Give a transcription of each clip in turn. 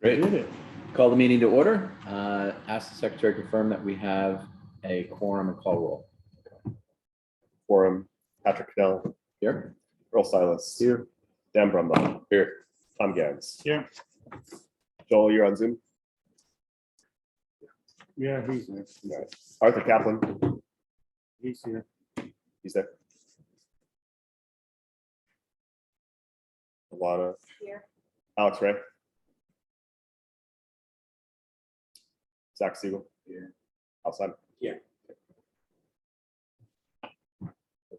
Great. Call the meeting to order. Ask the secretary to confirm that we have a quorum and call roll. Quorum, Patrick Cadell, Here. Earl Silas. Here. Dan Brumbaugh. Here. Tom Gans. Here. Joel, you're on Zoom. Yeah, he's there. All right. Arthur Kaplan, He's here. he's there. Alana. Here. Alex Ray. Zach Siegel. Here. Outside. Here.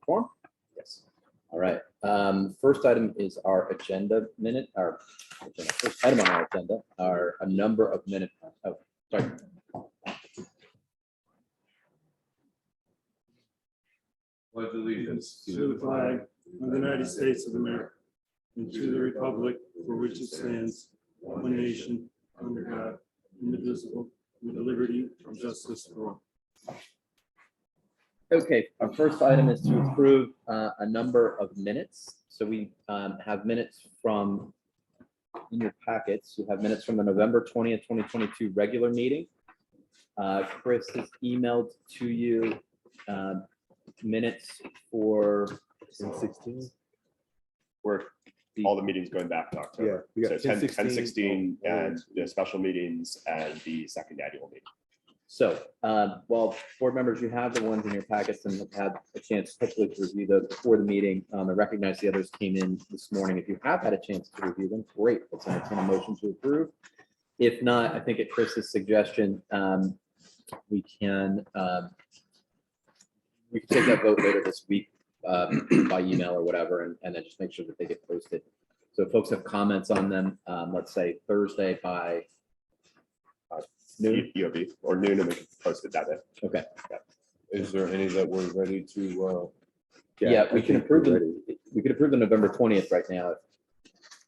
Quorum? Yes. All right. First item is our agenda minute. First item on our agenda are a number of minutes. Oh, sorry. Pledge allegiance To the flag of the United States of America and to the republic for which it stands, one nation, under God, indivisible, with liberty and justice for all. Okay, our first item is to approve a number of minutes. So we have minutes from, in your packets, you have minutes from the November 20th, 2022 regular meeting. Chris has emailed to you minutes for 16. We're all the meetings going back to October. We got So 10, 16, 16 and the special meetings and the second annual meeting. So, well, board members, you have the ones in your packets and have had a chance hopefully to review those before the meeting. I recognize the others came in this morning. If you have had a chance to review them, great. Let's entertain a motion to approve. If not, I think at Chris's suggestion, we can take that vote later this week by email or whatever, and then just make sure that they get posted. So if folks have comments on them, let's say Thursday by noon. EOB or noon, and we can post it that day. Okay. Is there any that we're ready to? Yeah, we I can think approve we're them. ready. We could approve the November 20th right now.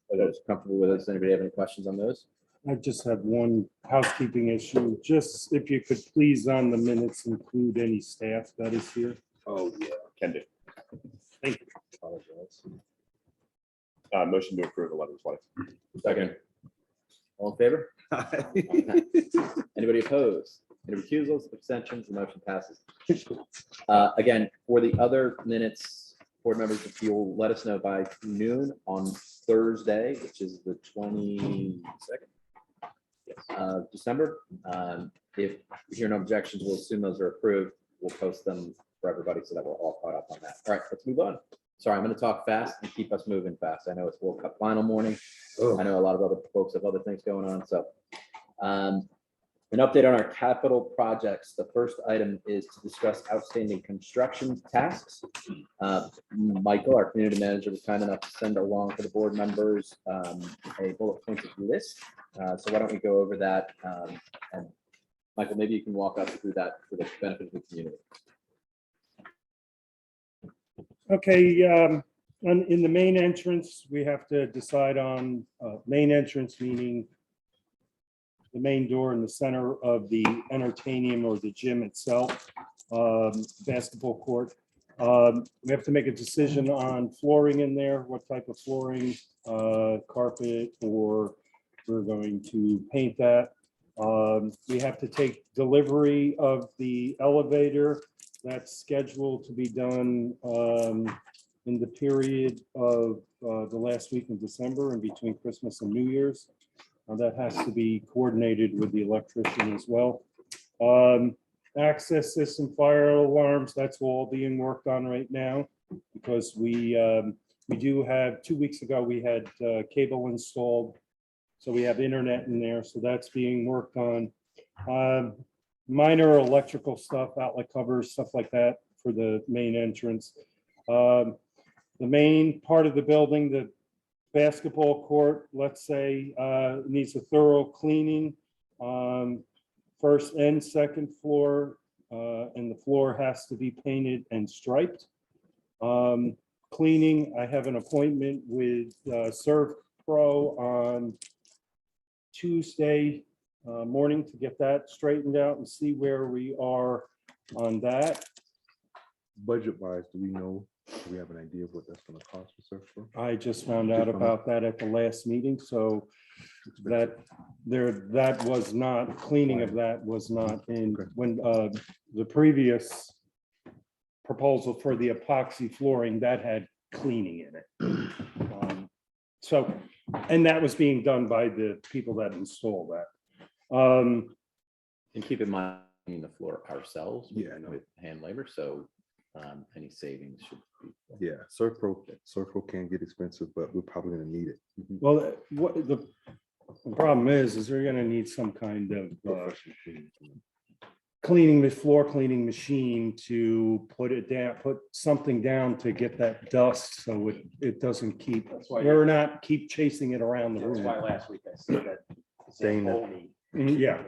If those comfortable with us, anybody have any questions on those? I just have one housekeeping issue. Just if you could please on the minutes include any staff that is here. Oh, yeah. Can do. Thank you. Apologize. Motion to approve 11/20. Second. All in favor? Anybody opposed? Any recusals, abstentions? The motion passes. Again, for the other minutes, board members, if you'll let us know by noon on Thursday, which is the 22nd December. If you hear no objections, we'll assume those are approved. We'll post them for everybody so that we're all caught up on that. All right, let's move on. Sorry, I'm going to talk fast and keep us moving fast. I know it's World Cup final morning. I know a lot of other folks have other things going on. So an update on our capital projects. The first item is to discuss outstanding construction tasks. Michael, our community manager, was kind enough to send along to the board members a bullet pointed list. So why don't we go over that? And Michael, maybe you can walk us through that for the benefit of the community. Okay, in the main entrance, we have to decide on main entrance, meaning the main door in the center of the entertainment or the gym itself, basketball court. We have to make a decision on flooring in there, what type of flooring, carpet, or we're going to paint that. We have to take delivery of the elevator. That's scheduled to be done in the period of the last week in December and between Christmas and New Year's. That has to be coordinated with the electrician as well. Access system, fire alarms, that's all being worked on right now because we do have, 2 weeks ago, we had cable installed. So we have internet in there. So that's being worked on. Minor electrical stuff, outlet covers, stuff like that for the main entrance. The main part of the building, the basketball court, let's say, needs a thorough cleaning. First and second floor, and the floor has to be painted and striped. Cleaning, I have an appointment with Serve Pro on Tuesday morning to get that straightened out and see where we are on that. Budget wise, do we know? Do we have an idea of what that's gonna cost for surf for? I just found out about that at the last meeting, so that was not, cleaning of that was not in, when the previous proposal for the epoxy flooring, that had cleaning in it. So, and that was being done by the people that installed that. And keep in mind, cleaning the floor ourselves. Yeah, I know. With hand labor, so any savings should be. Yeah, surf pro can get expensive, but we're probably gonna need it. Well, what the problem is you're gonna need some kind of Professional cleaning. cleaning, the floor cleaning machine to put it down, put something down to get that dust, so it doesn't keep, we're not keep chasing it around the That's room. why last week I said that. Dana. Yeah,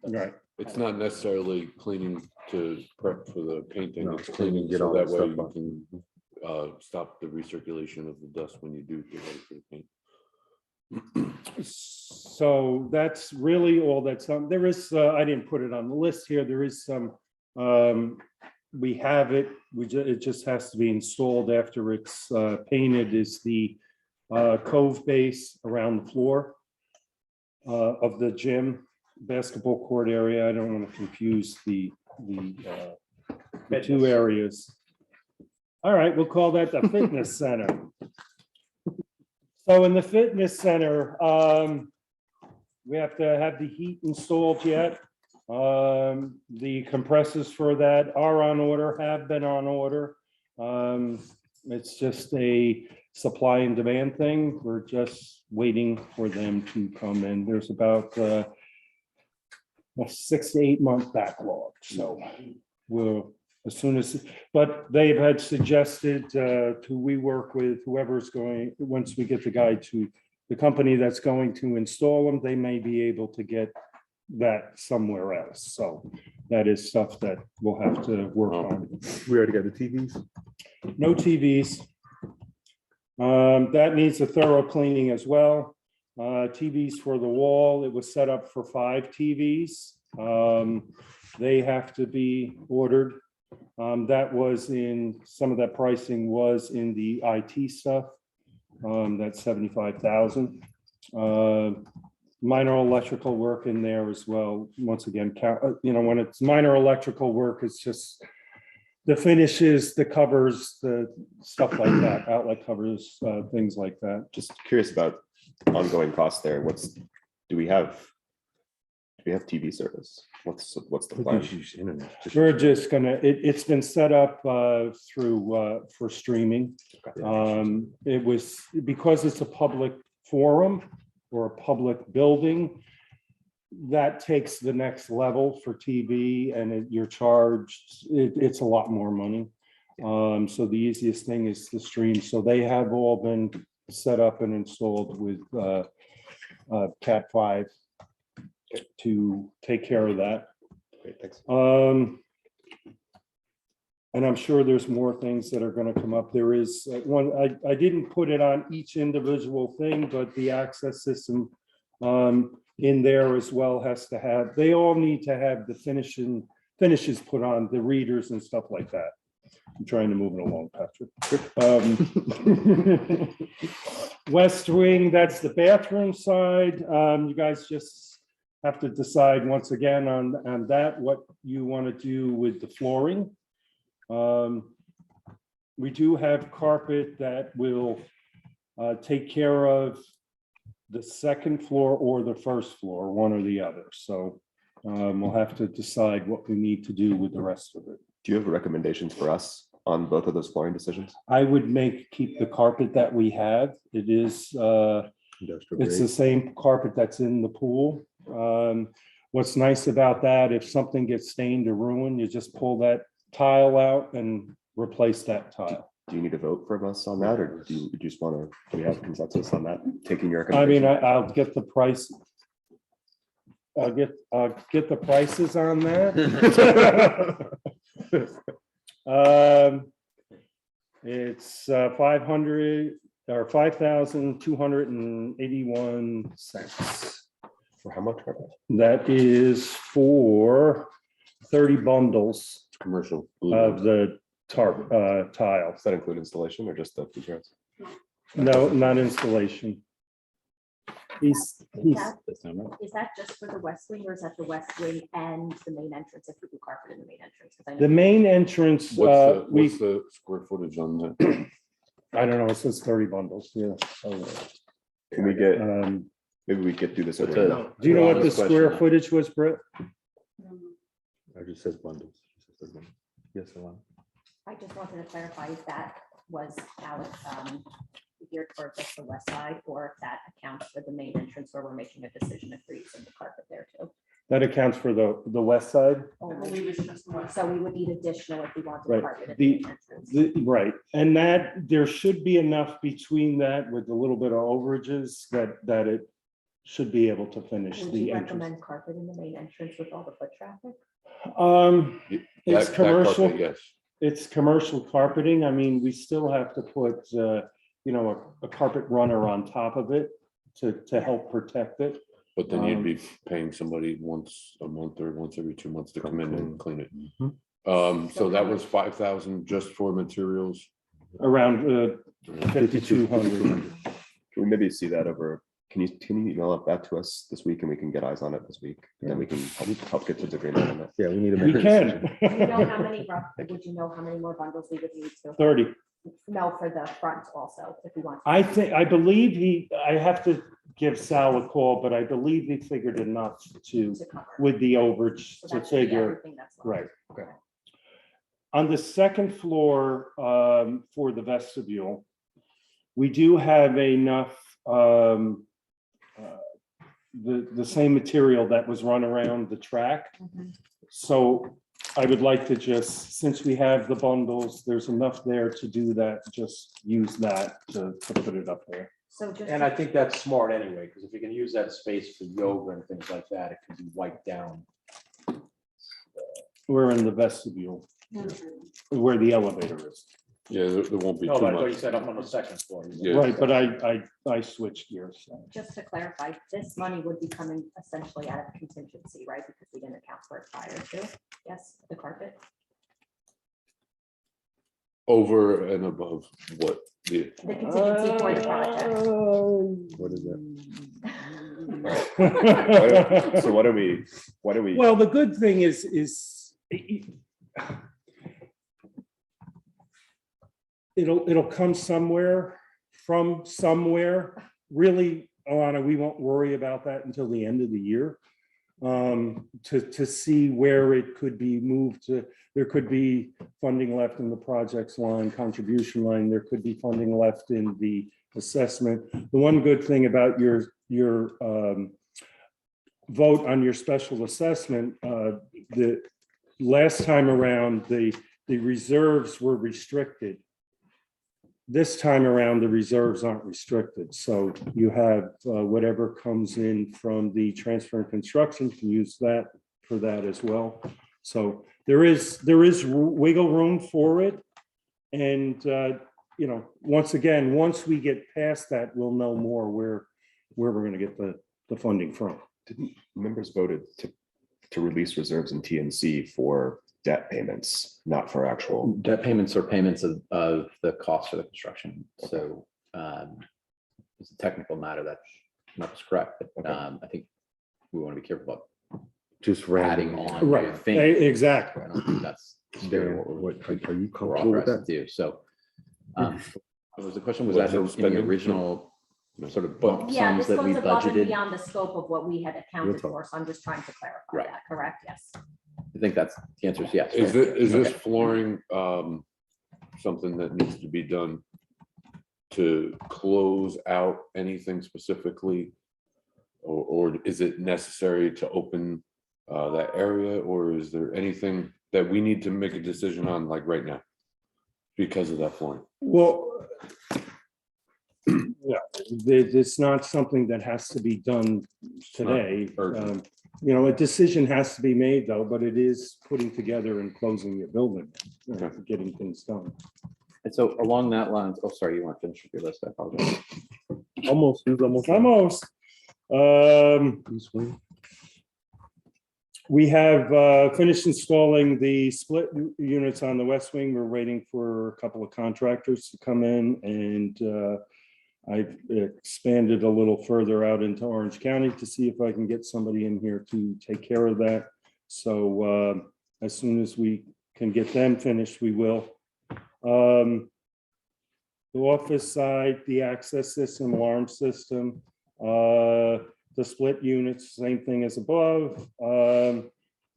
right. It's not necessarily cleaning to prep for the painting, No, it's cleaning get so all that that way stuff you off. can stop the recirculation of the dust when you do get ready for the paint. So that's really all that's, there is, I didn't put it on the list here, there is some, we have it, it just has to be installed after it's painted, is the cove base around the floor of the gym, basketball court area. I don't want to confuse the two areas. All right, we'll call that the fitness center. So in the fitness center, we have to have the heat installed yet. The compressors for that are on order, have been on order. It's just a supply and demand thing. We're just waiting for them to come in. There's about a 6 to 8 month backlog. So we'll, as soon as, but they've had suggested we work with whoever's going, once we get the guy to the company that's going to install them, they may be able to get that somewhere else. So that is stuff that we'll have to work on. We already got the TVs. No TVs. That needs a thorough cleaning as well. TVs for the wall, it was set up for 5 TVs. They have to be ordered. That was in, some of that pricing was in the IT stuff. That's 75,000. Minor electrical work in there as well. Once again, you know, when it's minor electrical work, it's just the finishes, the covers, the stuff like that, outlet covers, things like that. Just curious about ongoing costs there. Do we have TV service? What's the We plan? can use internet. We're just gonna, it's been set up through for streaming. It was, because it's a public forum or a public building, that takes the next level for TV, and you're charged, it's a lot more money. So the easiest thing is the stream. So they have all been set up and installed with Cat 5 to take care of that. Great, thanks. And I'm sure there's more things that are going to come up. There is one, I didn't put it on each individual thing, but the access system in there as well has to have, they all need to have the finishes put on, the readers and stuff like that. I'm trying to move it along, Patrick. West Wing, that's the bathroom side. You guys just have to decide once again on that, what you want to do with the flooring. We do have carpet that will take care of the second floor or the first floor, one or the other. So we'll have to decide what we need to do with the rest of it. Do you have recommendations for us on both of those flooring decisions? I would keep the carpet that we have. It is, Industrial it's the grade. same carpet that's in the pool. What's nice about that, if something gets stained or ruined, you just pull that tile out and replace that tile. Do you need a vote from us on that, or do you just want to, do we have consensus on that, taking your I mean, recommendation? I'll get the price. I'll get the prices on that. It's 500 or 5,281 cents. For how much? That is for 30 bundles Commercial. of the tile. Does that include installation or just the features? No, not installation. He's, Is that just for the west wing or is that the west wing and the main entrance if we do carpet in the main entrance? 'Cause I know the main entrance, What's the square footage on that? I don't know, it says 30 bundles, yeah. Can we get, Um, maybe we could do this But over. to- do you know what the Honest question, square though. footage was, Brett? I just says bundles. It just says bundles. Yes, Alana. I just wanted to clarify if that was geared towards just the west side or if that accounts for the main entrance where we're making a decision if we're using the carpet there too. That accounts for the west side? So we would need additional if we wanted Right. carpet at The- the main entrance. Right, and that, there should be enough between that with a little bit of overages that it should be able to finish Would the you entrance. recommend carpet in the main entrance with all the foot traffic? It's That commercial. carpet, yes. It's commercial carpeting. I mean, we still have to put, a carpet runner on top of it to help protect it. But then you'd be paying somebody once a month or once every 2 months to come in and clean it. So that was 5,000 just for materials. Around 5,200. Can we maybe see that over? Can you email it back to us this week and we can get eyes on it this week? And then we can help get to the agreement on that. Yeah, we need to We make. a can. decision. Do you know how many, would you know how many more bundles we would need to? 30. No, for the front also, if we want. I believe I have to give Sal a call, but I believe he figured enough to, To cover. with the overage So to that should be figure. everything that's left. Right. Okay. On the second floor, for the vestibule, we do have enough, the same material that was run around the track. Mhm. So I would like to just, since we have the bundles, there's enough there to do that, just use that to put it up there. So just. And I think that's smart anyway, because if you can use that space for yoga and things like that, it can be wiped down. We're in the vestibule, where the elevator is. Yeah, there won't be No, too but I thought you much. said up on the second floor. Yeah. Right, but I switched gears. so. Just to clarify, this money would be coming essentially out of contingency, right? Because we didn't account for it prior to, yes, the carpet. Over and above what the, The contingency for the project. What is that? So what do we? Well, the good thing is it'll come somewhere from somewhere. Really, Alana, we won't worry about that until the end of the year. To see where it could be moved to, there could be funding left in the projects line, contribution line, there could be funding left in the assessment. The one good thing about your vote on your special assessment, the last time around, the reserves were restricted. This time around, the reserves aren't restricted, so you have whatever comes in from the transfer and construction, can use that for that as well. So there is wiggle room for it. And, once again, once we get past that, we'll know more where we're gonna get the funding from. Didn't members voted to release reserves in TNC for debt payments, not for actual? Debt payments are payments of the cost of the construction. So it's a technical matter that's not correct, but Okay. I think we want to be careful about Just adding random. on. Right, things. exactly. I don't think that's Dan, what, are you we're comfortable with authorized that? to do. So was the question, was Was that it in the spending? original sort of bump Yeah, sums this that we goes above and budgeted? beyond the scope of what we had accounted talk. for, so I'm just trying to clarify Right. that, correct? Yes. I think that's, the answer is yes. is right? this Okay. flooring something that needs to be done to close out anything specifically? Or is it necessary to open that area, or is there anything that we need to make a decision on like right now? Because of that flooring? Well, yeah, it's not something that has to be done today. urgent. A decision has to be made though, but it is putting together and closing your building, getting things done. And so along that lines, oh, sorry, you weren't finished with your list. I apologize. Almost, he was almost. Almost. You swing. We have finished installing the split units on the west wing. We're waiting for a couple of contractors to come in, and I've expanded a little further out into Orange County to see if I can get somebody in here to take care of that. So as soon as we can get them finished, we will. The office side, the access system, alarm system, the split units, same thing as above. The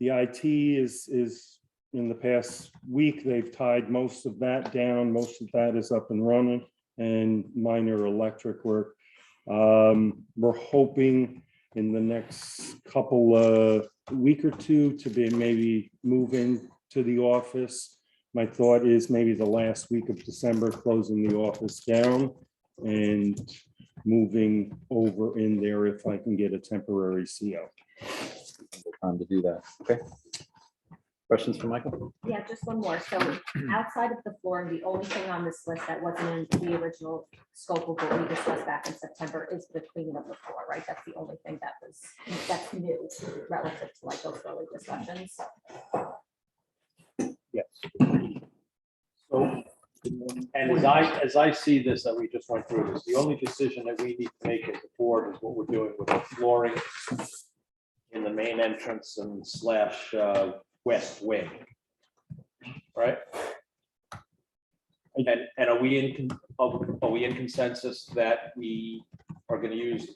IT is in the past week, they've tied most of that down. Most of that is up and running, and minor electric work. We're hoping in the next couple week or two to be maybe move in to the office. My thought is maybe the last week of December, closing the office down and moving over in there if I can get a temporary CO. Time to do that. Okay. Questions for Michael? Yeah, just one more. So outside of the flooring, the only thing on this list that wasn't in the original scope of what we discussed back in September is the cleaning of the floor, right? That's the only thing that's new relative to like those early discussions. Yes. So, and as I see this, that we just went through this, the only decision that we need to make as a board is what we're doing with the flooring in the main entrance and slash west wing. Right? And are we in consensus that we are going to use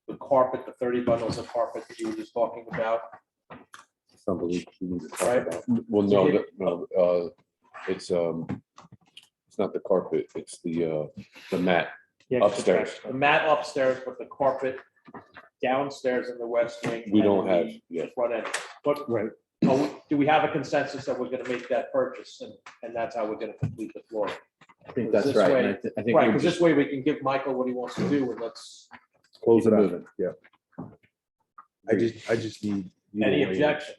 the carpet, the 30 bundles of carpet that you were just talking about? Something we need to talk Right. about. Well, no, it's not the carpet, it's the mat upstairs. The mat upstairs, but the carpet downstairs in the west wing. We and don't have the yet. Front end, but Right. do we have a consensus that we're gonna make that purchase and that's how we're gonna complete the floor? I think This that's right. way- And I think Right, we because just this way we can give Michael what he wants to do and let's, Close it moving. out, yeah. I just need. you to any weigh in. objections?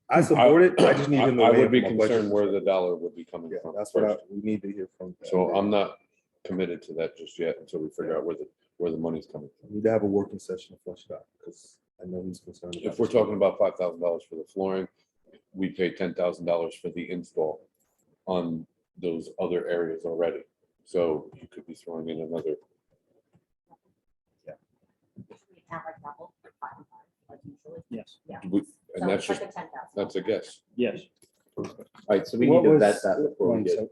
I support it, I just need him to I weigh would in be from a budget concerned where the perspective. dollar would be coming Yeah, from. that's what first. we need to hear from. So I'm not committed to that just yet until we figure out where the money's coming from. We need to have a working session to flush it out, because I know he's concerned. If we're talking about $5,000 for the flooring, we pay $10,000 for the install on those other areas already. So you could be throwing in another, Yes. Yeah. and that's just, that's a guess. Yes. all right. So we need to vet that before we One get. sec.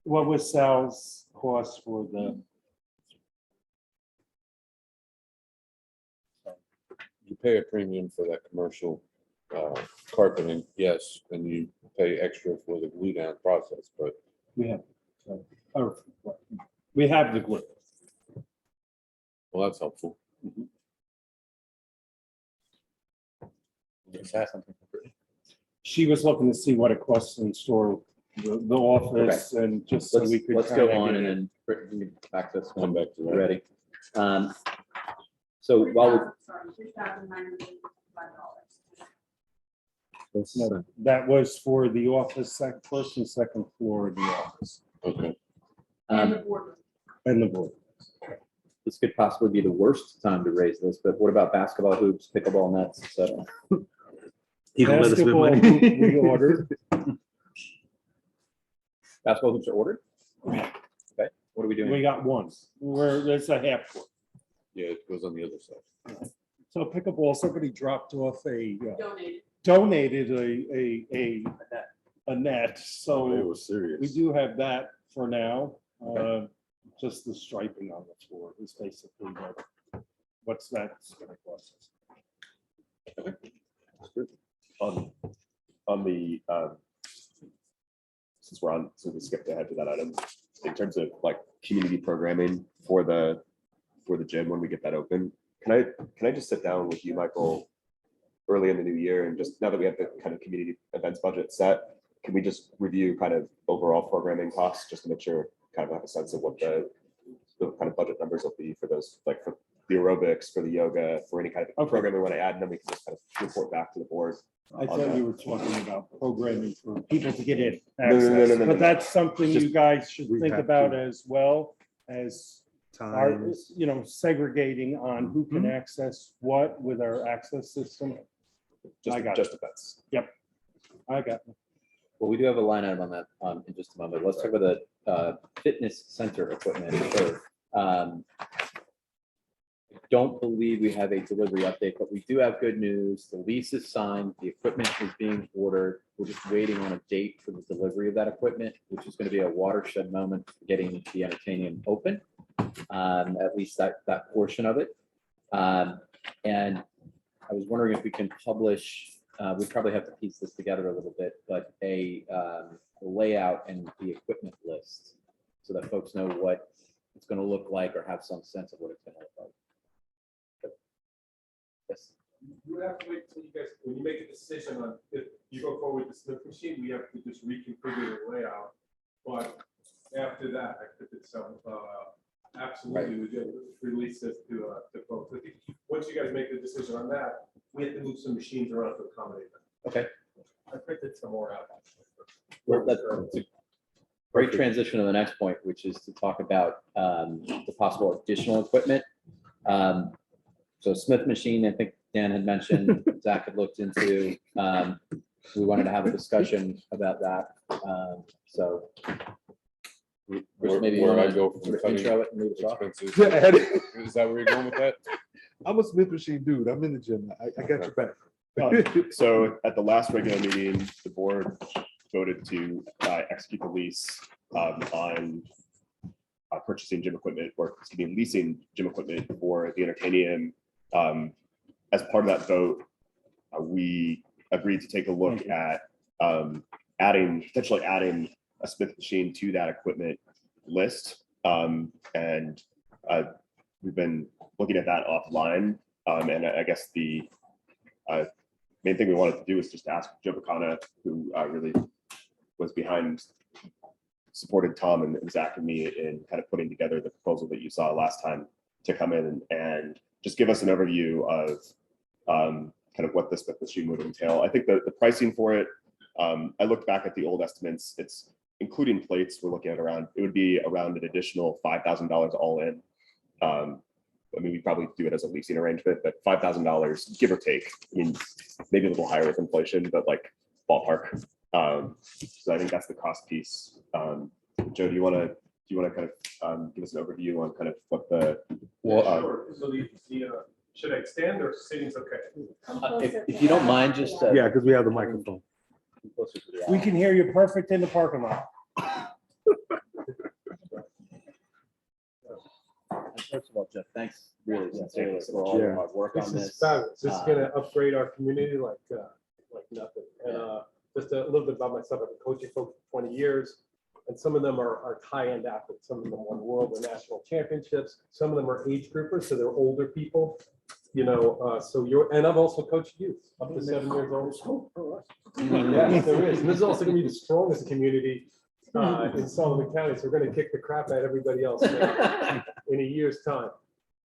What was Sal's cost for the, You pay a premium for that commercial carpeting, yes, and you pay extra for the glue down process, but we have, or, we have the glue. well, that's helpful. She was looking to see what it costs to install the office and just so we could. Let's go kinda on get and it. then we can back this Come one back to that. ready. So while No, that was for the office, first and second floor of the office Okay. we, and the board. this could possibly be the worst time to raise this, but what about basketball hoops, pickleball nets, et cetera? He gonna let us spend Basketball money? hoop we ordered. Basketball hoops are ordered? Okay, what are we doing? We got one. There's a half court. Yeah, it goes on the other side. So pickleball, somebody dropped off donated a net. It So was serious. we do have that for now. Just the striping on the floor is basically what's that's gonna cost us. On the, since we skipped ahead to that item, in terms of like community programming for the gym when we get that open, can I just sit down with you, Michael, early in the new year, and just now that we have the kind of community events budget set, can we just review kind of overall programming costs, just to make sure kind of have a sense of what the kind of budget numbers will be for those, like for the aerobics, for the yoga, for any kind of Okay. programming we want to add, and then we can just kind of report back to the board. I thought you were talking about programming for people to get in. No, no, no, no, access, no, But no. that's something you guys should We think have about to. as well as are, times. segregating on who can access what with our access system. I got it. Just events. I got it. Well, we do have a line item on that in just a moment. Let's talk about the fitness center equipment. Sure. I don't believe we have a delivery update, but we do have good news. The lease is signed, the equipment is being ordered. We're just waiting on a date for the delivery of that equipment, which is going to be a watershed moment for getting the entertainment open, at least that portion of it. And I was wondering if we can publish, we probably have to piece this together a little bit, but a layout and the equipment list so that folks know what it's going to look like or have some sense of what it's going to look like. Yes. You have to wait till you guys, when you make a decision on if you go forward with the Smith machine, we have to just reconfigure the layout. But after that, I could do some, absolutely, we do release this to folks. I think once you guys make the decision on that, we have to move some machines around to accommodate them. Okay. I printed some more out. Well, that's a great transition to the next point, which is to talk about the possible additional equipment. So Smith machine, I think Dan had mentioned, Zach had looked into. We wanted to have a discussion about that. So Chris, maybe you Where I wanna go for sort of cutting intro it and lead us off? expenses. Yeah, Is that where you're going with that? I'm a Smith machine dude. I'm in the gym. I got your back. So at the last regular meeting, the board voted to execute the lease on purchasing gym equipment, or leasing gym equipment for the entertainium. As part of that vote, we agreed to take a look at potentially adding a Smith machine to that equipment list. And we've been looking at that offline. And I guess the main thing we wanted to do is just ask Joe Bacana, who really was supported Tom and Zach and me in kind of putting together the proposal that you saw last time, to come in and just give us an overview of kind of what this Smith machine would entail. I think the pricing for it, I looked back at the old estimates. It's including plates, we're looking at it would be around an additional $5,000 all in. I mean, we probably do it as a leasing arrangement, but $5,000, give or take. I mean, maybe a little higher with inflation, but like ballpark. So I think that's the cost piece. Joe, do you want to kind of give us an overview on kind of what the Sure. So should I extend or sitting's okay? If you don't mind, just Yeah, because we have the microphone. closer to the We can hear you perfect in the parking lot. First of all, Jeff, thanks really sincerely for all your hard work This on is this. fabulous. This is gonna upgrade our community like nothing. And just a little bit about myself, I've been coaching folks for 20 years, and some of them are high-end athletes. Some of them won world and national championships. Some of them are age groupers, so they're older people. And I've also coached youth up to 7 years old. Yes, there is. And this is also gonna be the strongest community in Sullivan County. So we're gonna kick the crap out of everybody else in a year's time.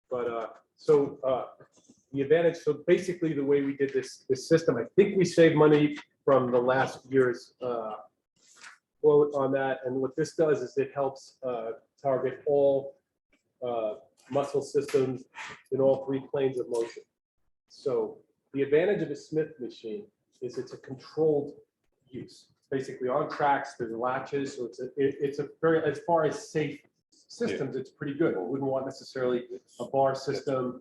But the advantage, so basically the way we did this system, I think we saved money from the last year's quote on that. And what this does is it helps target all muscle systems in all three planes of motion. So the advantage of a Smith machine is it's a controlled use. Basically on tracks, there's latches, so it's a very, as far as safe systems, it's pretty good. We wouldn't want necessarily a bar system,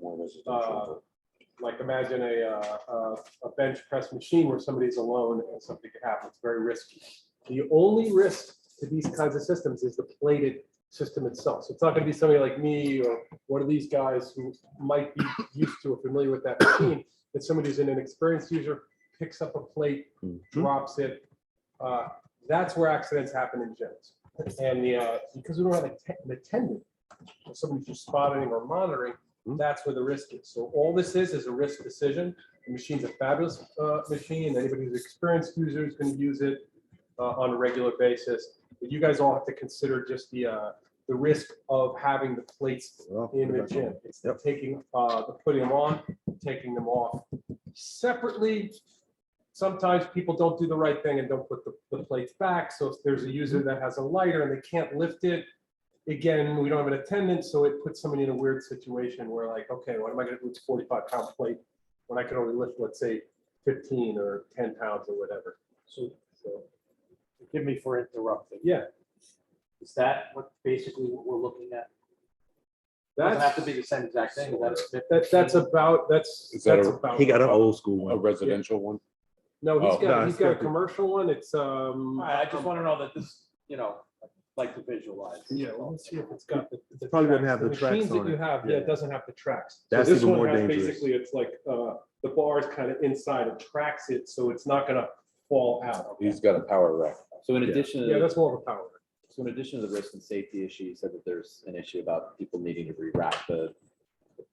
like imagine a bench press machine where somebody's alone and something could happen. It's very risky. The only risk to these kinds of systems is the plated system itself. So it's not going to be somebody like me or one of these guys who might be used to or familiar with that machine. It's somebody who's an inexperienced user, picks up a plate, drops it. That's where accidents happen in gyms. And because we don't have an attendant, or somebody just spotting or monitoring, that's where the risk is. So all this is a risk decision. The machine's a fabulous machine. Anybody who's experienced user is going to use it on a regular basis. But you guys all have to consider just the risk of having the plates in the gym. It's the putting them on, taking them off. Separately, sometimes people don't do the right thing and don't put the plates back. So if there's a user that has a lighter and they can't lift it, again, we don't have an attendant, so it puts somebody in a weird situation where like, okay, what am I gonna do with this 45-pound plate when I can only lift, let's say, 15 or 10 pounds or whatever? So So, forgive me for interrupting. yeah, Is that what basically what we're looking at? Doesn't have to be the same exact thing. Is that a- that's about, Is that that's a- about. He got an old school A one. residential one? No, Oh. No, he's it's got a got the- commercial one. It's, All right, I just want to know that this, like to visualize. yeah, let me see if it's got the. Probably doesn't tracks. have the tracks machines that on you it. have, yeah, it doesn't have the tracks. So That's this even one more has dangerous. Basically, it's like, the bar is kind of inside, it tracks it, so it's not gonna fall out. He's got a power rack. So in Yeah. addition, Yeah, to that's more of a power. so in addition to the risk and safety issue, you said that there's an issue about people needing to re-rack the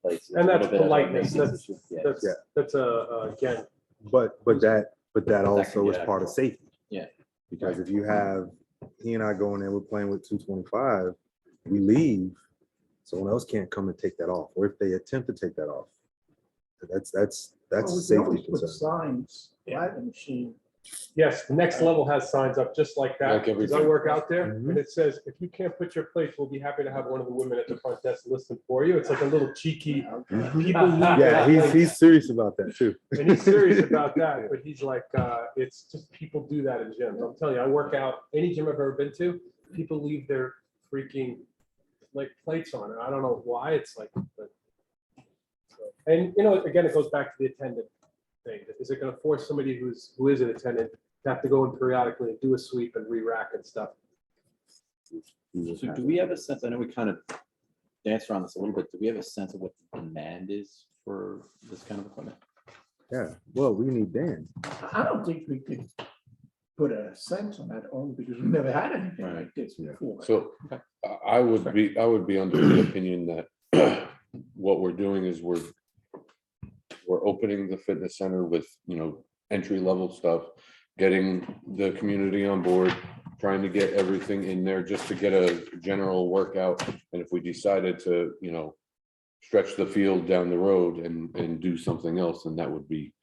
plates. And It's a that's little bit of a politeness, maintenance issue. Yeah. That's again, But that also can is get part of safety. Yeah. Because if you have, he and I going in, we're playing with 225, we leave, someone else can't come and take that off, or if they attempt to take that off. That's a safety concern. Signs, by the machine. yes, the next level has signs up just like that, Like because I everything. work out there, Mhm. and it says, if you can't put your plates, we'll be happy to have one of the women at the front desk listen for you. It's like a little cheeky, people. leave Yeah, their plates. he's serious about that too. And he's serious about that, but he's like, it's just people do that in gyms. I'm telling you, I work out, any gym I've ever been to, people leave their freaking like plates on it. I don't know why it's like, but. So, and again, it goes back to the attendant thing. Is it gonna force somebody who is an attendant to have to go in periodically and do a sweep and re-rack and stuff? So do we have a sense, I know we kind of danced around this a little bit, do we have a sense of what the demand is for this kind of equipment? Yeah, well, we need Dan. I don't think we could put a sense on that only because we've never had anything Right. like this Yeah. before. So I would be under the opinion that what we're doing is we're opening the fitness center with, entry level stuff, getting the community on board, trying to get everything in there just to get a general workout. And if we decided to, stretch the field down the road and do something else, then that would be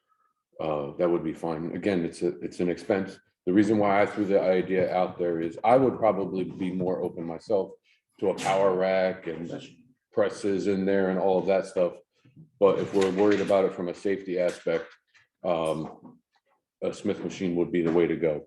fine. Again, it's an expense. The reason why I threw the idea out there is I would probably be more open myself to a power rack and presses in there and all of that stuff. But if we're worried about it from a safety aspect, a Smith machine would be the way to go.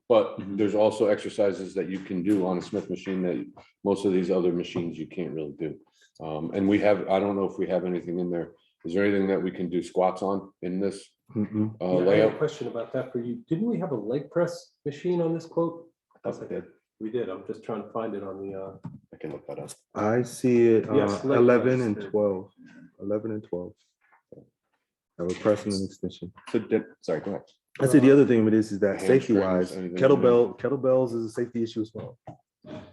But there's also exercises that you can do on a Smith machine that most of these other machines you can't really do. And I don't know if we have anything in there. Is there anything that we can do squats on in this Mm-mm. Yeah, I have a layout? question about that for you. Didn't we have a leg press machine on this quote? That's good. We did. I'm just trying to find it on the, I can look that up. I see it, Yes, leg 11 press. and 12, 11 and 12. I was pressing an extension. So, sorry, go ahead. I see the other thing with this is that Hamstrings, safety wise, anything kettlebells is a safety issue as well.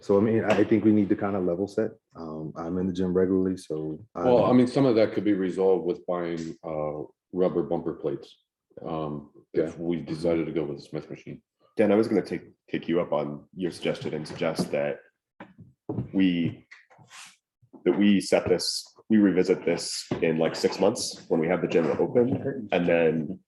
So I mean, I think we need to kind of level set. I'm in the gym regularly, so. Well, I mean, some of that could be resolved with buying rubber bumper plates. If we decided to go with a Smith machine. Dan, I was gonna take you up on your suggestion and suggest that we revisit this in like 6 months when we have the gym open, and then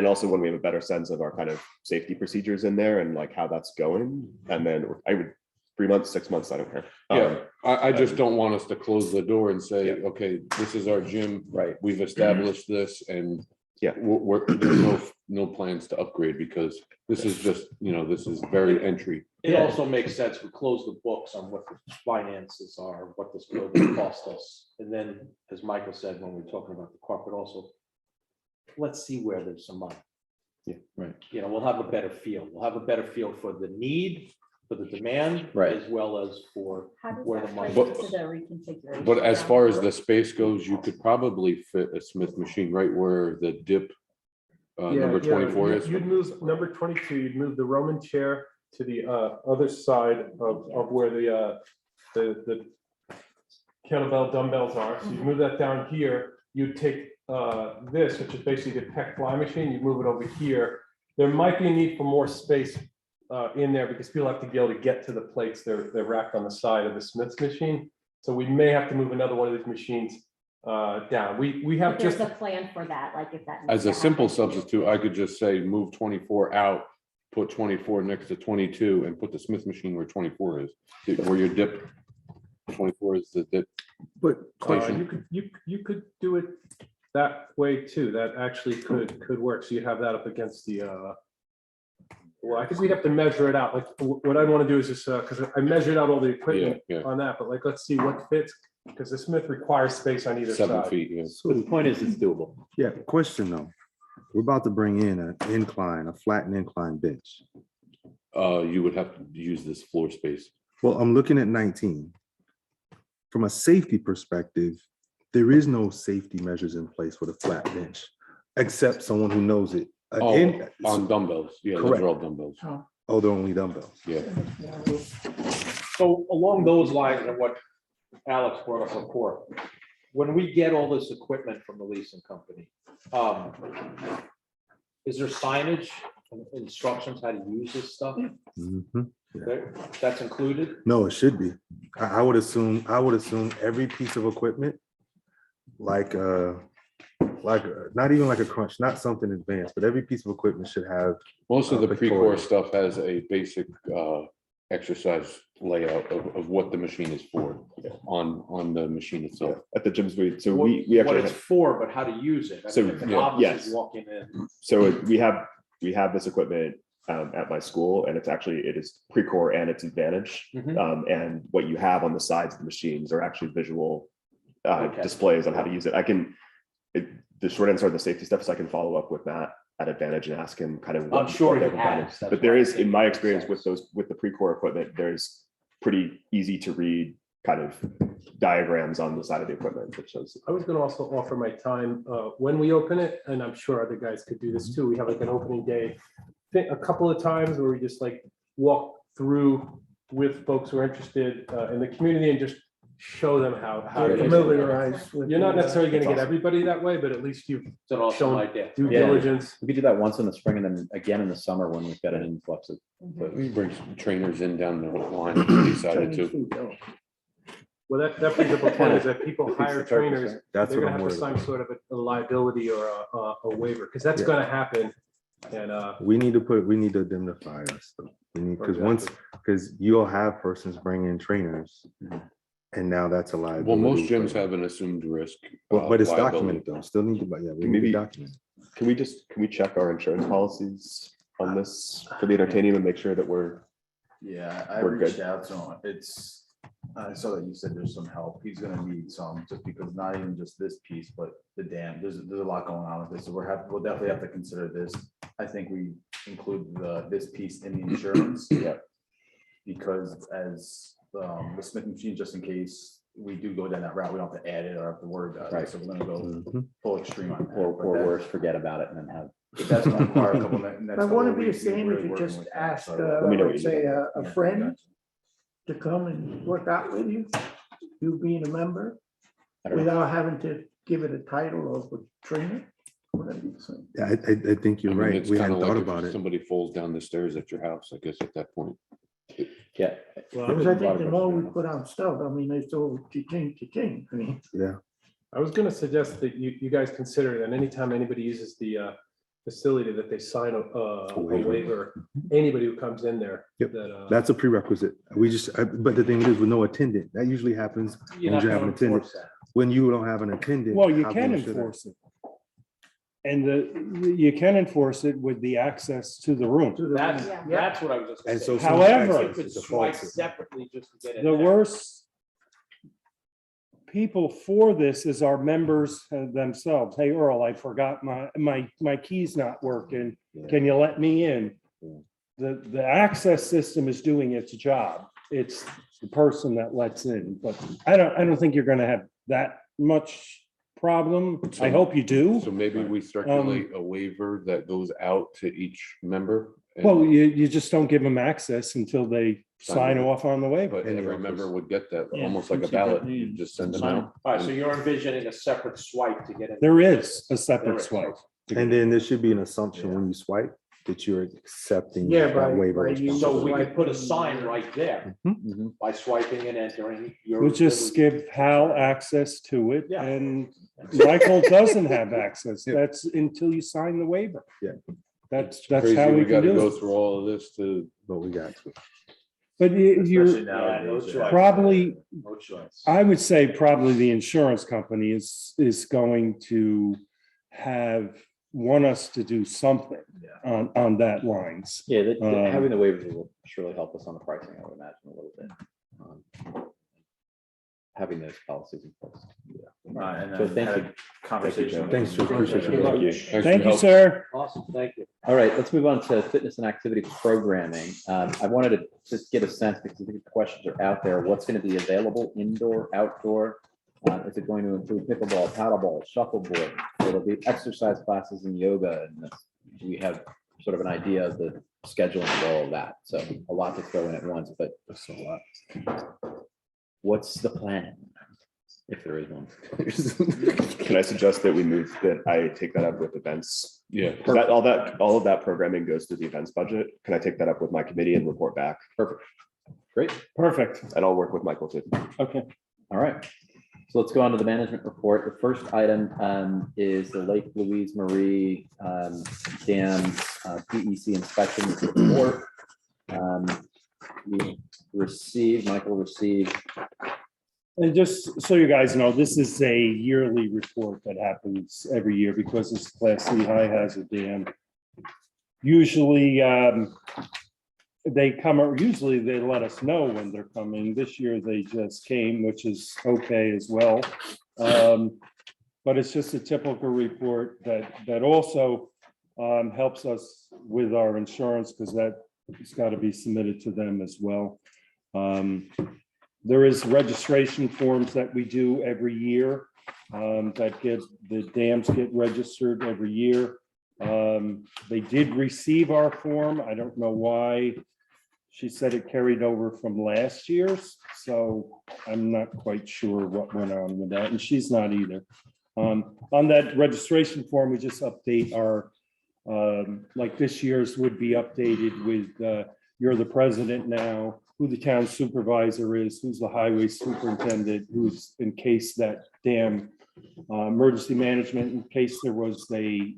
also when we have a better sense of our kind of safety procedures in there and like how that's going, and then I would 3 months, 6 months, I don't care. Yeah, I just don't want us to close the door and say, okay, this is our gym. Right. We've established this and Yeah. there's no plans to upgrade because this is just, this is very entry. It also makes sense. We close the books on what the finances are, what this building cost us. And then, as Michael said, when we're talking about the corporate also, let's see where there's some money. Yeah, right. We'll have a better feel. We'll have a better feel for the need, for the demand, Right. as well as for How does where the that money play But- into the reconfiguration? But as down far the as road? the space goes, you could probably fit a Smith machine right where the dip number 24 is. You'd move number 22, you'd move the Roman chair to the other side of where the kettlebell dumbbells are. So you move that down here, you take this, which is basically the pec fly machine, you move it over here. There might be a need for more space in there because people have to be able to get to the plates. They're racked on the side of the Smith's machine. So we may have to move another one of these machines down. We have But there's just, a plan for that, like if that. needs As to a simple happen. substitute, I could just say move 24 out, put 24 next to 22 and put the Smith machine where 24 is, where your dip 24 is the dip. But Station. You could do it that way too. That actually could work. So you'd have that up against the, well, I think we'd have to measure it out. Like what I want to do is just, because I measured out all the equipment Yeah. on that, but like, let's see what fits. Because the Smith requires space on either 7 side. feet, yeah. But the point is, it's doable. yeah, question though. We're about to bring in an incline, a flattened incline bench. You would have to use this floor space. Well, I'm looking at 19. From a safety perspective, there is no safety measures in place for the flat bench, except someone who knows it. Oh, on dumbbells, yeah, those Correct. are all dumbbells, Oh, they're only dumbbells. yeah. So along those lines and what Alex brought up before, when we get all this equipment from the leasing company, is there signage and instructions how to use this stuff? Mhm. That's included? No, it should be. I would assume every piece of equipment, like not even like a crunch, not something advanced, but every piece of equipment should have. Most of the Victoria. pre-core stuff has a basic exercise layout of what the machine is for on the machine itself. At the gyms, so What- we What actually, it's for, but how to use it. I So, mean, if a yeah, novice yes. is walking in. so we have this equipment at my school, and it is pre-core and it's advantage. Mhm. And what you have on the sides of the machines are actually visual Okay. displays on how to use it. The short answer on the safety stuff is I can follow up with Matt at Advantage and ask him kind of. I'm sure what he they're providing. has. That's But there why I is, think in my it makes experience sense. with the pre-core equipment, there's pretty easy to read kind of diagrams on the side of the equipment that shows. I was gonna also offer my time, when we open it, and I'm sure other guys could do this too, we have like an opening day. A couple of times where we just like walk through with folks who are interested in the community and just show them how to use it. Familiarize with. You're not the, necessarily gonna That's get awesome. everybody that way, but at least you've It's an awesome shown idea. due Yeah. diligence. We could do that once in the spring and then again in the summer when we've got an influx of. We bring some trainers in down the line if we decided Chinese to. food, though. Well, that brings up a point is that people hire the turkeys, trainers, right? That's they're what gonna I'm have to worried sign about. sort of a liability or a waiver, because that's Yeah. gonna happen. And We need to indemnify us though. We need, because you'll have persons bring in trainers. And now that's a liability. Well, most for gyms them. have an assumed risk. But it's liability. documented though. Still need to, yeah, we need Maybe- to document. Can we check our insurance policies on this for the entertainment and make sure that we're, Yeah, I We're reached good. out to him. I saw that you said there's some help. He's gonna need some, just because not even just this piece, but the dam, there's a lot going on with this. So we'll definitely have to consider this. I think we include this piece in the insurance. Yeah. Because as the Smith machine, just in case we do go down that route, we don't have to add it or have to worry about it. Right. So we're gonna go Mhm. full extreme on that. Or But that- worse, forget about it and then have. but that's gonna require a couple. next But couple what of if you're weeks, we're saying really if you working just with that. asked, So, Let me know what let's you say, yeah, a I friend gotcha. to come and work out with you, you being a member, I don't know. without having to give it a title of a trainer? Whatever you say. Yeah, I think I you're mean, right. it's We kind hadn't of thought like about if it. somebody falls down the stairs at your house, I guess at that point. Yeah. Because I think the more we put on stuff, I mean, it's all cha-ching. I mean, Yeah, I was gonna suggest that you guys consider that anytime anybody uses the facility, that they sign a waiver. waiver. Anybody who comes in there. Yep. That, that's a prerequisite. But the thing is with no attendant, that usually happens You're when not you have gonna an attendant. enforce that. When you don't have an attendant. Well, you how can should I- enforce it. And you can enforce it with the access to the room. to the- That's, Yeah. that's what I was just gonna And say. so. However- You could swipe separately just to get in The there. worst people for this is our members themselves. Hey, Earl, I forgot my key's not working. Can you let me in? The access system is doing its job. It's the person that lets in, but I don't think you're gonna have that much problem. I So- hope you do. So maybe we circulate a waiver that goes out to each member. and- Well, you just don't give them access until they sign off on the waiver. But every member would get that, Yeah. almost like a ballot. You just send them out. All right, so you're envisioning a separate swipe to get in. There is a There separate is, swipe. And then there should be an assumption when you swipe that you're accepting Yeah, that by waiver. you- So we responsibility. could put a sign right there Mhm. by swiping and entering your. We'll just give Hal access to it Yeah. and Michael doesn't have access. That's until you sign the waiver. Yeah. That's Crazy, how we can gotta do go it. through all of this to, But we got to. But Especially you're, nowadays, choice. Probably- No choice. I would say probably the insurance company is going to want us to do something Yeah. on that lines. Yeah, Um, having the waivers will surely help us on the pricing, I would imagine, a little bit. Having those policies in place. And So then thank had you. a conversation. Thanks, Joe. Appreciate thank you. Thanks for Thank your you, help. sir. Awesome, thank you. All right, let's move on to fitness and activity programming. I wanted to just get a sense, because I think the questions are out there, what's going to be available indoor, outdoor? Is it going to include pickleball, paddleball, shuffleboard? Will there be exercise classes and yoga? And do we have sort of an idea of the scheduling of all of that? So a lot to throw in at once, but That's a lot. what's the plan? If there is one. Can I suggest that we move, that I take that up with events? Yeah, Is that, all of that programming goes to the events budget? Can I take that up with my committee and report back? Perfect. Great. Perfect. And I'll work with Michael too. Okay. All right. So let's go on to the management report. The first item is the Lake Louise Marie Dam PEC inspection report. Michael received. And just so you guys know, this is a yearly report that happens every year because it's Class C high hazard dam. Usually, usually they let us know when they're coming. This year they just came, which is okay as well. But it's just a typical report that also helps us with our insurance, because it's got to be submitted to them as well. There is registration forms that we do every year the dams get registered every year. They did receive our form. I don't know why. She said it carried over from last year's, so I'm not quite sure what went on with that, and she's not either. On that registration form, we just update our, like this year's would be updated with you're the president now, who the town supervisor is, who's the highway superintendent, who's in case that dam emergency management, in case there was a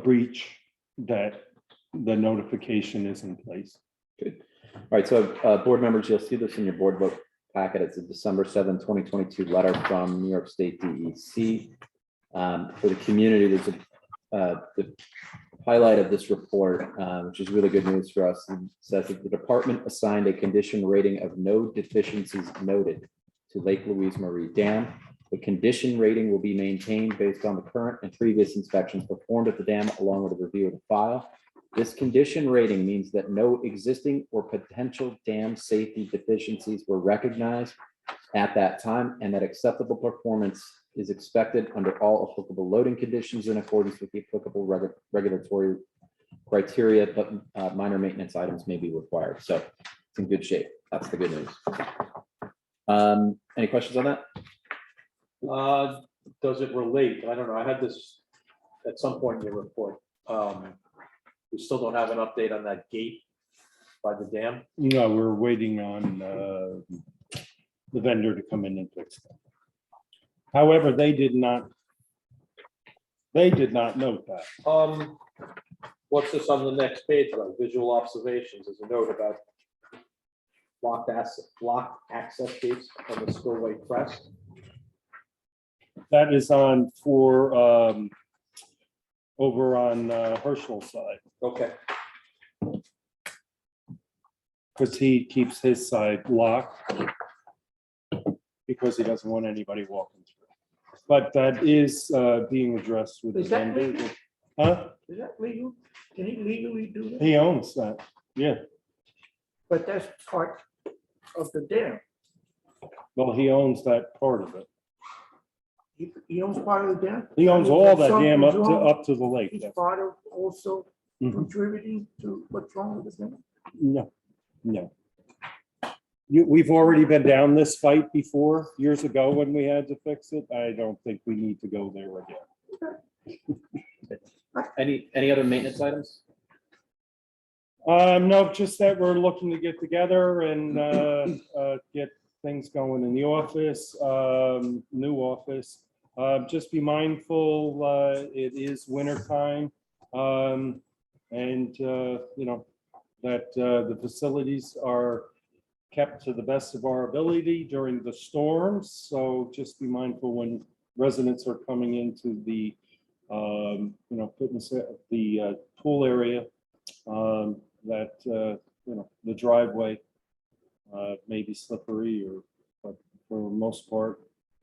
breach, that the notification is in place. Good. All right, so board members, you'll see this in your board book packet. It's a December 7, 2022 letter from New York State DEC. For the community, there's the highlight of this report, which is really good news for us. It says that the department assigned a condition rating of no deficiencies noted to Lake Louise Marie Dam. The condition rating will be maintained based on the current and previous inspections performed at the dam, along with a review of the file. This condition rating means that no existing or potential dam safety deficiencies were recognized at that time, and that acceptable performance is expected under all applicable loading conditions in accordance with the applicable regulatory criteria, but minor maintenance items may be required. So it's in good shape. That's the good news. Any questions on that? Does it relate? I don't know. I had this at some point in the report. We still don't have an update on that gate by the dam. No, we're waiting on the vendor to come in and fix that. However, they did not note that. What's this on the next page, like visual observations? There's a note about blocked access gates on the spillway crest. That is on for over on Herschel's side, Okay. because he keeps his side locked because he doesn't want anybody walking through. But that is being addressed with the Is that vendor. legal? Huh? Is that legal? Can he legally do that? He owns that. Yeah. But that's part of the dam. Well, he owns that part of it. He owns part of the dam? He owns all that dam up to the lake. He's Yes. part of also Mhm. contributing to what's wrong with the dam? No, no. We've already been down this fight before, years ago when we had to fix it. I don't think we need to go there again. Any other maintenance items? No, just that we're looking to get together and get things going in the office, new office. Just be mindful, it is winter time. And, that the facilities are kept to the best of our ability during the storms. So just be mindful when residents are coming into the, fitness, the pool area, that, the driveway may be slippery, but for the most part,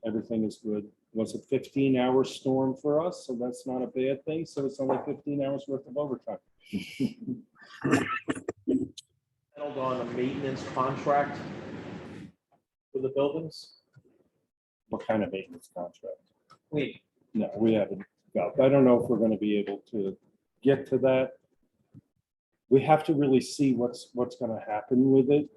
everything is good. Was a 15-hour storm for us, so that's not a bad thing. So it's only 15 hours worth of overtime. Settled on a maintenance contract for the buildings? What kind of maintenance contract? Wait, No, we haven't got, I don't know if we're gonna be able to get to that. We have to really see what's gonna happen with it.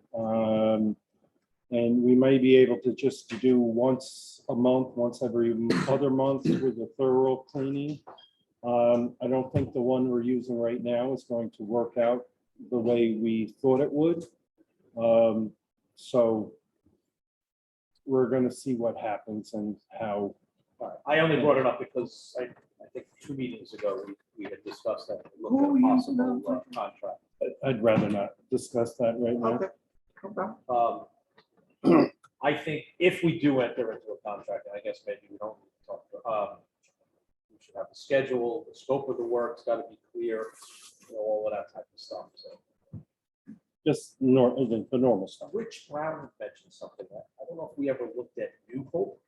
And we may be able to just do once a month, once every other month with a thorough cleaning. I don't think the one we're using right now is going to work out the way we thought it would. So we're gonna see what happens and how. I only brought it up because I think 2 meetings ago, we had discussed that, looked at a possible contract. I'd rather not discuss that right now. I think if we do enter into a contract, and I guess maybe we don't need to talk, we should have a schedule, the scope of the work's got to be clear, all of that type of stuff, so. Just the normal stuff. Rich Brown mentioned something that, I don't know if we ever looked at New Hope.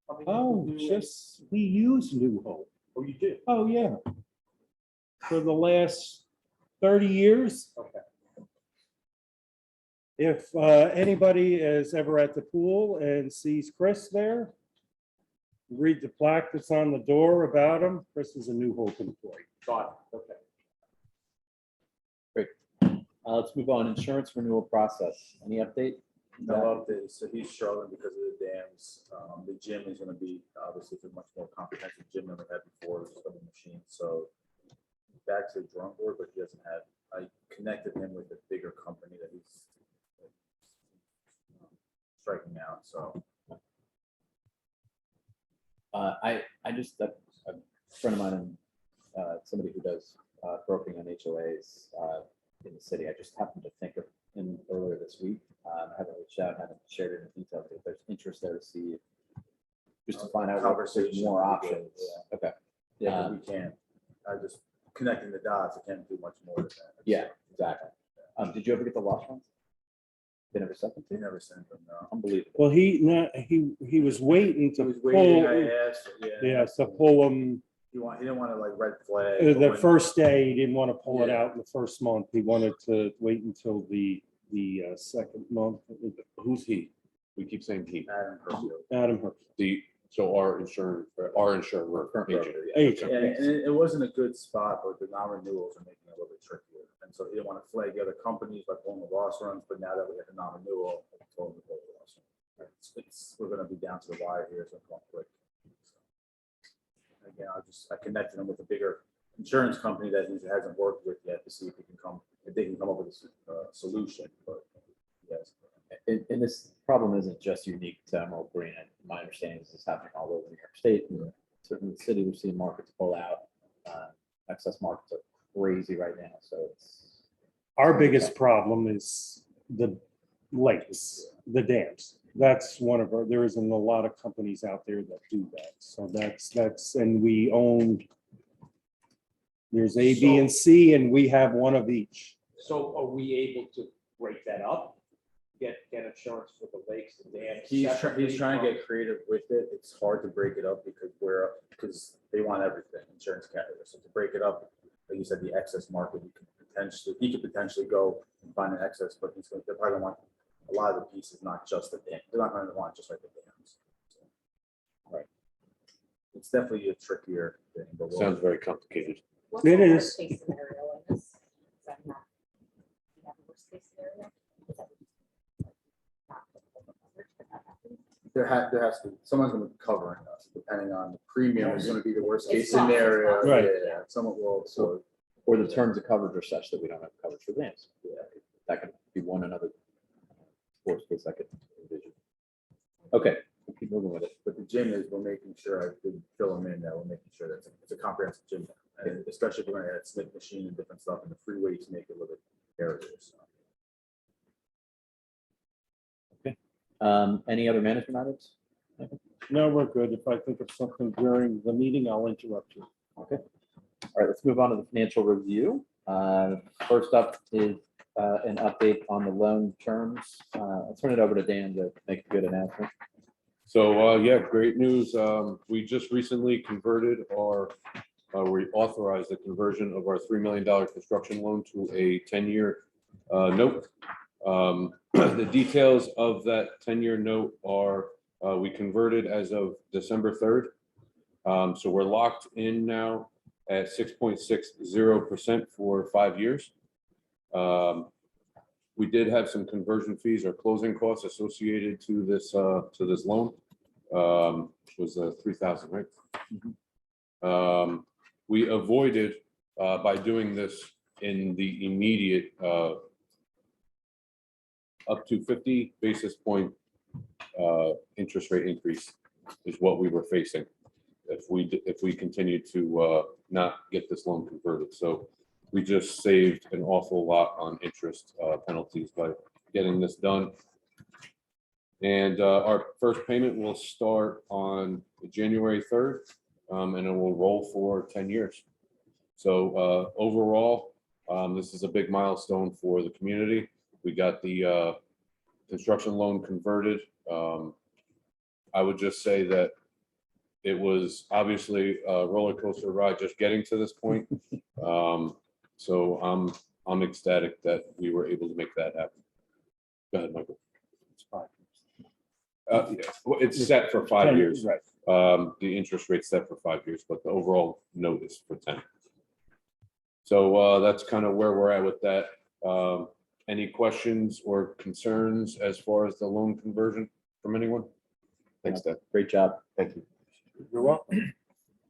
coming Oh, into- just, we use New Hope. Oh, you do? Oh, yeah. For the last 30 years. Okay. If anybody is ever at the pool and sees Chris there, read the plaque that's on the door about him. Chris is a New Hope employee. Got it, okay. Let's move on. Insurance renewal process. Any update? No update. So he's struggling because of the dams. The gym is gonna be obviously a much more comprehensive gym than we had before, with some machines. So back to the drawing board, but he doesn't have, I connected him with a bigger company that he's striking out, so. I just, a friend of mine, and somebody who does brokering on HOAs in the city, I just happened to think of him earlier this week. I haven't reached out, haven't shared any details, if there's interest there to see, just to find out what there's Conversation more would be good, options. Okay, Yeah, but we can't, I just connecting the dots, I can't do much more than that. yeah, exactly. Did you ever get the lost ones? They never sent them to They you? never sent them, no. Unbelievable. Well, he was waiting He to was waiting, I pull, asked, yeah, to pull him. He didn't want to like red flag. The when- first day, he didn't want to pull it Yeah. out in the first month. He wanted to wait until the second month. Who's he? We keep saying he. Adam Herfield. Adam Hurst. So our insurer Current agent. broker, yeah. Agent. Yeah, and it wasn't a good spot, but the non-renewals are making it a little bit trickier. And so he didn't want to flag the other companies by pulling the loss runs, but now that we have the non-renewal, I told him to pull the loss run. We're gonna be down to the wire here, so I'm going quick. Again, I connected him with a bigger insurance company that he hasn't worked with yet to see if they can come up with a solution, but yes. And this problem isn't just unique to Emerald Green. And my understanding is this is happening all over New York State. Certainly in the city, we've seen markets pull out. Excess markets are crazy right now, so it's. Our biggest problem is the lakes, the dams. That's one of our, there isn't a lot of companies out there that do that. So that's, and we own, there's A, B, and C, and we have one of each. So are we able to break that up? Get insurance for the lakes, the dams? He's separately trying to from- get creative with it. It's hard to break it up because they want everything, insurance carriers. So to break it up, like you said, the excess market, he could potentially go and find an excess, but they're probably gonna want a lot of the pieces, not just the dam. They're not gonna want just like the dams. So, right. It's definitely a trickier thing, but Sounds very complicated. What's It the is. worst case scenario in this? Is that not? You have a worst case scenario? Is that not applicable to coverage if that happens? there has to be, someone's gonna be covering us, depending on the premium is gonna be the worst case It's cost, scenario. it's cost. Right. Yeah, someone will, so. Or the terms of coverage are such that we don't have coverage for dams. That could be one another worst case I could envision. Okay, we'll keep moving with it. But the gym is, we're making sure, I did fill them in, that we're making sure that it's a comprehensive gym. and especially if we're gonna add Smith machine and different stuff in the freeway to make it a little bit airier. So. Any other management items? No, we're good. If I think of something during the meeting, I'll interrupt you. Okay. All right, let's move on to the financial review. First up is an update on the loan terms. I'll turn it over to Dan to make a good announcement. So, yeah, great news. We just recently converted we authorized the conversion of our $3 million construction loan to a 10-year note. The details of that 10-year note are we converted as of December 3rd. So we're locked in now at 6.60% for 5 years. We did have some conversion fees or closing costs associated to this loan. Which was $3,000, right? Mhm. We avoided by doing this in the immediate up to 50 basis point interest rate increase is what we were facing if we continue to not get this loan converted. So we just saved an awful lot on interest penalties by getting this done. And our first payment will start on January 3rd, and it will roll for 10 years. So overall, this is a big milestone for the community. We got the construction loan converted. I would just say that it was obviously a roller coaster ride just getting to this point. So I'm ecstatic that we were able to make that happen. Go ahead, Michael. Yeah, well, it's set for 5 years. Right. The interest rate's set for 5 years, but the overall note is for 10. So that's kind of where we're at with that. Any questions or concerns as far as the loan conversion from anyone? Thanks, Deb. Great job. Thank you. You're welcome.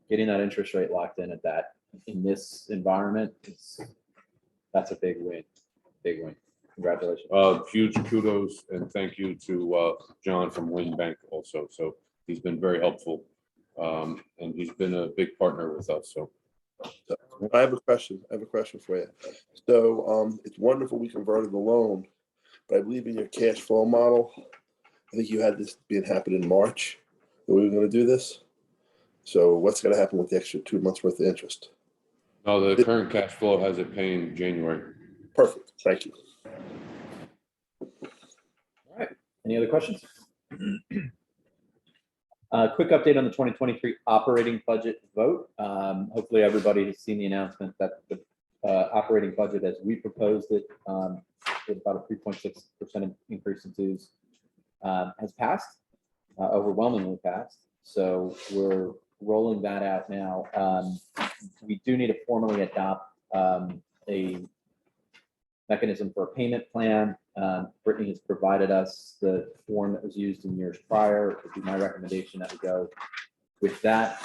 Getting that interest rate locked in in this environment, that's a big win. Big win. Congratulations. Huge kudos and thank you to John from Wayne Bank also. So he's been very helpful. And he's been a big partner with us. So I have a question. For you. So it's wonderful we converted the loan, but I believe in your cash flow model, I think you had this happen in March that we were going to do this. So what's going to happen with the extra 2 months worth of interest? no, the current cash flow has it paying January. Perfect. Thank you. All right. Any other questions? Quick update on the 2023 operating budget vote. Hopefully everybody has seen the announcement that the operating budget as we proposed it with about a 3.6% increase in dues has passed, overwhelmingly passed. So we're rolling that out now. We do need to formally adopt a mechanism for a payment plan. Brittany has provided us the form that was used in years prior. It would be my recommendation that we go with that.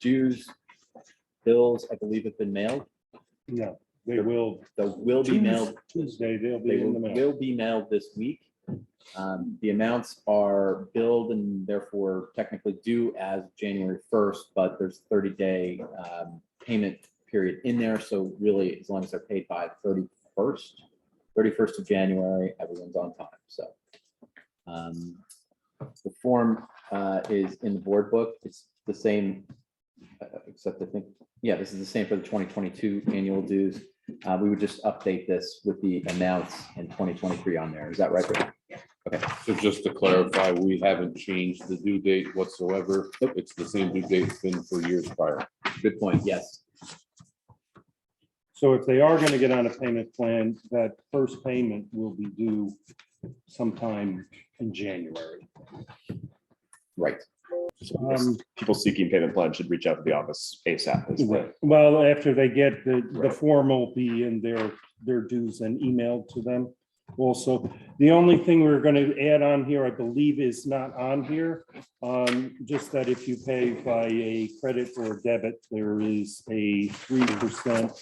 Dues, bills, I believe have been mailed. No, they will. They will be mailed. Tuesday, they'll They be in the mail. will be mailed this week. The amounts are billed and therefore technically due as January 1st, but there's 30-day payment period in there. So really, as long as they're paid by 31st of January, everyone's on time. So the form is in the board book. It's the same, except I think, yeah, this is the same for the 2022 annual dues. We would just update this with the amounts in 2023 on there. Is that right? Okay. So just to clarify, we haven't changed the due date whatsoever. It's the same due date it's been for years prior. Good point. Yes. So if they are going to get on a payment plan, that first payment will be due sometime in January. Right. People seeking payment plan should reach out to the office ASAP. is what- Well, after they get the form will be in their dues and emailed to them. Also, the only thing we're going to add on here, I believe, is not on here. Just that if you pay by a credit or debit, there is a 3%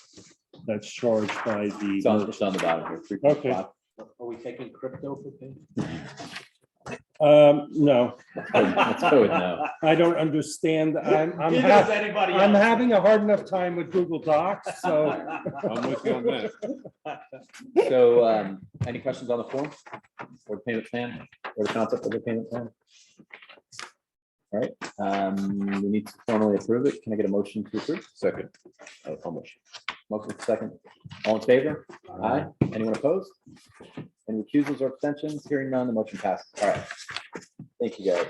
that's charged by It's on the. the bottom here. Okay. 3.5. Are we taking crypto for payment? No, Let's go with no. I don't understand. I'm Neither does anybody I'm else. having a hard enough time with Google Docs, so. I'm with you on that. So, any questions on the form or the payment plan or the concept of the payment plan? All right, we need to formally approve it. Can I get a motion to approve? Second. How much? Motion second. All in favor? Aye. Anyone opposed? Any recusals or abstentions? Hearing none, the motion passes. All right. Thank you, guys.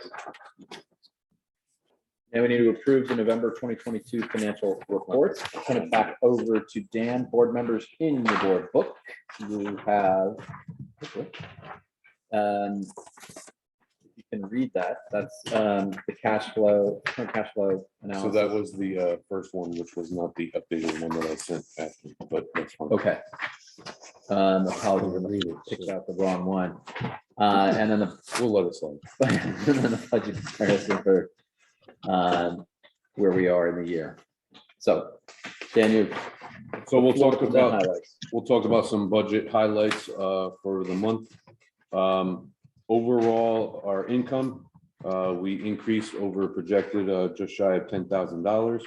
Now we need to approve the November 2022 financial reports. Turn it back over to Dan. Board members in your board book. You have. You can read that. That's the cash flow, current cash flow So analysis. that was the first one, which was not the updated one that I sent after, but that's fine. Okay. Apologies, I picked out the wrong one. And then the We'll let it slide. and then the budget comparison for where we are in the year. So, Dan, So we'll talk the about, highlights. we'll talk about some budget highlights for the month. Overall, our income, we increased over projected just shy of $10,000.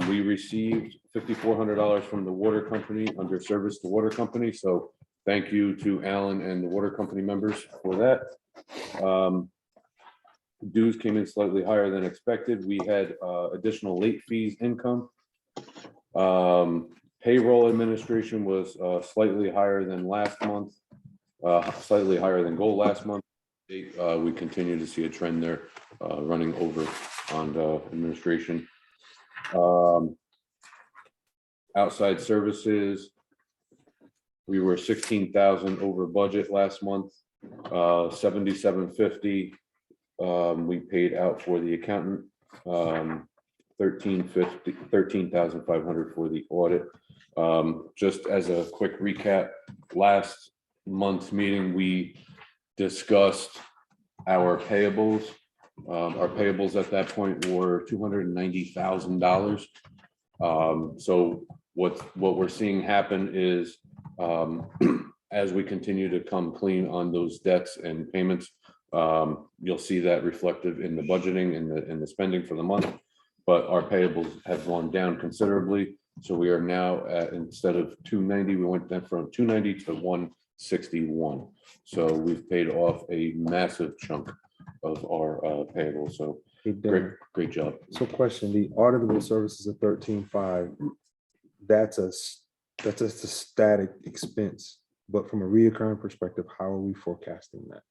We received $5,400 from the water company under service to water company. So thank you to Alan and the water company members for that. Dues came in slightly higher than expected. We had additional late fees income. Payroll administration was slightly higher than last month, slightly higher than goal last month. We continue to see a trend there running over on the administration. Outside services, we were 16,000 over budget last month, 7750. We paid out for the accountant, 13,500 for the audit. Just as a quick recap, last month's meeting, we discussed our payables. Our payables at that point were $290,000. So what we're seeing happen is as we continue to come clean on those debts and payments, you'll see that reflective in the budgeting and the spending for the month. But our payables have gone down considerably. So we are now at, instead of 290, we went down from 290 to 161. So we've paid off a massive chunk of our payables. So Hey, Dan, great job. so question, the auditable services of 13.5, that's a static expense, but from a reoccurring perspective, how are we forecasting that?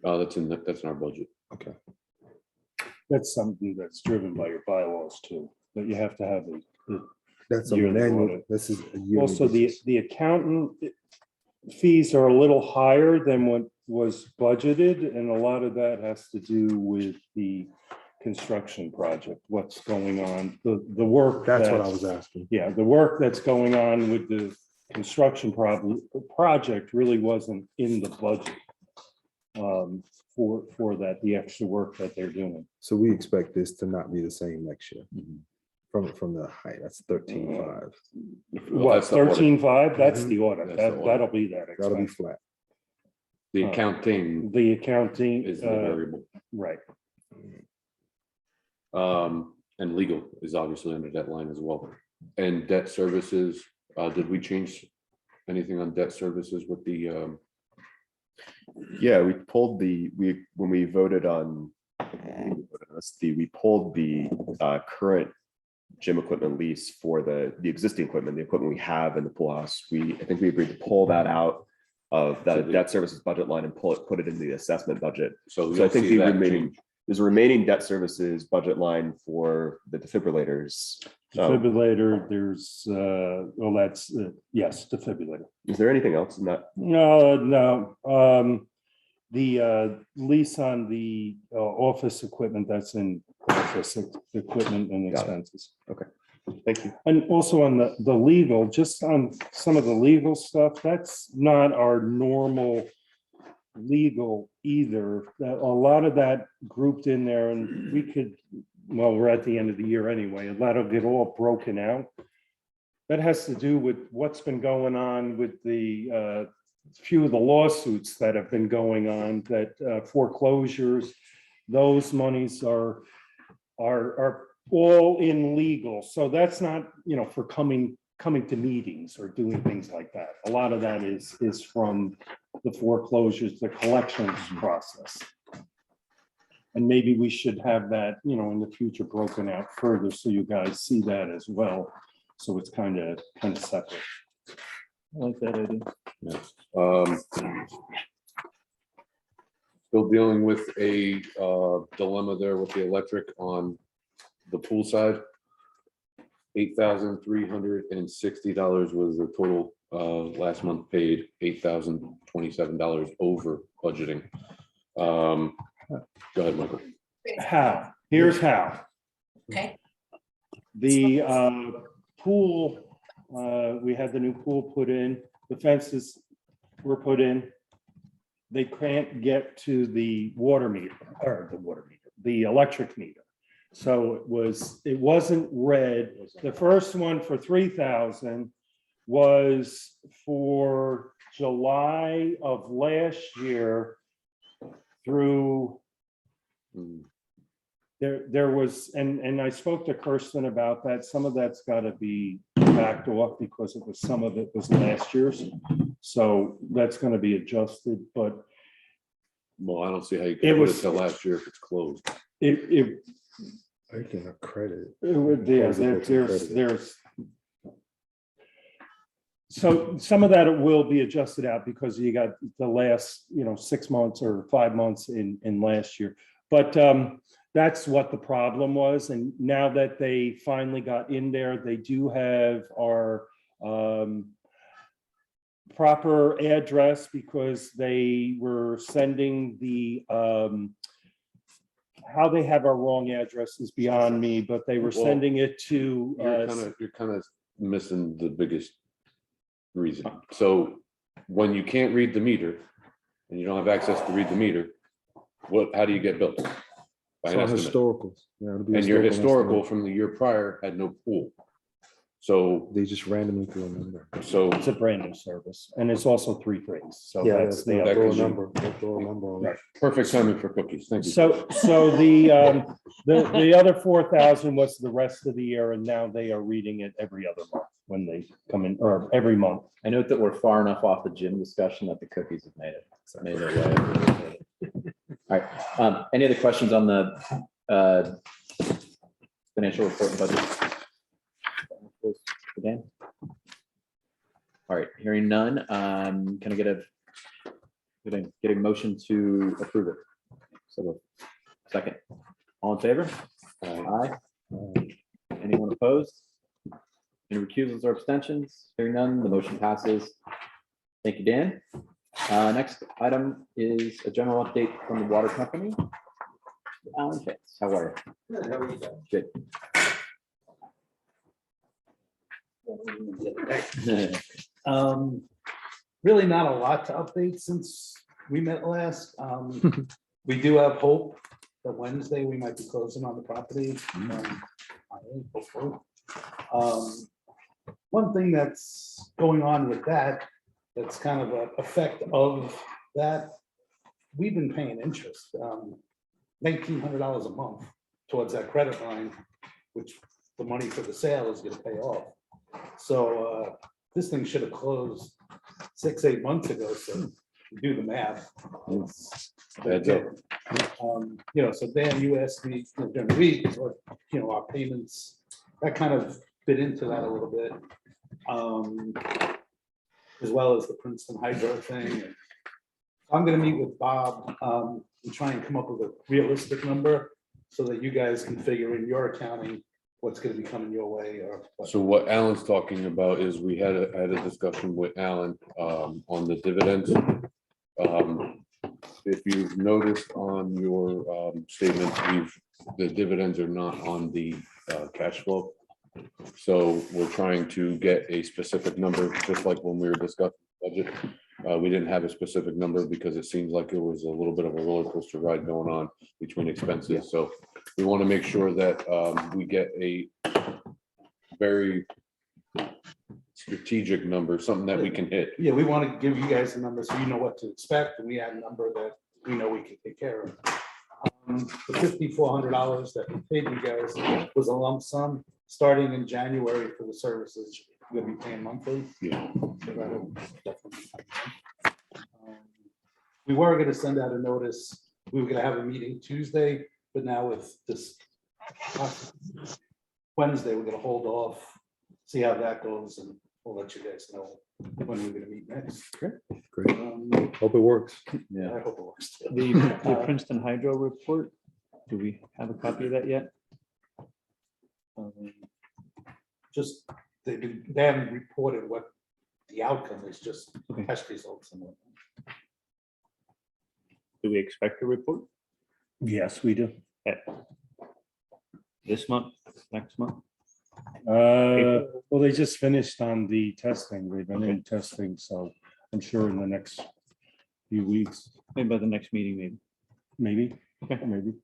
That's in our budget. Okay. That's something that's driven by your bylaws too, that you have to have That's a Yearly manual, audit. this is a yearly also basis. the accountant fees are a little higher than what was budgeted, and a lot of that has to do with the construction project, what's going on, the work. That's what I was asking. Yeah, the work that's going on with the construction project really wasn't in the budget for that, the extra work that they're doing. So we expect this to not be the same next year. Mhm. From the height, that's 13.5. What, that's the audit. 13.5? That's the audit. That's the audit. That'll be that. That'll be expense. flat. The accounting The accounting, is the variable. right. And legal is obviously under that line as well. And debt services, did we change anything on debt services with the, Yeah, we pulled when we voted on this, we pulled the current gym equipment lease for the existing equipment, the equipment we have in the pool house. I think we agreed to pull that out of So the the- debt services budget line and put it in the assessment budget. so So I you'll think see the that remaining, change. there's a remaining debt services budget line for the defibrillators. Defibrillator, there's, well, that's, yes, defibrillator. Is there anything else in that? No. The lease on the office equipment, that's in office equipment and Got it. expenses. Thank you. And also on the legal, just on some of the legal stuff, that's not our normal legal either. A lot of that grouped in there, and we could, well, we're at the end of the year anyway, and that'll get all broken out. That has to do with what's been going on with the few of the lawsuits that have been going on, that foreclosures, those monies are all in legal. So that's not, for coming to meetings or doing things like that. A lot of that is from the foreclosures, the collections process. And maybe we should have that, in the future broken out further so you guys see that as well. So it's kind of separate. I like that idea. Still dealing with a dilemma there with the electric on the pool side. $8,360 was the total last month paid, $8,027 over budgeting. Go ahead, Michael. How? Here's how. Okay. The pool, we had the new pool put in, the fences were put in. They can't get to the the electric meter. So it wasn't read. The first one for 3,000 was for July of last year through there was, and I spoke to Kirsten about that. Some of that's got to be backed off because some of it was last year's. So that's going to be adjusted, but Well, I don't see how you can put it till last year if it's closed. it I cannot credit. there's so some of that will be adjusted out because you got the last 6 months or 5 months in last year, but that's what the problem was. And now that they finally got in there, they do have our proper address, because they were sending the how they have our wrong address is beyond me, but they were Well, sending it to You're kind of missing the biggest reason. So when you can't read the meter and you don't have access to read the meter, how do you get billed? By an So estimate. historical. Yeah, it'll be And your historical estimate. from the year prior had no pool. So, They just randomly threw a number. it's a brand new service, and it's also 3 threes. So Yeah, that's the they'll other throw a issue. number. They'll throw a number on it. perfect timing for cookies. Thank you. So the other 4,000 was the rest of the year, and now they are reading it every other month when they come in, or every month. I note that we're far enough off the gym discussion that the cookies have made it. Made their way. All right, any other questions on the financial report and budget? Dan? All right, hearing none, can I get a motion to approve it? So second, all in favor? Aye. Anyone opposed? Any recusals or abstentions? Hearing none, the motion passes. Thank you, Dan. Next item is a general update from the water company. Alan Fitz, how are you? Good, how are you guys? Good. Really not a lot to update since we met last. We do have hope that Wednesday we might be closing on the property. Hopefully. One thing that's going on with that's kind of an effect of that, we've been paying interest, $1,900 a month towards that credit line, which the money for the sale is going to pay off. So this thing should have closed 6-8 months ago. So do the math. Heads up. So Dan, you asked me during the week, what, our payments, that kind of fit into that a little bit. As well as the Princeton Hydro thing. I'm gonna meet with Bob and try and come up with a realistic number so that you guys can figure in your accounting what's gonna be coming your way or. So what Alan's talking about is we had a discussion with Alan on the dividends. If you've noticed on your statement, the dividends are not on the cash flow. So we're trying to get a specific number, just like when we were discussing budget. We didn't have a specific number because it seems like it was a little bit of a roller coaster ride going on between expenses. So we want to make sure that we get a very strategic number, something that we can hit. Yeah, we want to give you guys a number so you know what to expect, and we have a number that we know we can take care of. The $5,400 that we paid you guys was a lump sum, starting in January for the services we'll be paying monthly. Yeah. So that'll definitely happen. We were gonna send out a notice, we were gonna have a meeting Tuesday, but now with this Wednesday, we're gonna hold off, see how that goes, and we'll let you guys know when we're gonna meet next. Great. Um, Hope it works. Yeah. I hope it works. too. The Princeton Hydro report, do we have a copy of that yet? Just, they haven't reported what the outcome is, just Okay. test results and whatnot. Do we expect a report Yes, we do. this month, next month? Well, they just finished on the testing. They've been in testing, so I'm sure in the next few weeks, Maybe by the next meeting, maybe. maybe.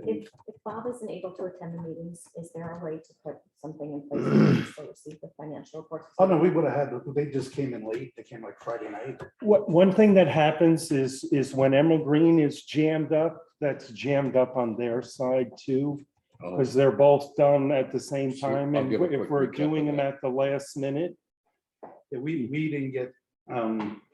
If Bob isn't able to attend the meetings, is there a way to put something in place for us to receive the financial reports? Oh, no, we would have had, they just came in late, they came like Friday night. One thing that happens is when Emerald Green is jammed up, that's jammed up on their side too, because they're both done at the same Sure, time. I'll And give a if quick we're recap doing of them at the last minute, Yeah, we didn't get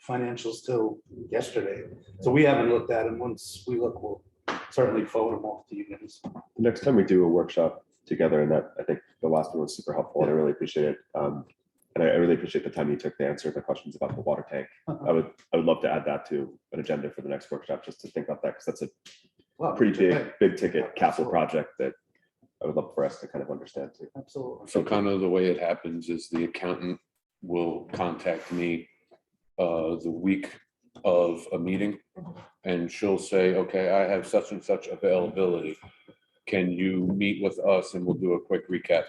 financials till yesterday, so we haven't looked at them. Once we look, we'll certainly forward them off to you guys. Next time we do a workshop together, and that, I think the last one was super helpful, and I really appreciate it. And I really appreciate the time you took to answer the questions about the water tank. I would love to add that to an agenda for the next workshop, just to think about that, because that's a Well, pretty okay, big ticket capital Absolutely. project that I would love for us to kind of understand too. Absolutely. So kind of the way it happens is the accountant will contact me the week of a meeting, and she'll say, okay, I have such and such availability. Can you meet with us and we'll do a quick recap?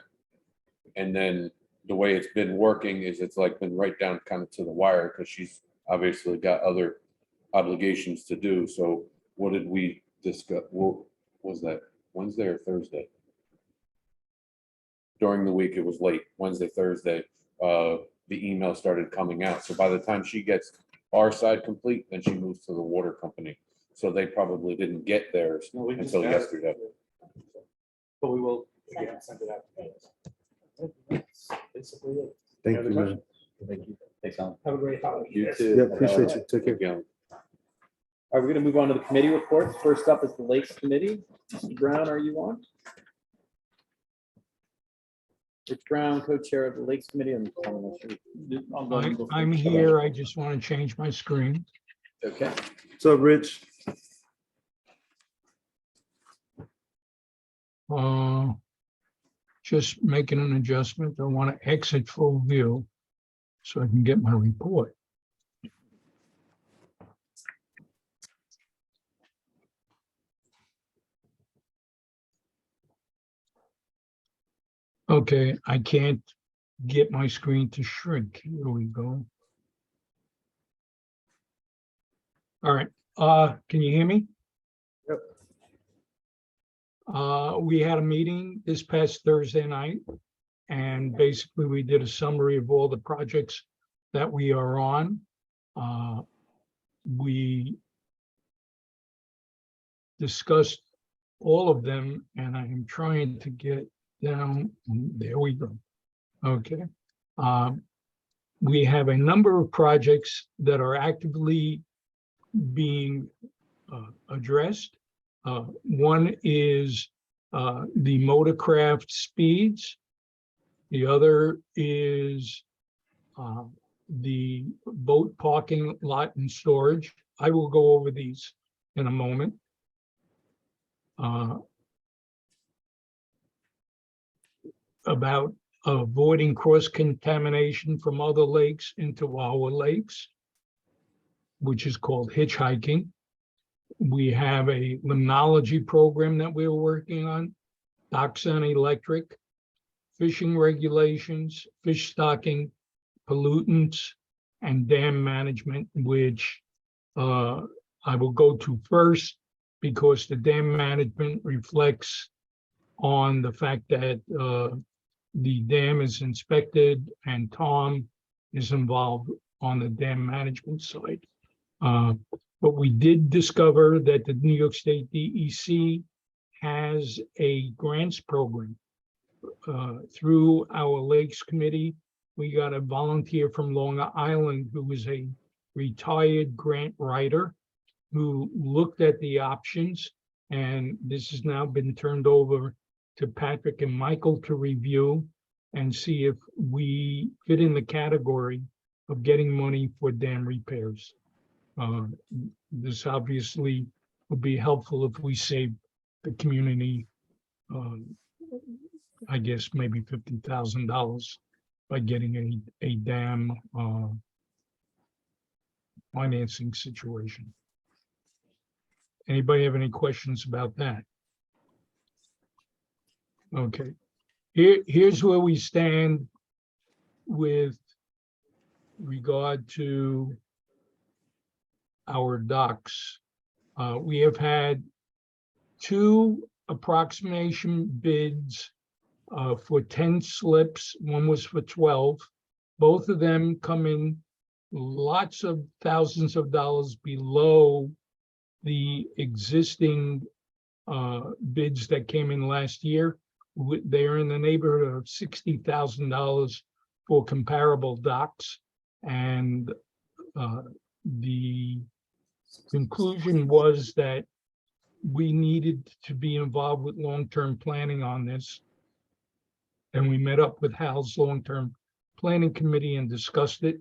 And then the way it's been working is it's like been right down kind of to the wire, because she's obviously got other obligations to do. So what did we discuss? What was that, Wednesday or Thursday? During the week, it was late, Wednesday, Thursday, the email started coming out. So by the time she gets our side complete, then she moves to the water company. So they probably didn't get theirs No, we just until got it. yesterday. But we will, again, send it out to you guys. That's basically it. Thank Any you, other man. Thank you. Thanks, Alan. Have a great holiday. You guys. too. Yeah, appreciate you. Take care. Yeah. All right, we're gonna move on to the committee reports. First up is the Lakes Committee. Mr. Brown, are you on? Rich Brown, co-chair of the Lakes Committee. I'm I'm here. I just want to change my screen. Okay. So, Rich, Just making an adjustment. I want to exit full view so I can get my report. Okay, I can't get my screen to shrink. Here we go. All right, can you hear me? Yep. We had a meeting this past Thursday night, and basically we did a summary of all the projects that we are on. We discussed all of them, and I am trying to get down, there we go. Okay. We have a number of projects that are actively being addressed. One is the motorcraft speeds. The other is the boat parking lot and storage. I will go over these in a moment. About avoiding cross-contamination from other lakes into our lakes, which is called hitchhiking. We have a limnology program that we're working on, Doxon Electric, fishing regulations, fish stocking, pollutants, and dam management, which I will go to first because the dam management reflects on the fact that the dam is inspected and Tom is involved on the dam management side. But we did discover that the New York State DEC has a grants program. Through our Lakes Committee, we got a volunteer from Long Island who is a retired grant writer who looked at the options, and this has now been turned over to Patrick and Michael to review and see if we fit in the category of getting money for dam repairs. This obviously would be helpful if we save the community, I guess maybe $50,000 by getting a dam financing situation. Anybody have any questions about that? Okay, here's where we stand with regard to our docks. We have had 2 approximation bids for 10 slips. One was for 12. Both of them come in lots of thousands of dollars below the existing bids that came in last year. They are in the neighborhood of $60,000 for comparable docks. And the conclusion was that we needed to be involved with long-term planning on this. And we met up with Hal's long-term planning committee and discussed it.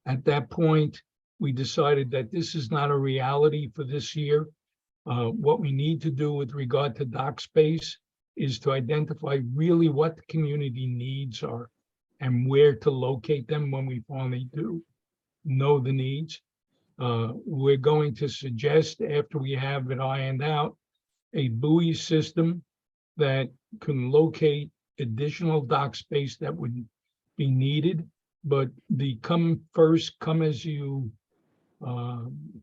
At that point, we decided that this is not a reality for this year. What we need to do with regard to dock space is to identify really what the community needs are and where to locate them when we finally do know the needs. We're going to suggest, after we have it ironed out, a buoy system that can locate additional dock space that would be needed. But the come as you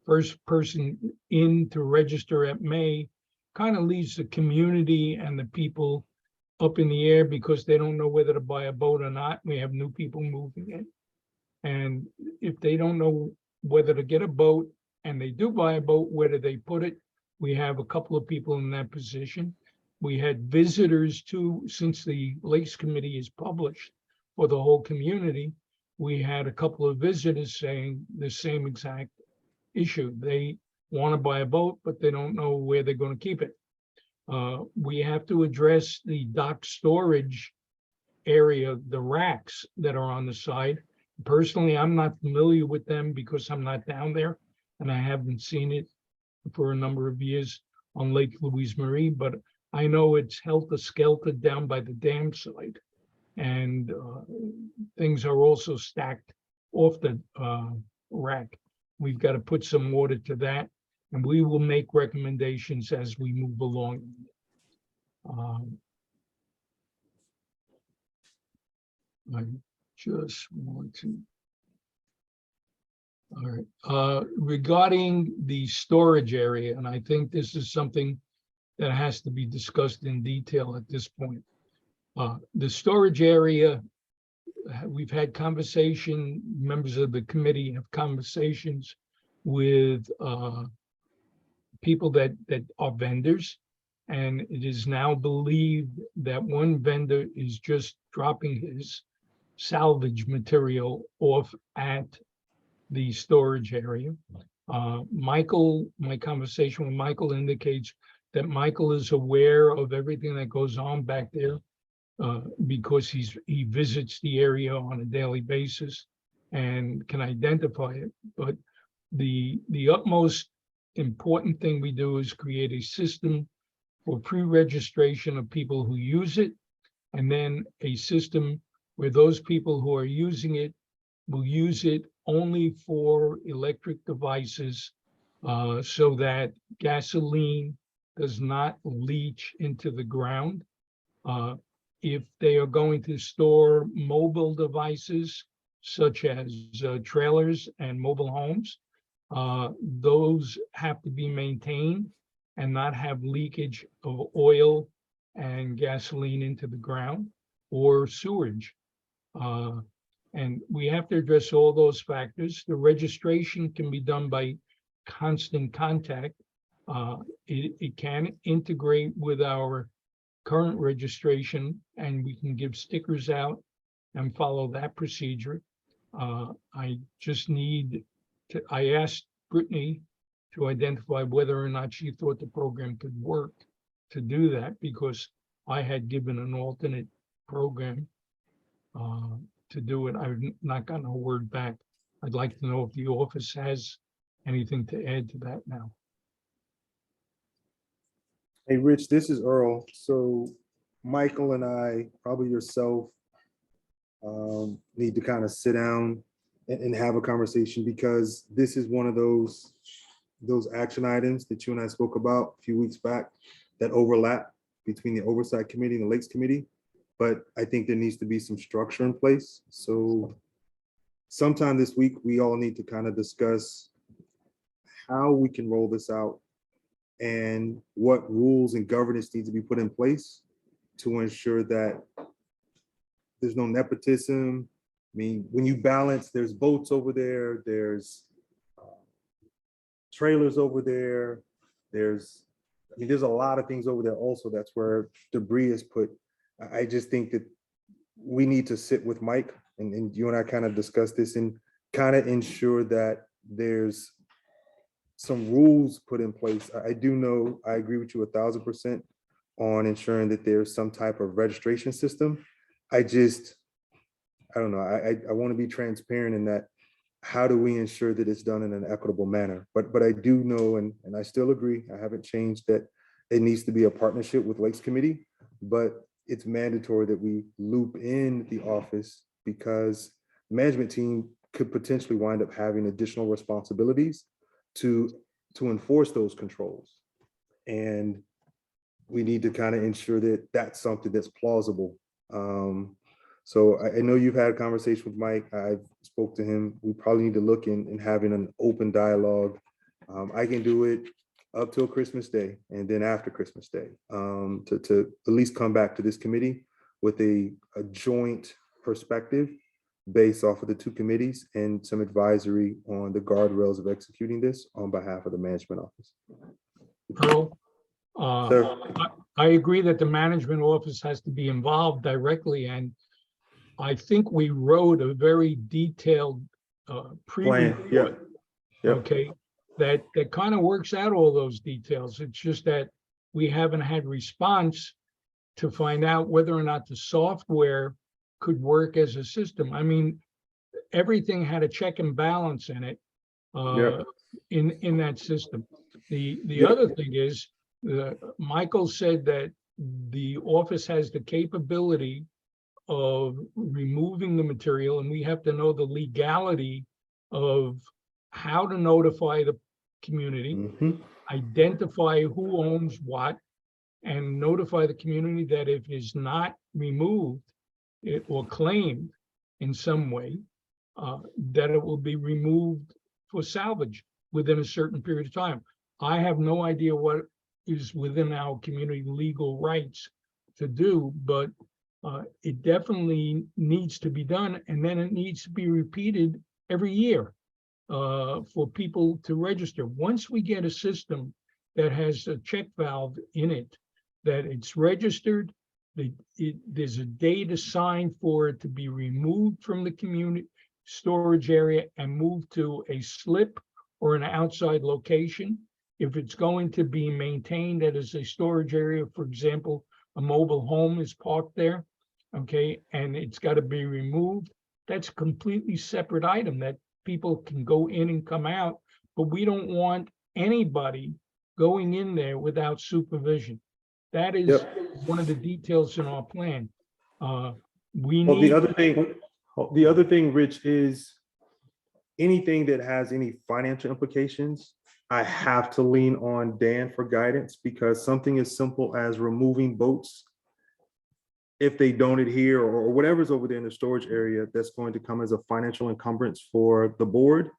first person in to register at May kind of leaves the community and the people up in the air because they don't know whether to buy a boat or not. We have new people moving in. And if they don't know whether to get a boat and they do buy a boat, where do they put it? We have a couple of people in that position. We had visitors too, since the Lakes Committee is published for the whole community. We had a couple of visitors saying the same exact issue. They want to buy a boat, but they don't know where they're going to keep it. We have to address the dock storage area, the racks that are on the side. Personally, I'm not familiar with them because I'm not down there and I haven't seen it for a number of years on Lake Louise Marie, but I know it's helter-skelter down by the dam side. And things are also stacked off the rack. We've got to put some water to that, and we will make recommendations as we move along. I just want to. All right. Regarding the storage area, and I think this is something that has to be discussed in detail at this point. The storage area, we've had conversation, members of the committee have conversations with people that are vendors, and it is now believed that one vendor is just dropping his salvage material off at the storage area. Michael, my conversation with Michael indicates that Michael is aware of everything that goes on back there because he visits the area on a daily basis and can identify it. But the utmost important thing we do is create a system for pre-registration of people who use it, and then a system where those people who are using it will use it only for electric devices so that gasoline does not leach into the ground. If they are going to store mobile devices, such as trailers and mobile homes, those have to be maintained and not have leakage of oil and gasoline into the ground or sewage. And we have to address all those factors. The registration can be done by constant contact. It can integrate with our current registration, and we can give stickers out and follow that procedure. I just need to, I asked Brittany to identify whether or not she thought the program could work to do that, because I had given an alternate program to do it. I've not gotten a word back. I'd like to know if the office has anything to add to that now. Hey, Rich, this is Earl. So Michael and I, probably yourself, need to kind of sit down and have a conversation, because this is one of those action items that you and I spoke about a few weeks back that overlap between the Oversight Committee and the Lakes Committee. But I think there needs to be some structure in place. So sometime this week, we all need to kind of discuss how we can roll this out and what rules and governance need to be put in place to ensure that there's no nepotism. I mean, when you balance, there's boats over there, there's trailers over there, there's a lot of things over there also. That's where debris is put. I just think that we need to sit with Mike, and you and I kind of discuss this and kind of ensure that there's some rules put in place. I do know, I agree with you 1,000% on ensuring that there's some type of registration system. I don't know. I want to be transparent in that. How do we ensure that it's done in an equitable manner? But I do know, and I still agree, I haven't changed, that it needs to be a partnership with Lakes Committee, but it's mandatory that we loop in the office, because the management team could potentially wind up having additional responsibilities to enforce those controls. And we need to kind of ensure that that's something that's plausible. So I know you've had a conversation with Mike. I spoke to him. We probably need to look in having an open dialogue. I can do it up till Christmas Day and then after Christmas Day, to at least come back to this committee with a joint perspective based off of the two committees and some advisory on the guardrails of executing this on behalf of the management office. Earl, Sir. I agree that the management office has to be involved directly, and I think we wrote a very detailed Plan, yeah. Yep. Okay, that kind of works out all those details. It's just that we haven't had response to find out whether or not the software could work as a system. I mean, everything had a check and balance in it, in that system. The other thing is, Michael said that the office has the capability of removing the material, and we have to know the legality of how to notify the community, identify who owns what, and notify the community that if it is not removed or claimed in some way, that it will be removed for salvage within a certain period of time. I have no idea what is within our community legal rights to do, but it definitely needs to be done, and then it needs to be repeated every year for people to register. Once we get a system that has a check valve in it, that it's registered, there's a date assigned for it to be removed from the community storage area and moved to a slip or an outside location. If it's going to be maintained as a storage area, for example, a mobile home is parked there, okay, and it's got to be removed, that's a completely separate item that people can go in and come out, but we don't want anybody going in there without supervision. That is one of the details in our plan. The other thing, Rich, is anything that has any financial implications, I have to lean on Dan for guidance, because something as simple as removing boats, if they don't adhere or whatever's over there in the storage area that's going to come as a financial encumbrance for the board,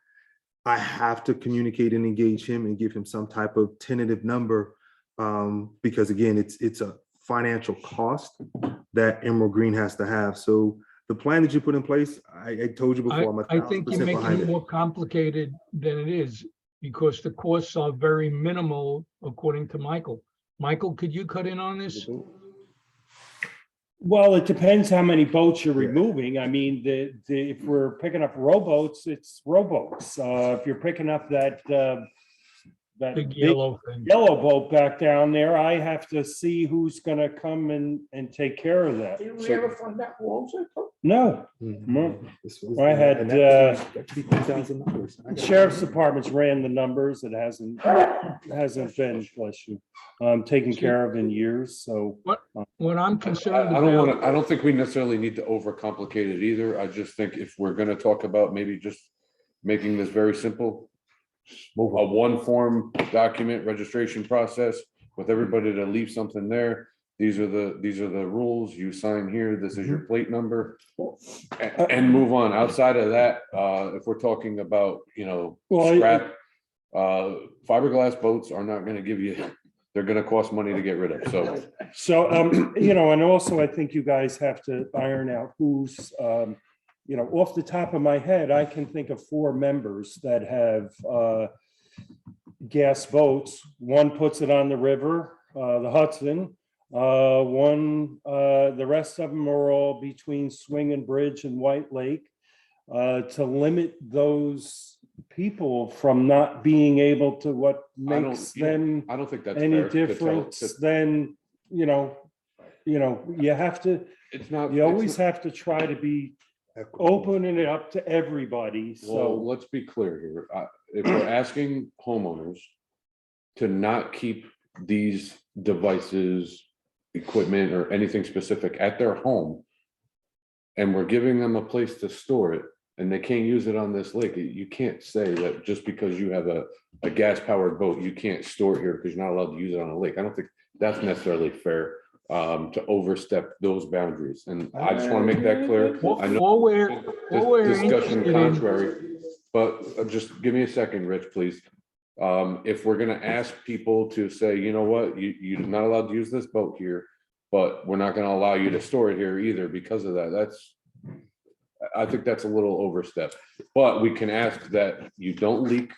I have to communicate and engage him and give him some type of tentative number, because again, it's a financial cost that Emerald Green has to have. So the plan that you put in place, I told you before, I'm I think you're 1,000% making behind it it. more complicated than it is because the costs are very minimal, according to Michael. Michael, could you cut in on this? Well, it depends how many boats you're Yeah. removing. I mean, if we're picking up rowboats, it's rowboats. If you're picking up that Big big yellow thing. yellow boat back down there, I have to see who's gonna come and take care of that. Did we ever find out who owns it? No, I had, And that could be $2,000. Sheriff's Department's ran the numbers. It hasn't been, bless you, taken care of in years, so. What I'm I concerned I don't want about, to, I don't think we necessarily need to overcomplicate it either. I just think if we're gonna talk about maybe just making this very simple, a one form document registration process with everybody to leave something there. These are the rules. You sign here. This is your plate number. And move on. Outside of that, if we're talking about, Well, scrap, fiberglass boats are not gonna give you, they're gonna cost money to get rid of. So And also I think you guys have to iron out who's, off the top of my head, I can think of 4 members that have gas boats. One puts it on the river, the Hudson. The rest of them are all between Swing and Bridge and White Lake. To limit those people from not being able to, what makes them I don't think that's any fair to tell- difference, then, you have to, It's not. you it's always not- have to try to be opening it up to everybody, Well, so. let's be clear here. If we're asking homeowners to not keep these devices, equipment, or anything specific at their home, and we're giving them a place to store it, and they can't use it on this lake, you can't say that just because you have a gas-powered boat, you can't store it here because you're not allowed to use it on a lake. I don't think that's necessarily fair to overstep those boundaries. And I just want to make that clear. I know all we're discussion interested in, contrary, but just give me a second, Rich, please. If we're gonna ask people to say, you know what, you're not allowed to use this boat here, but we're not gonna allow you to store it here either because of that, I think that's a little overstep. But we can ask that you don't leak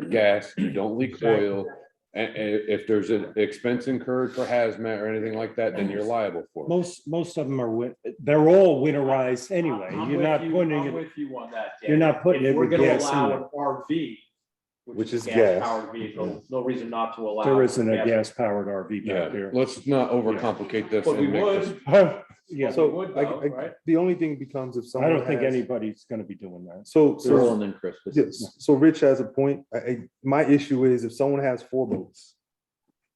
gas, you don't leak Exactly. oil. And if there's an expense incurred for hazmat or anything like that, then you're liable for it. Most of them are, they're all winterized anyway. I'm You're with not you- putting I'm it, with you on that. you're Dan. not putting If it we're with gonna gas in allow it. an RV, Which is a gas. gas-powered vehicle, no reason not to allow. There isn't a gas-powered RV Yeah, back there. let's not overcomplicate this. But we and make this- would, Yeah, So would I- though, I- right? the only thing becomes if I someone don't think has- anybody's gonna be doing that. So, Earl so, and then Chris. yes, so Rich has a point. My issue is if someone has 4 boats,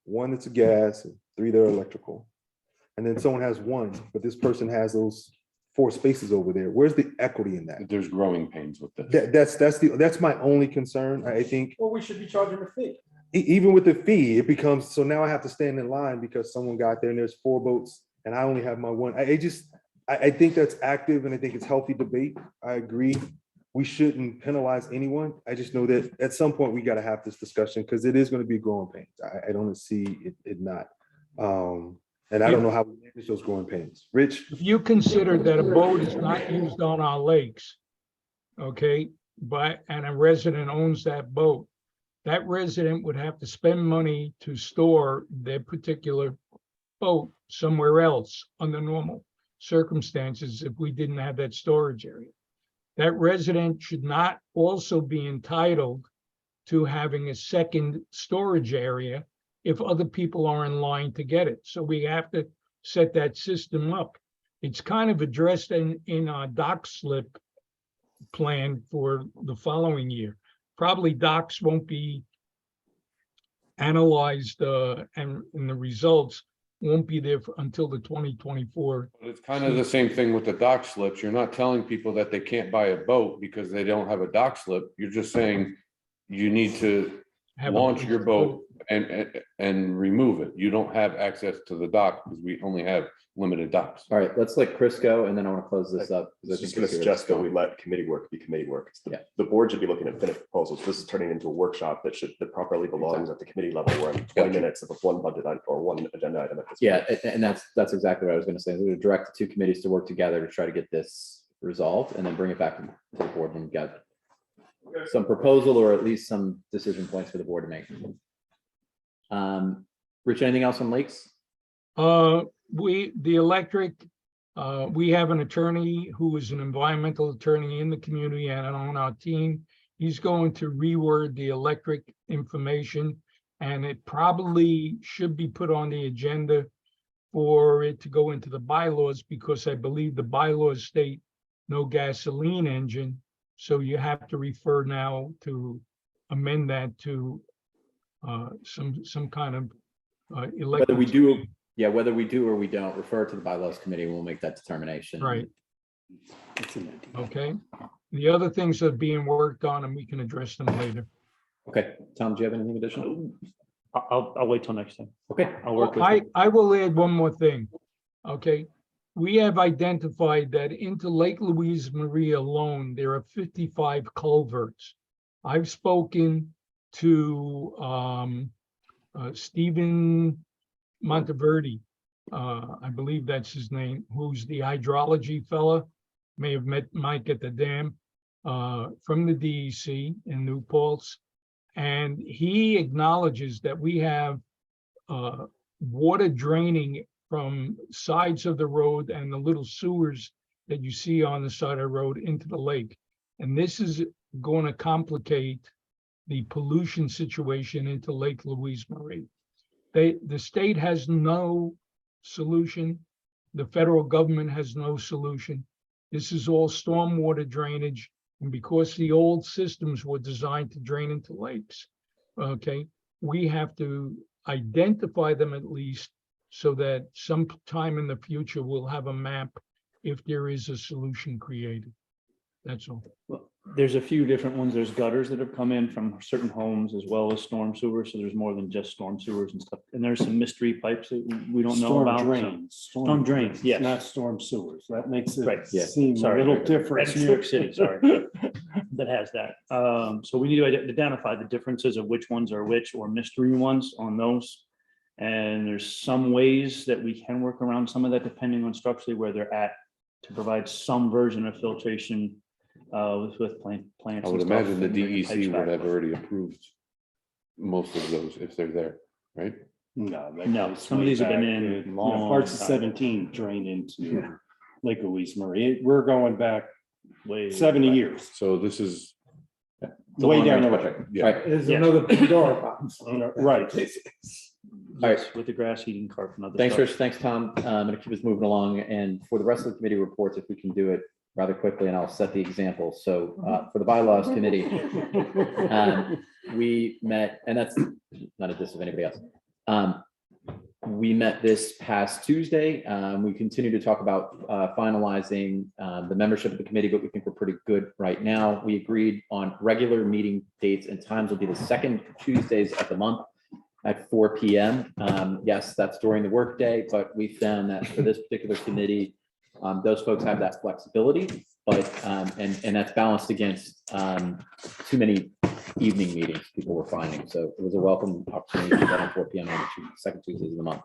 1 that's a gas, and 3 that are electrical, and then someone has 1, but this person has those 4 spaces over there, where's the equity in that? There's growing pains with this. That's my only concern. I think Well, we should be charging a fee. even with the fee, it becomes, so now I have to stand in line because someone got there and there's 4 boats and I only have my 1. I think that's active and I think it's healthy debate. I agree. We shouldn't penalize anyone. I just know that at some point we got to have this discussion because it is going to be growing pains. I don't see it not. And I don't know how we manage those growing pains. Rich? if you consider that a boat is not used on our lakes, okay, and a resident owns that boat, that resident would have to spend money to store their particular boat somewhere else under normal circumstances if we didn't have that storage area. That resident should not also be entitled to having a second storage area if other people are in line to get it. So we have to set that system up. It's kind of addressed in our dock slip plan for the following year. Probably docks won't be analyzed and the results won't be there until the 2024. But it's kind of the same thing with the dock slips. You're not telling people that they can't buy a boat because they don't have a dock slip. You're just saying you need to have. a launch place your to put it. boat and remove it. You don't have access to the dock because we only have limited docks. All right, let's let Chris go, and then I want to close this up. 'cause I I was just think gonna we see where this suggest that is we going. let committee work be committee work. Yeah. The board should be looking at finished proposals. This is turning into a workshop that properly belongs at the committee level. We're in 20 Gotcha. minutes of one budget item or one agenda item at this. Yeah, point. and that's exactly what I was going to say. We're going to direct the two committees to work together to try to get this resolved, and then bring it back to the board when we got some proposal or at least some decision points for the board to make. Rich, anything else on lakes? The electric, we have an attorney who is an environmental attorney in the community and on our team. He's going to reword the electric information, and it probably should be put on the agenda for it to go into the bylaws, because I believe the bylaws state no gasoline engine. So you have to refer now to amend that to some kind of electric. Whether we do, yeah, whether we do or we don't, refer to the bylaws committee, we'll make that determination. Right. Okay. The other things are being worked on, and we can address them later. Okay, Tom, do you have anything additional? I'll wait till next time. Okay, I'll work with you. I will add one more thing. Okay. We have identified that into Lake Louise Marie alone, there are 55 culverts. I've spoken to Stephen Monteverde, I believe that's his name, who's the hydrology fella, may have met Mike at the dam, from the DEC in New Paltz. And he acknowledges that we have water draining from sides of the road and the little sewers that you see on the side of the road into the lake. And this is going to complicate the pollution situation into Lake Louise Marie. The state has no solution. The federal government has no solution. This is all stormwater drainage. And because the old systems were designed to drain into lakes, okay, we have to identify them at least, so that sometime in the future, we'll have a map if there is a solution created. That's all. Well, there's a few different ones. There's gutters that have come in from certain homes as well as storm sewers. So there's more than just storm sewers and stuff. And there's some mystery pipes that we don't know Storm about. so- drains. Storm drains, yes. Not storm sewers. That makes Right, it yeah. seem a Sorry. little different. That's New York City, sorry. That has that. So we need to identify the differences of which ones are which, or mystery ones on those. And there's some ways that we can work around some of that depending on structurally where they're at, to provide some version of filtration with plants. I would and stuff imagine the and bringing pipes DEC would back. have already approved most of those if they're there, right? No, No, some of these have been in long Parts of time. 17 drain into Lake Louise Marie. We're going back Way 70 back. years, So this is. it's a way down long-range the project. road. Yeah. Right, There's Yes. another Pandora box. Right. Yes, with the grass eating carp and other thanks, stuff. Rich, thanks, Tom. I'm gonna keep us moving along, and for the rest of the committee reports, if we can do it rather quickly, and I'll set the example. So for the bylaws committee, we met, and that's not a diss of anybody else. We met this past Tuesday. We continue to talk about finalizing the membership of the committee, but we think we're pretty good right now. We agreed on regular meeting dates and times will be the second Tuesdays of the month at 4 p.m. Yes, that's during the workday, but we found that for this particular committee, those folks have that flexibility, but and that's balanced against too many evening meetings people were finding. So it was a welcome opportunity to do that at 4 p.m. on the second Tuesdays of the month.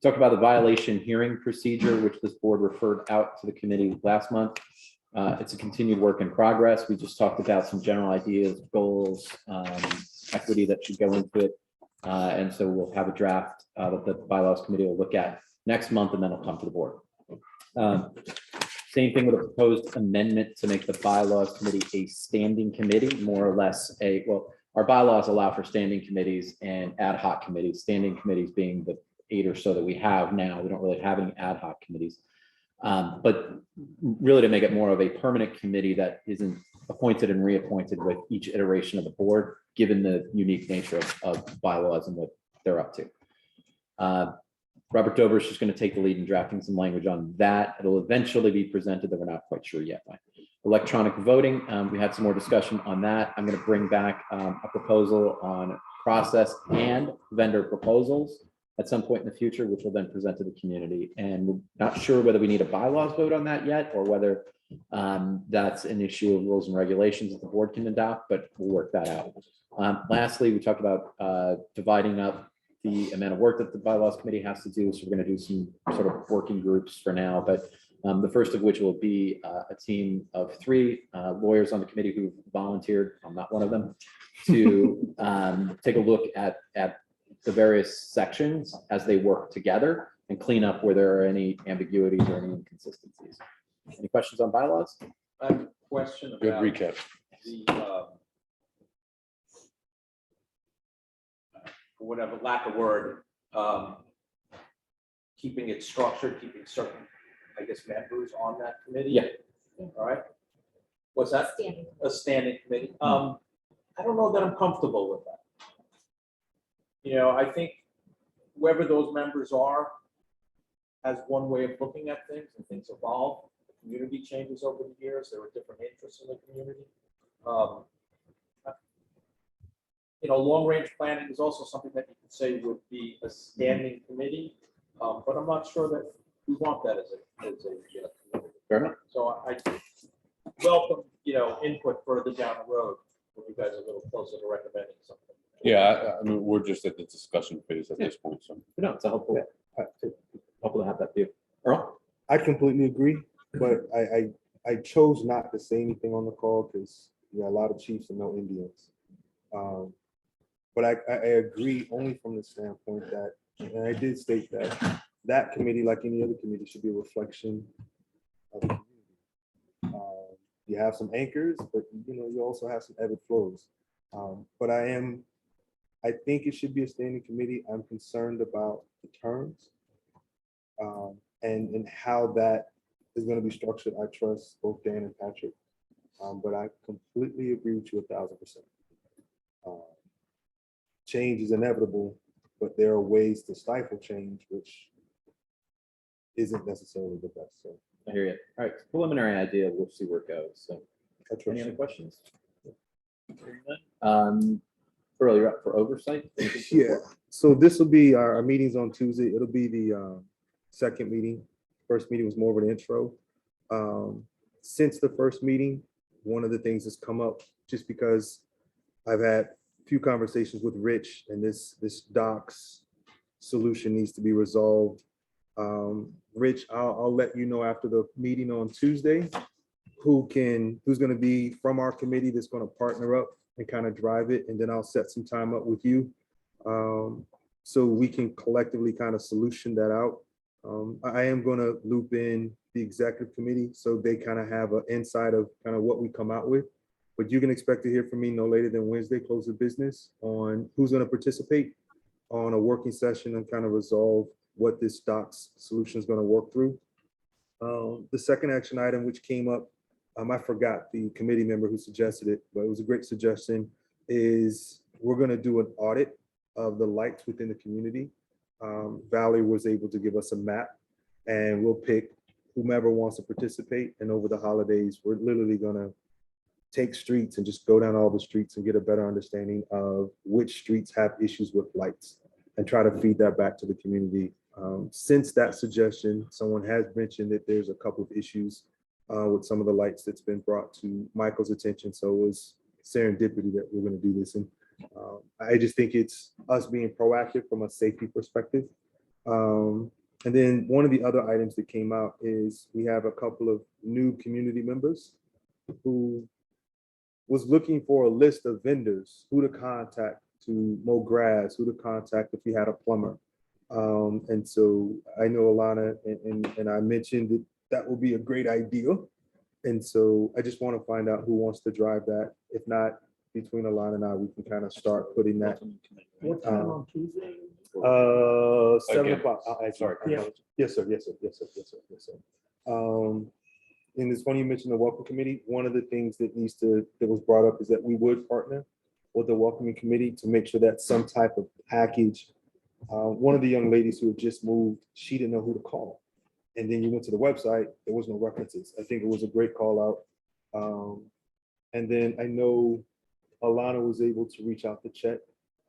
Talk about the violation hearing procedure, which this board referred out to the committee last month. It's a continued work in progress. We just talked about some general ideas, goals, equity that should go into it. And so we'll have a draft that the bylaws committee will look at next month, and then it'll come to the board. Same thing with a proposed amendment to make the bylaws committee a standing committee, more or less well, our bylaws allow for standing committees and ad hoc committees, standing committees being the 8 or so that we have now. We don't really have any ad hoc committees. But really to make it more of a permanent committee that isn't appointed and reappointed with each iteration of the board, given the unique nature of bylaws and what they're up to. Robert Dover is just going to take the lead in drafting some language on that. It'll eventually be presented, that we're not quite sure yet. Electronic voting, we had some more discussion on that. I'm going to bring back a proposal on process and vendor proposals at some point in the future, which will then present to the community. And we're not sure whether we need a bylaws vote on that yet, or whether that's an issue of rules and regulations that the board can adopt, but we'll work that out. Lastly, we talked about dividing up the amount of work that the bylaws committee has to do. So we're going to do some sort of working groups for now, but the first of which will be a team of 3 lawyers on the committee who volunteered, I'm not one of them, to take a look at the various sections as they work together and clean up where there are any ambiguities or any inconsistencies. Any questions on bylaws? I have a question Good about recap. the, for whatever lack of word, keeping it structured, keeping certain, I guess, members on that committee. Yeah. All right. What's that? Standing. A standing committee. I don't know that I'm comfortable with that. You know, I think whoever those members are has one way of looking at things, and things evolve. The community changes over the years. There are different interests in the community. You know, long-range planning is also something that you could say would be a standing committee, but I'm not sure that we want that as a committee. Fair enough. So I welcome, you know, input further down the road when you guys are a little closer to recommending something. Yeah, I mean, we're just at the discussion phase at this point, so. No, it's a helpful to have that view. Earl? I completely agree, but I chose not to say anything on the call because a lot of chiefs and no Indians. But I agree only from the standpoint that, and I did state that that committee, like any other committee, should be a reflection of the community. You have some anchors, but you also have some ebb and flows. But I think it should be a standing committee. I'm concerned about the terms and how that is going to be structured. I trust both Dan and Patrick, but I completely agree with you 1,000%. Change is inevitable, but there are ways to stifle change, which isn't necessarily the best. So I hear you. All right, preliminary idea. We'll see where it goes. So, I trust any you. other questions? Earl, you're up for oversight. Yeah. So this will be our meetings on Tuesday. It'll be the second meeting. First meeting was more of an intro. Since the first meeting, one of the things that's come up, just because I've had a few conversations with Rich, and this docs solution needs to be resolved. Rich, I'll let you know after the meeting on Tuesday who's going to be from our committee that's going to partner up and kind of drive it, and then I'll set some time up with you so we can collectively kind of solution that out. I am going to loop in the executive committee so they kind of have an insight of kind of what we come out with. But you can expect to hear from me no later than Wednesday, close of business, on who's going to participate on a working session and kind of resolve what this docs solution is going to work through. The second action item, which came up, I forgot the committee member who suggested it, but it was a great suggestion, is we're going to do an audit of the lights within the community. Valerie was able to give us a map, and we'll pick whomever wants to participate. And over the holidays, we're literally going to take streets and just go down all the streets and get a better understanding of which streets have issues with lights and try to feed that back to the community. Since that suggestion, someone has mentioned that there's a couple of issues with some of the lights that's been brought to Michael's attention. So it was serendipity that we're going to do this. And I just think it's us being proactive from a safety perspective. And then one of the other items that came out is we have a couple of new community members who was looking for a list of vendors, who to contact to mow grass, who to contact if we had a plumber. And so I know Alana and I mentioned that that would be a great idea. And so I just want to find out who wants to drive that. If not, between Alana and I, we can kind of start putting that. What time on Tuesday? 7 Again. o'clock. Sorry. Yeah. Yes, sir. Yes, sir. Yes, sir. Yes, sir. Yes, sir. And it's funny you mentioned the welcome committee. One of the things that was brought up is that we would partner with the welcoming committee to make sure that some type of package. One of the young ladies who had just moved, she didn't know who to call. And then you went to the website, there was no references. I think it was a great call out. And then I know Alana was able to reach out to Chet,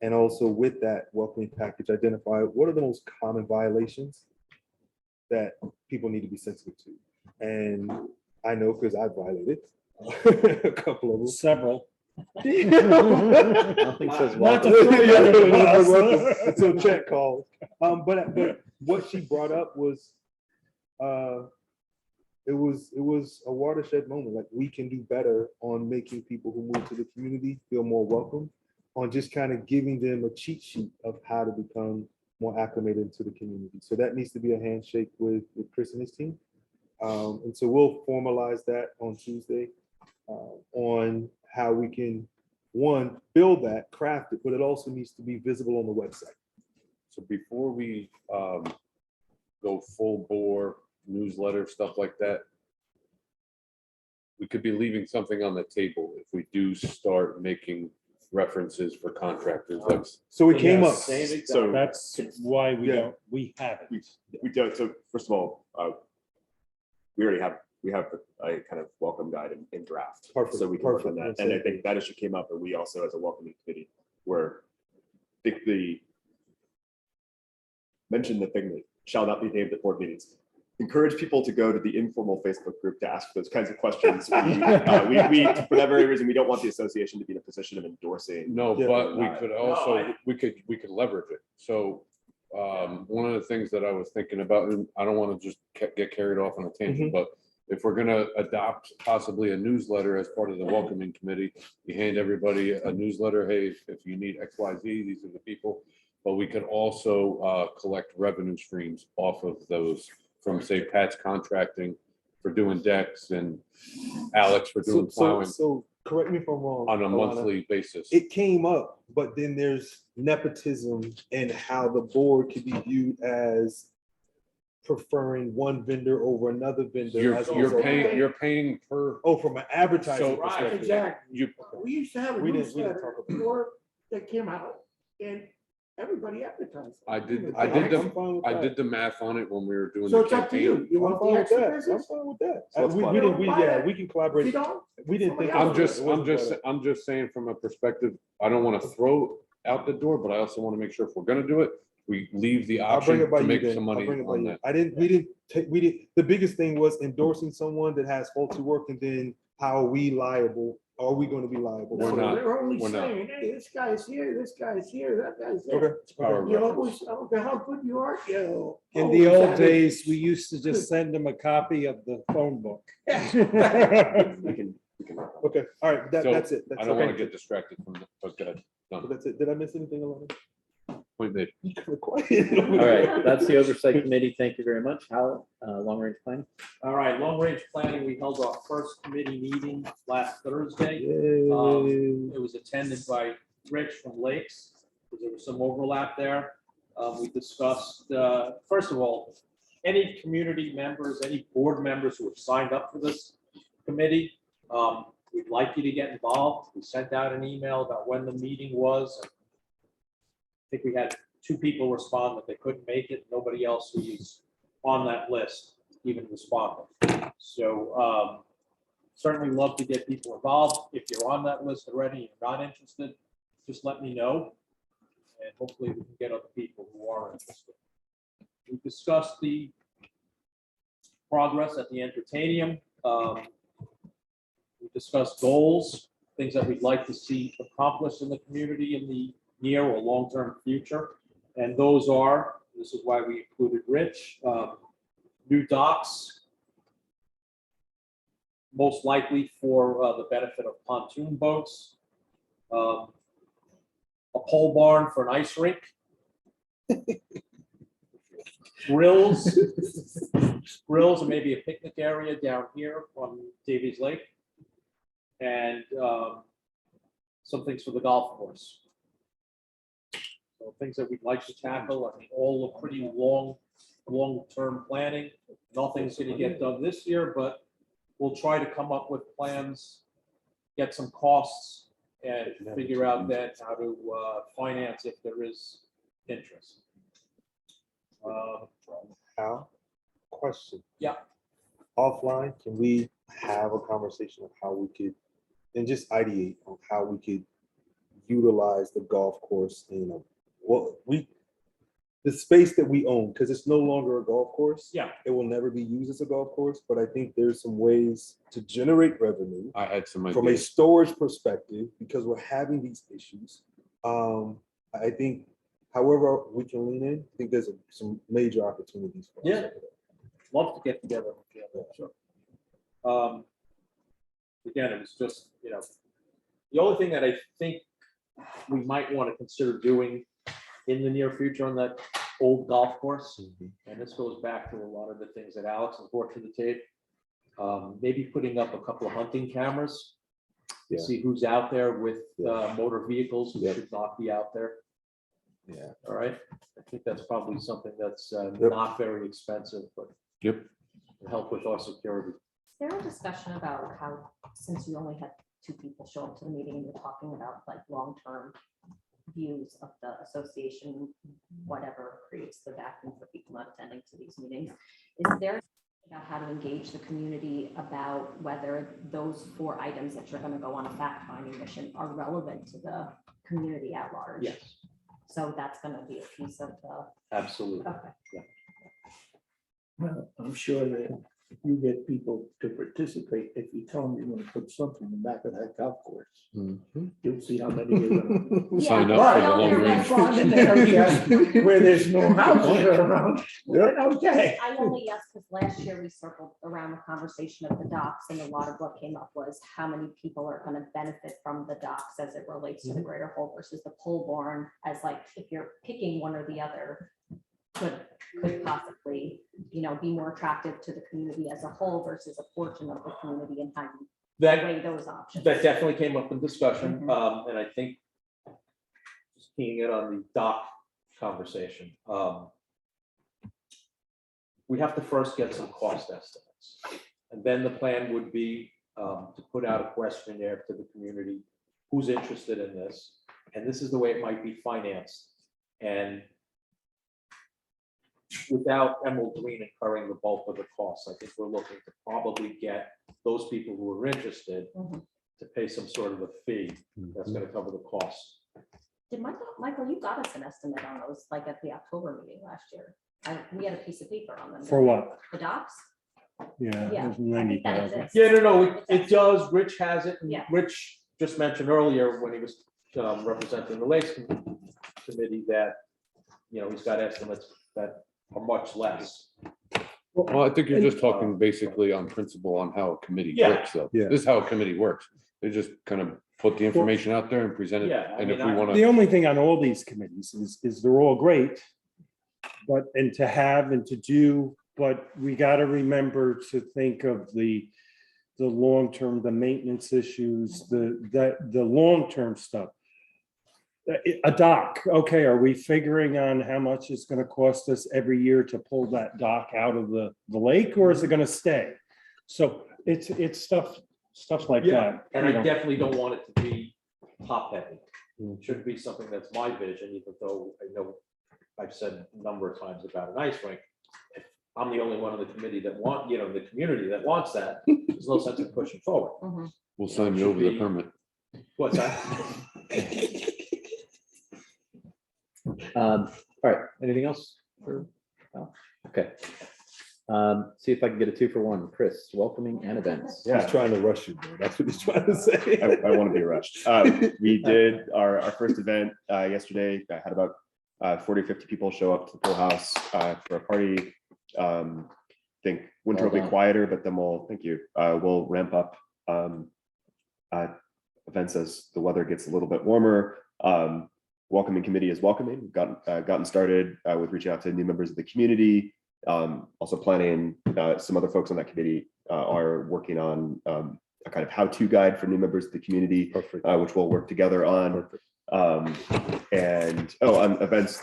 and also with that welcoming package, identify what are the most common violations that people need to be sensitive to. And I know because I violated a couple of them. Several. Nothing says Not to welcome. throw that under the bus. Until Chet called. But what she brought up was, it was a watershed moment. Like, we can do better on making people who move to the community feel more welcome, on just kind of giving them a cheat sheet of how to become more acclimated into the community. So that needs to be a handshake with Chris and his team. And so we'll formalize that on Tuesday, on how we can, one, build that, craft it, but it also needs to be visible on the website. So before we go full bore newsletter, stuff like that, we could be leaving something on the table if we do start making references for contractors. Like, So it came up. So That's why we Yeah. don't, we haven't. we don't, so first of all, we already have, a kind of welcome guide in draft. Perfect, So we can work on perfect. that. And I think that issue came up, and we also, as a welcoming committee, were mentioned the thing that shall not be named at board meetings. Encourage people to go to the informal Facebook group to ask those kinds of questions. We for that very reason, we don't want the association to be in a position of endorsing. no, Yeah. but we could also, I- we could leverage it. So one of the things that I was thinking about, and I don't want to just get carried off on a tangent, but if we're gonna adopt possibly a newsletter as part of the welcoming committee, you hand everybody a newsletter, hey, if you need X, Y, Z, these are the people. But we could also collect revenue streams off of those from, say, Pat's contracting for doing decks and Alex for doing plowing So correct me if I'm wrong. on a Alana. monthly basis. It came up, but then there's nepotism and how the board could be viewed as preferring one vendor over another vendor. as a result. You're paying per, Oh, from an advertising So- perspective. Exactly. you, We used to have a We didn't newsletter talk about before that came out and everybody advertised. I did I'm fine with I that. did the math on it when we were doing So the it's up to you. campaign. You I'm want fine the with extra that. I'm business? fine with that. So let's We plan didn't, on we, it. yeah, we can If you collaborate. don't, We didn't think. somebody I'm else just, it wasn't better. I'm just saying from a perspective, I don't want to throw out the door, but I also want to make sure if we're gonna do it, we leave the I'll bring option it by to you make then. some I'll money bring it by on you. that. We didn't, the biggest thing was endorsing someone that has faulty work, and then how are we liable? Are we gonna be liable? We're no, not. they're only We're not. saying, hey, this guy's here, this guy's here, that guy's there. Okay. It's power You reference. always, I don't care how good you are, you. In the always old have days, it. we used to just send them a copy of the phone book. We can. Okay, all right, So, that's it. I That's don't want to okay. get distracted from the, but go ahead. Done. That's it. Did I miss anything, Alana? Point made. You kinda quiet. All right, that's the oversight committee. Thank you very much. Hal, long range plan. All right, long range planning, we held our first committee meeting last Thursday. Yay. It was attended by Rich from Lakes, because there was some overlap there. We discussed, first of all, any community members, any board members who have signed up for this committee, we'd like you to get involved. We sent out an email about when the meeting was. I think we had 2 people respond that they couldn't make it. Nobody else who was on that list even responded. So certainly love to get people involved. If you're on that list already, you're not interested, just let me know. And hopefully we can get other people who are interested. We discussed the progress at the Entertainium. We discussed goals, things that we'd like to see accomplished in the community in the near or long-term future. And those are, this is why we included Rich, new docks, most likely for the benefit of pontoon boats, a pole barn for an ice rink, grills, and maybe a picnic area down here on Davies Lake, and some things for the golf course. So things that we'd like to tackle. I mean, all look pretty long-term planning. Nothing's going to get done this year, but we'll try to come up with plans, get some costs, and figure out then how to finance if there is interest. Al, question. Yeah. offline, can we have a conversation of how we could, and just ideate on how we could utilize the golf course, the space that we own, because it's no longer a golf course. Yeah. It will never be used as a golf course, but I think there's some ways to generate revenue I had some from a ideas. storage perspective, because we're having these issues. I think however we can lean in, I think there's some major opportunities for us. Yeah. Love to get together. Yeah, sure. Again, it was just, the only thing that I think we might want to consider doing in the near future on that old golf course, and this goes back to a lot of the things that Alex has brought to the tape, maybe putting up a couple of hunting cameras, to Yeah. see who's out there with motor vehicles who Yep. should not be out there. Yeah. All right, I think that's probably something that's not very expensive, but Yep. will help with our security. Is there a discussion about how, since you only had 2 people show up to the meeting and you're talking about like long-term views of the association, whatever creates the vacuum for people not attending to these meetings, is there about how to engage the community about whether those 4 items that you're going to go on a fact-finding mission are relevant to the community at large? Yes, So that's going to be a piece of the, absolutely. okay. Well, I'm sure that you get people to participate if you tell them you're gonna put something in the back of that golf course. You'll see how many you're gonna. Sign Yeah, up for I the don't long know range. that's In that area where there's no houses around, then okay. I only asked because last year we circled around the conversation of the docks, and a lot of what came up was how many people are going to benefit from the docks as it relates to the greater whole versus the pole barn, as like, if you're picking one or the other, could possibly, be more attractive to the community as a whole versus a portion of the community, and how you That, weigh those options. that definitely came up in discussion, Mhm. and I think just keying it on the dock conversation, we have to first get some cost estimates. And then the plan would be to put out a questionnaire to the community, who's interested in this, and this is the way it might be financed. And without Emerald Green incurring the bulk of the costs, I think we're looking to probably get those people who are interested Mhm. to pay some sort of a fee that's gonna cover the cost. Did Michael, you got us an estimate on those, like at the October meeting last year. We had a piece of paper on them. For what? The docks? Yeah, Yeah, it was I 90,000. think that exists. Yeah, no, it does. Rich has it. and Yeah. Rich just mentioned earlier when he was representing the Lakes Committee that, he's got estimates that are much less. Well, I think you're just talking basically on principle on how a committee Yeah. works, though. Yeah. This is how a committee works. They just kind of put the information out there and present it. Yeah, I And if mean, we I- want The to, only thing on all these committees is they're all great, and to have and to do, but we got to remember to think of the long-term, the maintenance issues, the long-term stuff. A dock, okay, are we figuring on how much it's gonna cost us every year to pull that dock out of the lake, or is it gonna stay? So it's stuff like that. And you I know. definitely don't want it to be top heavy. It shouldn't be something that's my vision, even though I know I've said a number of times about an ice rink. If I'm the only one in the committee that the community that wants that, there's no sense in pushing forward. Mhm. we'll sign you over the permit. What's that? All right, anything else? Okay. See if I can get a 2-for-1. Chris, welcoming and events. Yeah. He's trying to rush you, bro. That's what he's trying to say. I want to be rushed. We did our first event yesterday. I had about 40 or 50 people show up to the pool house for a party. Think winter will be Well done. quieter, but then we'll ramp up events as the weather gets a little bit warmer. Welcoming committee is welcoming. We've gotten started with reaching out to new members of the community. Also planning, some other folks on that committee are working on a kind of how-to guide for new members of the community, Perfect. which we'll work together on. On events,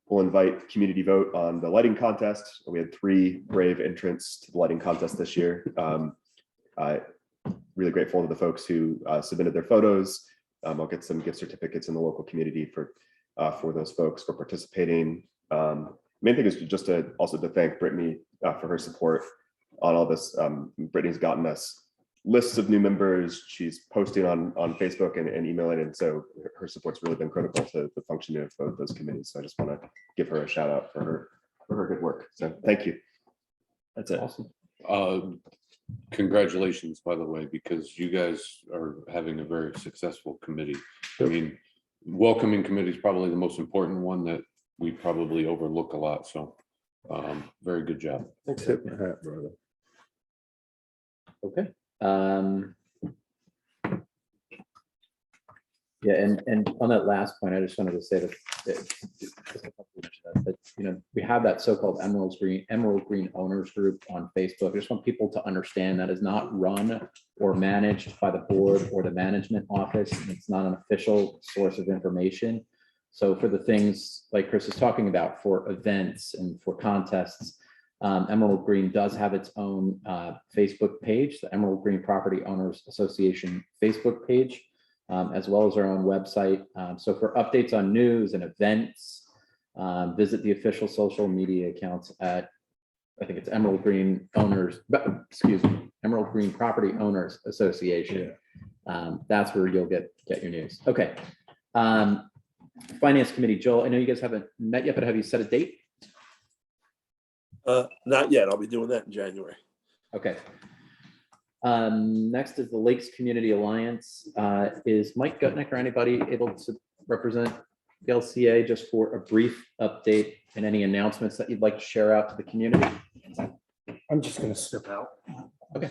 we'll invite community vote on the lighting contest. We had 3 brave entrants to the lighting contest this year. Really grateful to the folks who submitted their photos. I'll get some gift certificates in the local community for those folks for participating. main thing is just to also to thank Brittany for her support on all this. Brittany's gotten us lists of new members. She's posting on Facebook and emailing, and so her support's really been critical to the functioning of both those committees. So I just want to give her a shout out for her good work. So thank you. That's it. Awesome. Congratulations, by the way, because you guys are having a very successful committee. I mean, welcoming committee is probably the most important one that we probably overlook a lot. So very good job. Tip my hat, brother. Okay. Yeah, and on that last point, I just wanted to say that you know, we have that so-called Emerald Green Owners Group on Facebook. I just want people to understand that is not run or managed by the board or the management office. It's not an official source of information. So for the things like Chris is talking about, for events and for contests, Emerald Green does have its own Facebook page, the Emerald Green Property Owners Association Facebook page, as well as our own website. So for updates on news and events, visit the official social media accounts at, I think it's Emerald Green Owners, excuse me, Emerald Green Property Owners Association. That's where you'll get your news. Okay. Finance Committee, Joel, I know you guys haven't met yet, but have you set a date? Not yet. I'll be doing that in January. Okay. Next is the Lakes Community Alliance. Is Mike Gutnick or anybody able to represent the LCA just for a brief update and any announcements that you'd like to share out to the community? I'm just gonna step out. Okay.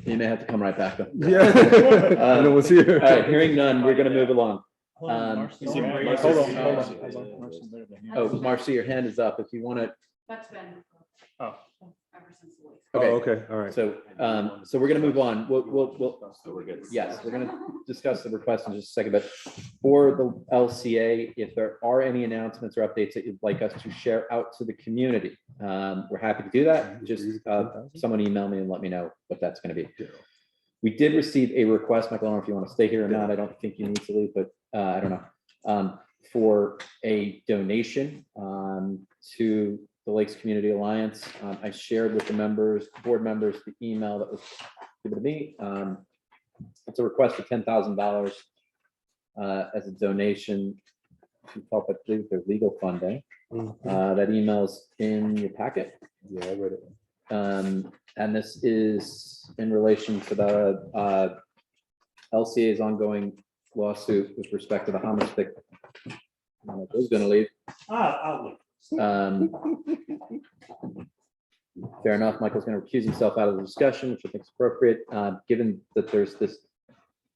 You may have to come right back though. Yeah. I know what's here. All right, hearing none, we're gonna move along. Hold on. Oh, Marcy, your hand is up if you want to. That's been. Oh. Ever since the week. Oh, Okay, okay, all right. so we're gonna move on. We'll, So we're good. yes, we're gonna discuss the request in just a second, but for the LCA, if there are any announcements or updates that you'd like us to share out to the community, we're happy to do that. Just someone email me and let me know what that's gonna be. We did receive a request, Michael, I don't know if you want to stay here or not. I don't think you need to leave, but I don't know. For a donation to the Lakes Community Alliance. I shared with the board members, the email that was given to me. It's a request for $10,000 as a donation to help, I believe, their legal funding. That email's in your packet. Yeah, I read it. And this is in relation to the LCA's ongoing lawsuit with respect to the homicide. Who's going to leave? I'll leave. Fair enough. Michael's going to recuse himself out of the discussion, which I think is appropriate, given that there's this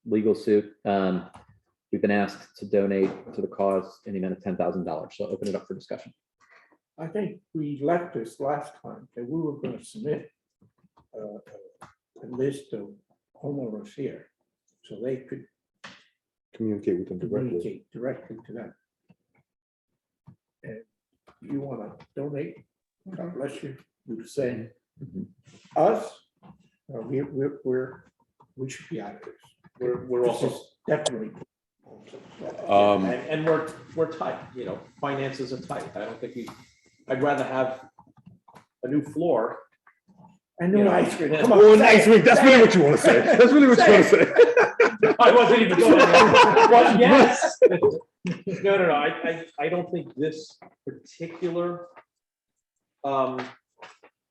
legal suit. We've been asked to donate to the cause in the amount of $10,000. So open it up for discussion. I think we left this last time that we were going to submit a list of homeowners here, so they could Communicate with them directly. communicate directly to them. And you want to donate, God bless you, you say, us, we should be out of this. We're This also, is definitely. and we're tight, you know, finances are tight. I don't think I'd rather have a new floor. I know, ice cream. Come Oh, on. nice week. That's really what you want to say. That's really what you want to say. I wasn't even going there. Well, yes. No. I don't think this particular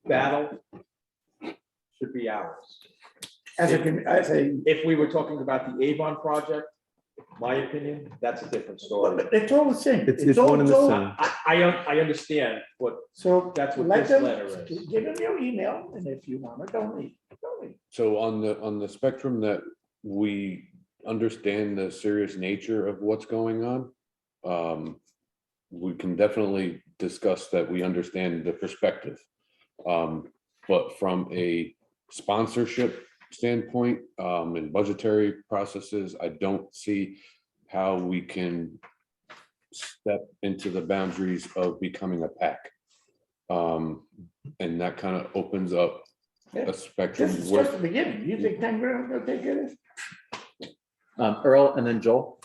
battle should be ours. As a, If we were talking about the Avon project, my opinion, that's a different story. it's all the same. It's one and the same. I understand what, So that's what let this them, letter is. give them your email, and if you want to donate, donate. So on the spectrum that we understand the serious nature of what's going on, we can definitely discuss that we understand the perspective. But from a sponsorship standpoint and budgetary processes, I don't see how we can step into the boundaries of becoming a PAC. And that kind of opens up a spectrum. This is where- just the beginning. You think 10 grand will take it? Earl and then Joel.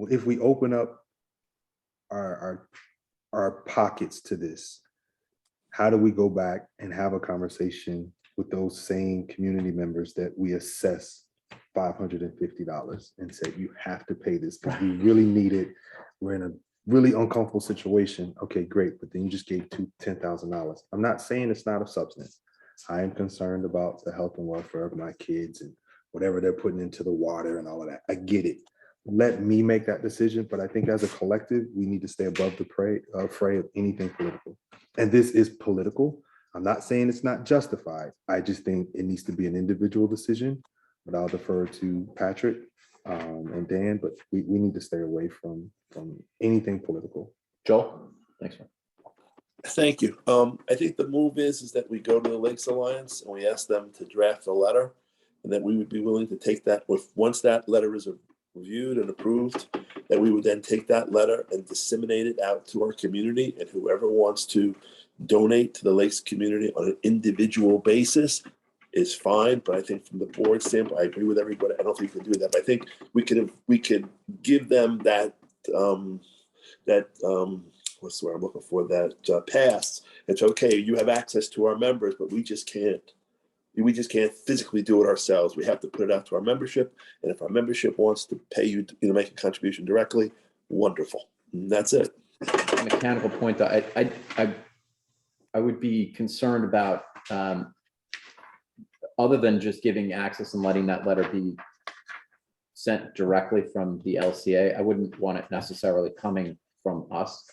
if we open up our pockets to this, how do we go back and have a conversation with those same community members that we assess $550 and say, you have to pay this because we really need it. We're in a really uncomfortable situation. Okay, great. But then you just gave $10,000. I'm not saying it's not of substance. I am concerned about the health and welfare of my kids and whatever they're putting into the water and all of that. I get it. Let me make that decision. But I think as a collective, we need to stay above the fray of anything political. And this is political. I'm not saying it's not justified. I just think it needs to be an individual decision. But I'll defer to Patrick and Dan, but we need to stay away from anything political. Joel, thanks, man. Thank you. I think the move is that we go to the Lakes Alliance and we ask them to draft a letter, and that we would be willing to take that once that letter is reviewed and approved, that we would then take that letter and disseminate it out to our community, and whoever wants to donate to the Lakes community on an individual basis is fine. But I think from the board standpoint, I agree with everybody. I don't think we can do that. But I think we could give them that what's the word I'm looking for, that pass. It's okay, you have access to our members, but we just can't physically do it ourselves. We have to put it out to our membership. And if our membership wants to pay you, make a contribution directly, wonderful. And that's it. Mechanical point, though, I would be concerned about, other than just giving access and letting that letter be sent directly from the LCA, I wouldn't want it necessarily coming from us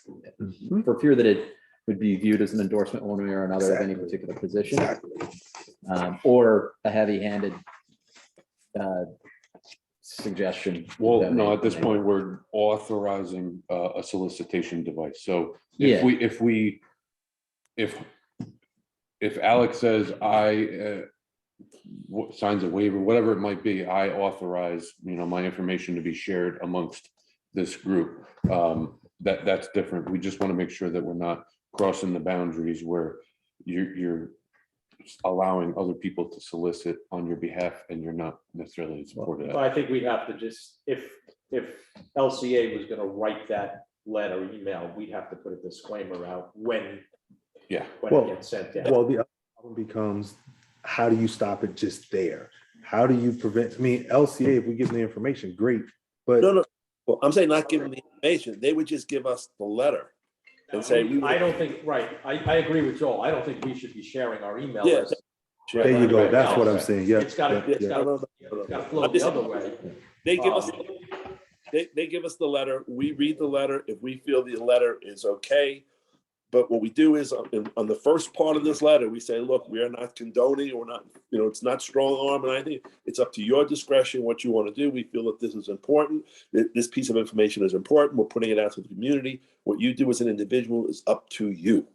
for fear that it would be viewed as an endorsement one way or another of any particular position, or a heavy-handed suggestion. Well, no, at this point, we're authorizing a solicitation device. So Yeah. if Alex says signs a waiver, whatever it might be, I authorize, my information to be shared amongst this group. That's different. We just want to make sure that we're not crossing the boundaries where you're allowing other people to solicit on your behalf and you're not necessarily supported. But I think we have to just, if LCA was gonna write that letter, email, we'd have to put a disclaimer out when it gets sent out. Well, the other problem becomes, how do you stop it just there? How do you prevent, LCA, if we give them the information, great, but. No. Well, I'm saying not giving the information. They would just give us the letter and say. I don't think, right, I agree with Joel. I don't think we should be sharing our email Yeah. list. There you go. That's what I'm saying. Yeah. It's gotta flow the other way. They give us, they give us the letter. We read the letter. If we feel the letter is okay. But what we do is on the first part of this letter, we say, look, we are not condoning, or not, it's not strong arm and anything. It's up to your discretion what you want to do. We feel that this is important. This piece of information is important. We're putting it out to the community. What you do as an individual is up to you.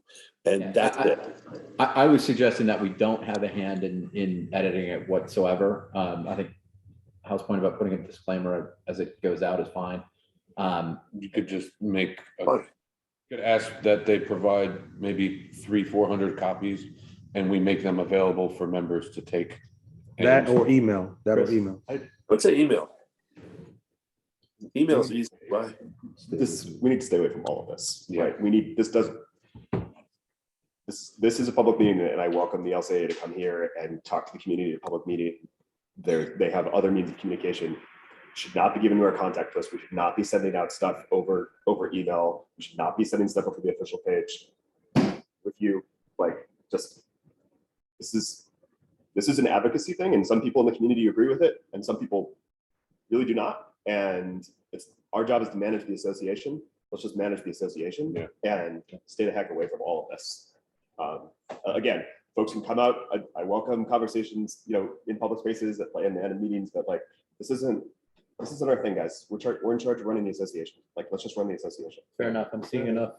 And that's it. I was suggesting that we don't have a hand in editing it whatsoever. I think Hal's point about putting a disclaimer as it goes out is fine. You could just could ask that they provide maybe 300-400 copies, and we make them available for members to take. That or email. Let's say email. Email's easy, right? We need to stay away from all of this, right? This is a public meeting, and I welcome the LCA to come here and talk to the community at a public meeting. They have other means of communication. Should not be given to our contact list. We should not be sending out stuff over email. We should not be sending stuff over the official page. With you, this is an advocacy thing, and some people in the community agree with it, and some people really do not. And our job is to manage the association. Let's just manage the association and stay the heck away from all of this. Again, folks can come out. I welcome conversations, in public spaces and in meetings, but this isn't our thing, guys. We're in charge of running the association. Let's just run the association. Fair enough. I'm seeing enough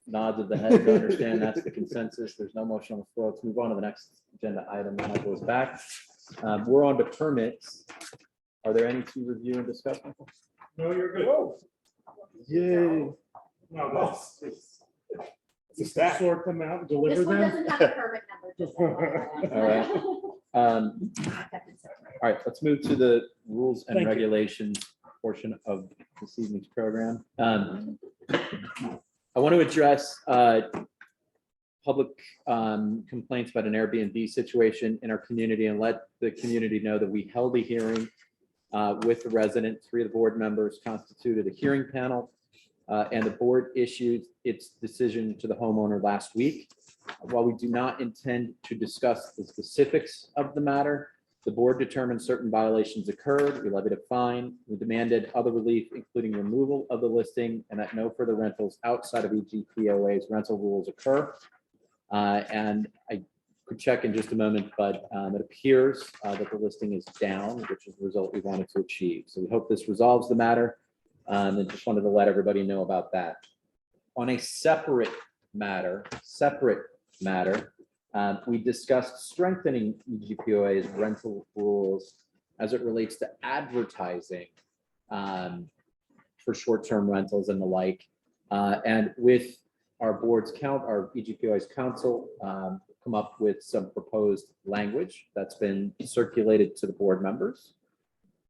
nods of the head to understand that's the consensus. There's no motion on the floor. Let's move on to the next agenda item. Michael is back. We're on to permits. Are there any to review and discuss, Michael? No, you're good. Yay. No, You can sort them out and deliver This one them. doesn't have a permit number, just. All All right, let's move to the rules and Thank you. regulations portion of this evening's program. I want to address public complaints about an Airbnb situation in our community and let the community know that we held a hearing with the residents. 3 of the board members constituted a hearing panel, and the board issued its decision to the homeowner last week. While we do not intend to discuss the specifics of the matter, the board determined certain violations occurred. We levied a fine. We demanded other relief, including removal of the listing and that no further rentals outside of EGPOA's rental rules occur. And I could check in just a moment, but it appears that the listing is down, which is the result we wanted to achieve. So we hope this resolves the matter. And just wanted to let everybody know about that. On a separate matter, we discussed strengthening EGPOA's rental rules as it relates to advertising for short-term rentals and the like. And with our our EGPOA's council, come up with some proposed language that's been circulated to the board members.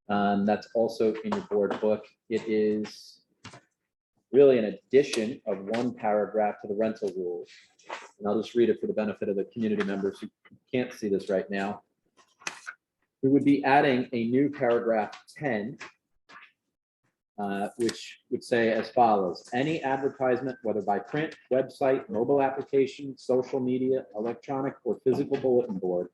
That's also in your board book. It is really an addition of 1 paragraph to the rental rules. And I'll just read it for the benefit of the community members who can't see this right now. We would be adding a new paragraph 10, which would say as follows: any advertisement, whether by print, website, mobile application, social media, electronic or physical bulletin board,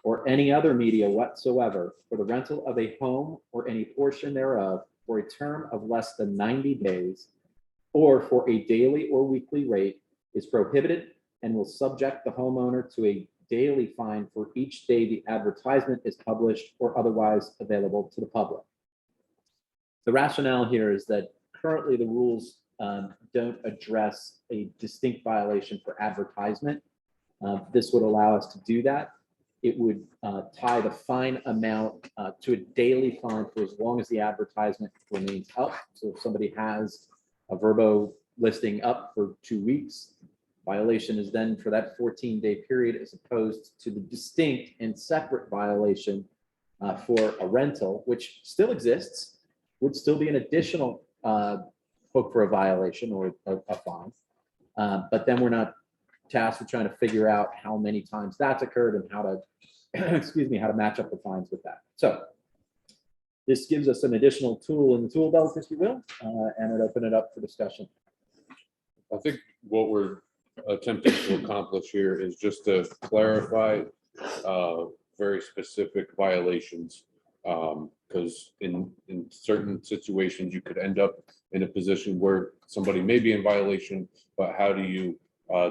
or any other media whatsoever for the rental of a home or any portion thereof for a term of less than 90 days or for a daily or weekly rate is prohibited and will subject the homeowner to a daily fine for each day the advertisement is published or otherwise available to the public. The rationale here is that currently the rules don't address a distinct violation for advertisement. This would allow us to do that. It would tie the fine amount to a daily fine for as long as the advertisement remains up. So if somebody has a Verbo listing up for 2 weeks, violation is then for that 14-day period, as opposed to the distinct and separate violation for a rental, which still exists, would still be an additional hook for a violation or a fine. But then we're not tasked with trying to figure out how many times that's occurred and how to, excuse me, how to match up the fines with that. So this gives us an additional tool in the tool belt, if you will, and it opened it up for discussion. I think what we're attempting to accomplish here is just to clarify very specific violations. Because in certain situations, you could end up in a position where somebody may be in violation, but how do you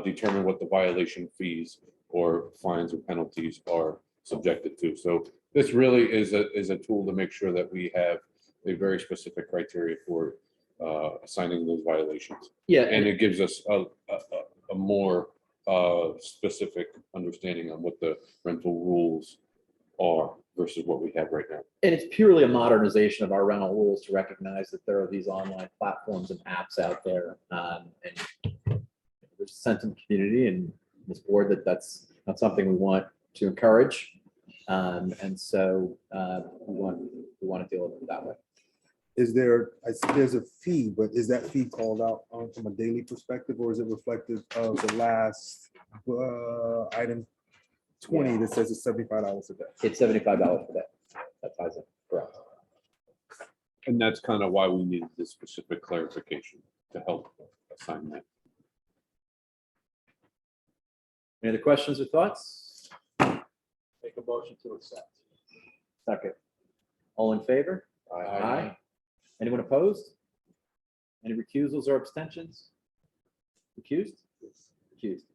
determine what the violation fees or fines or penalties are subjected to? So this really is a tool to make sure that we have a very specific criteria for assigning those violations. Yeah, And it gives us a more specific understanding on what the rental rules are versus what we have right now. and it's purely a modernization of our rental rules to recognize that there are these online platforms and apps out there. And there's a sense in the community and this board that that's not something we want to encourage. And so we want to deal with it that way. Is there, I see there's a fee, but is that fee called out from a daily perspective, or is it reflective of the last item 20 that says it's $75 a day? It's $75 per day. That ties it, correct. And that's kind of why we needed this specific clarification to help assign that. Any other questions or thoughts? Make a motion to accept. Second. All in favor? Aye. Anyone opposed? Any recusals or abstentions? Recused? Recused.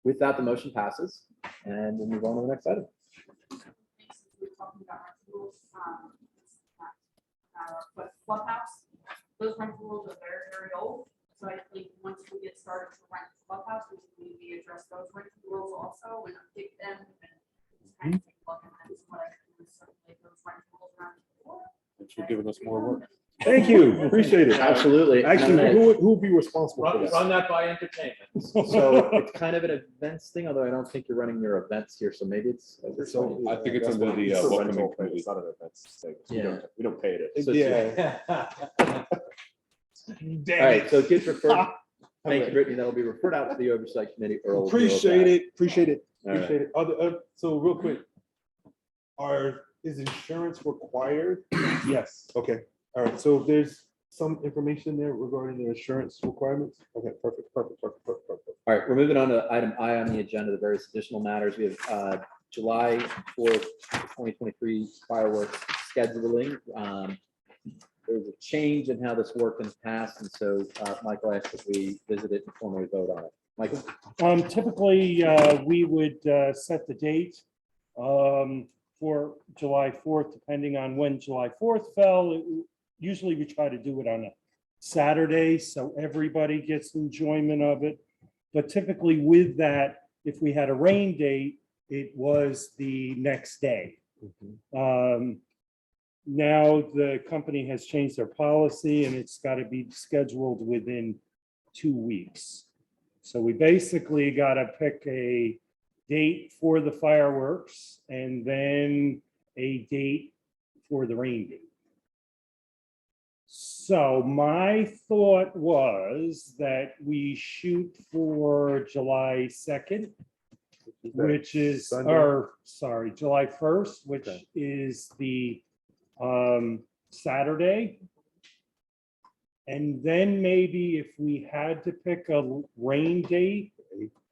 With that, the motion passes, and we'll move on to the next item. We're talking about our rules, but Clubhouse, those rental rules are very, very old. So I think once we get started to rent Clubhouse, we should maybe address those rental rules also and update them and just kind of take a look at them. So what I can do is circulate those rental rules around the board. Thanks for giving us more work. Thank you, appreciate it. Absolutely. Actually, who would be responsible for this? Run that by entertainment. So it's kind of an events thing, although I don't think you're running your events here, so maybe it's. So, I think it's That's under fine. the It's a welcoming rental, but committee. it's not an event thing. Yeah. We don't pay it. So it's- Yeah, All right, so it gets referred, thank you, Brittany, that'll be referred out to the oversight committee. Earl will deal with appreciate that. it, appreciate it, All right. appreciate it. So real quick, is insurance required? Yes. Okay, all right, so there's some information there regarding the insurance requirements? Okay, perfect. All right, we're moving on to item I on the agenda, the various additional matters. We have July 4th, 2023 fireworks scheduling. There's a change in how this worked in the past, and so Michael asked if we visit it and formally vote on it. Michael? Typically, we would set the date for July 4th, depending on when July 4th fell. Usually we try to do it on a Saturday, so everybody gets enjoyment of it. But typically with that, if we had a rain date, it was the next day. Now the company has changed their policy and it's got to be scheduled within 2 weeks. So we basically got to pick a date for the fireworks and then a date for the rain date. So my thought was that we shoot for July 2nd, which is, Sunday? or sorry, July 1st, which Okay. is the Saturday. And then maybe if we had to pick a rain date,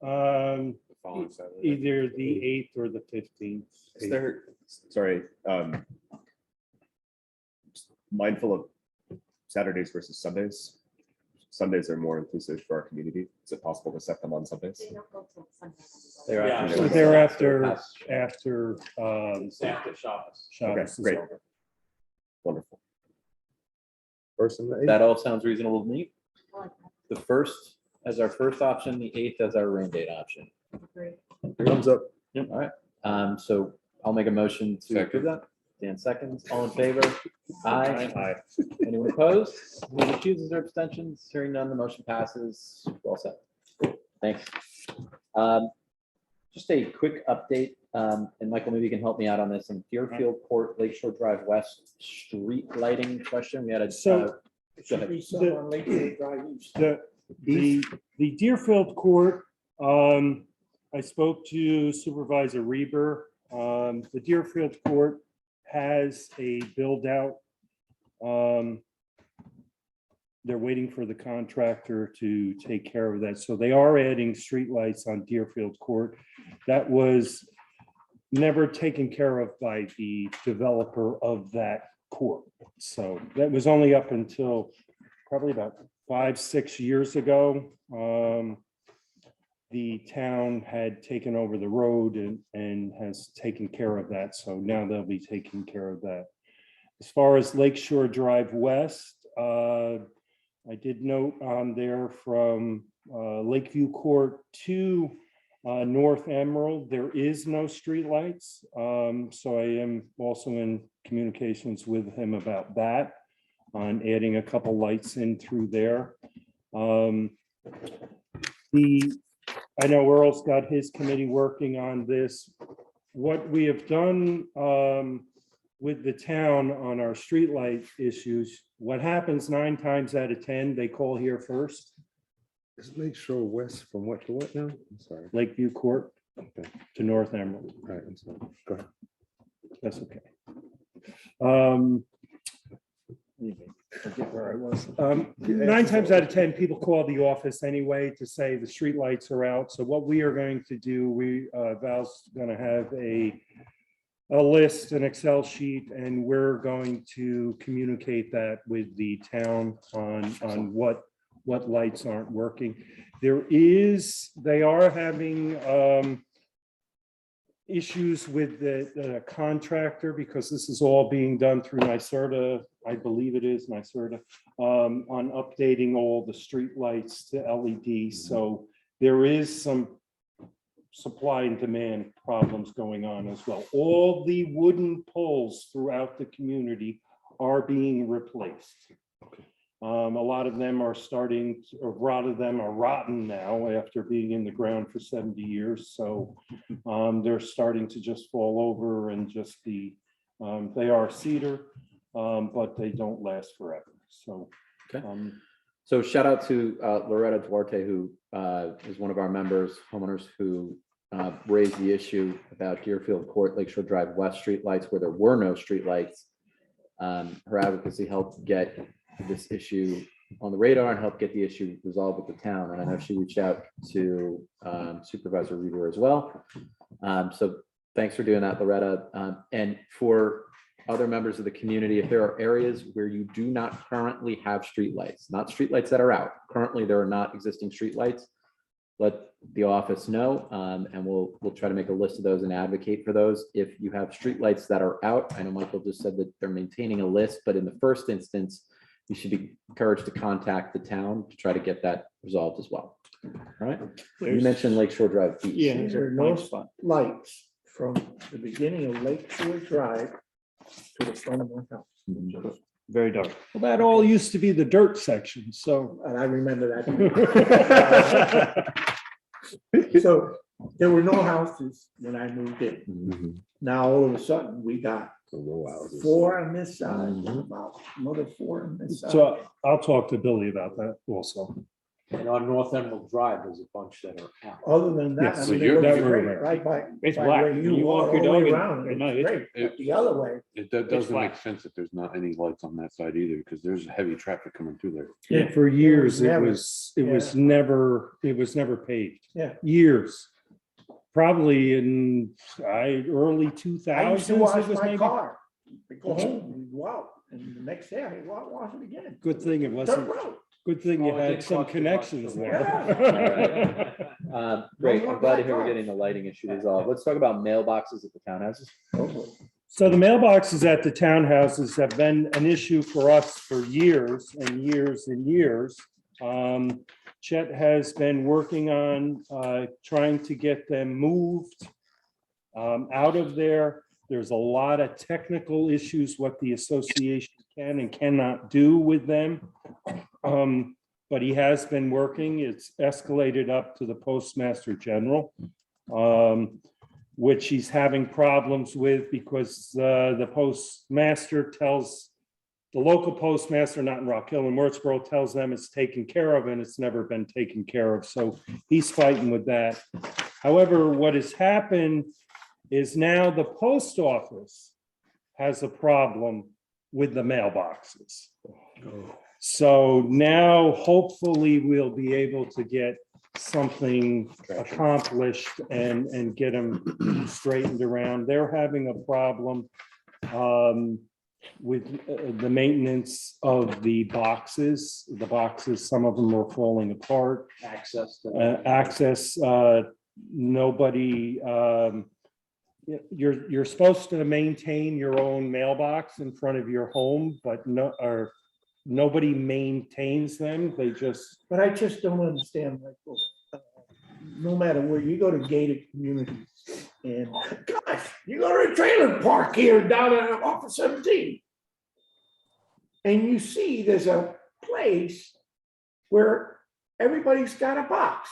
Following Saturday. either the 8th or the 15th. Is there, sorry, mindful of Saturdays versus Sundays. Sundays are more inclusive for our community. Is it possible to set them on Sundays? They don't go till Sunday. They're Yeah. after- So they're after Pass. Shabbos Okay, is great. over. Wonderful. First and the eighth. That all sounds reasonable to me. I like The first as our first option, the 8th as our rain date option. that. Agree. Thumbs up. All right, so I'll make a motion to approve that. Dan seconds, all in favor? Aye. Anyone opposed? Anyone recused or abstentions? Hearing none, the motion passes. Well said. Thanks. Just a quick update, and Michael, maybe you can help me out on this. In Deerfield Court, Lakeshore Drive West street lighting question, we had a. So- It should be some on Lakeshore Drive East. The Deerfield Court, I spoke to Supervisor Reber. The Deerfield Court has a build out. They're waiting for the contractor to take care of that. So they are adding streetlights on Deerfield Court. That was never taken care of by the developer of that court. So that was only up until probably about 5-6 years ago. The town had taken over the road and has taken care of that. So now they'll be taking care of that. As far as Lakeshore Drive West, I did note on there from Lakeview Court to North Emerald, there is no streetlights. So I am also in communications with him about that, on adding a couple lights in through there. I know Earl's got his committee working on this. What we have done with the town on our streetlight issues, what happens 9 times out of 10, they call here first, Just make sure west from what to what now? I'm sorry. Lakeview Court Okay. to North Emerald. All right, I'm sorry. Go ahead. That's okay. Forget where I was. 9 times out of 10, people call the office anyway to say the streetlights are out. So what we are going to do, Val's going to have a list, an Excel sheet, and we're going to communicate that with the town on what lights aren't working. They are having issues with the contractor, because this is all being done through NYSERDA, I believe it is NYSERDA, on updating all the street lights to LED. So there is some supply and demand problems going on as well. All the wooden poles throughout the community are being replaced. A lot of them are starting, or a lot of them are rotten now after being in the ground for 70 years. So they're starting to just fall over and just be, they are cedar, but they don't last forever. So. Okay. So shout out to Loretta Duarte, who is one of our members, homeowners, who raised the issue about Deerfield Court, Lakeshore Drive West streetlights, where there were no streetlights. Her advocacy helped get this issue on the radar and helped get the issue resolved with the town. And I know she reached out to Supervisor Reader as well. So thanks for doing that, Loretta. And for other members of the community, if there are areas where you do not currently have streetlights, not streetlights that are out, currently there are not existing streetlights, let the office know, and we'll try to make a list of those and advocate for those. If you have streetlights that are out, I know Michael just said that they're maintaining a list, but in the first instance, you should be encouraged to contact the town to try to get that resolved as well. All right. You mentioned Lakeshore Drive East. Yeah. There are no lights from the beginning of Lake Shore Drive to the front of my house. Very dark. Well, that all used to be the dirt section, so. And I remember that. So there were no houses when I moved in. Now, all of a sudden, we got 4 on this side, about another 4 on this side. So I'll talk to Billy about that also. And on North Emerald Drive, there's a bunch that are out. Other than that, Yes, I so mean, you're- it that looks road great, right. right by. It's by black. where When you you walk walk your all the way dog, around, and- no, it's it's- great. But the other way, It doesn't flat. make sense that there's not any lights on that side either, because there's heavy traffic coming through there. Yeah, for years, it never- was never paved. Yeah. Years. Probably in early 2000s. I used to it wash was my maybe- car. I go home and go out, and the next day I wash it again. Good thing it wasn't, Dirt road. good thing you Oh, it had did some cost you much, connections so- there. Great. I'm glad to hear we're getting the lighting issue resolved. Let's talk about mailboxes at the townhouses. So the mailboxes at the townhouses have been an issue for us for years and years and years. Chet has been working on trying to get them moved out of there. There's a lot of technical issues, what the association can and cannot do with them. But he has been working. It's escalated up to the Postmaster General, which he's having problems with because the postmaster tells the local postmaster, not in Rock Hill and Murfreesboro, tells them it's taken care of and it's never been taken care of. So he's fighting with that. However, what has happened is now the post office has a problem with the mailboxes. So now hopefully we'll be able to get something accomplished and get them straightened around. They're having a problem with the maintenance of the boxes. The boxes, some of them are falling apart. Access. Nobody, you're supposed to maintain your own mailbox in front of your home, but nobody maintains them. They just. But I just don't understand, Michael. No matter where you go to gated communities, and gosh, you go to a trailer park here down off of 17. And you see there's a place where everybody's got a box.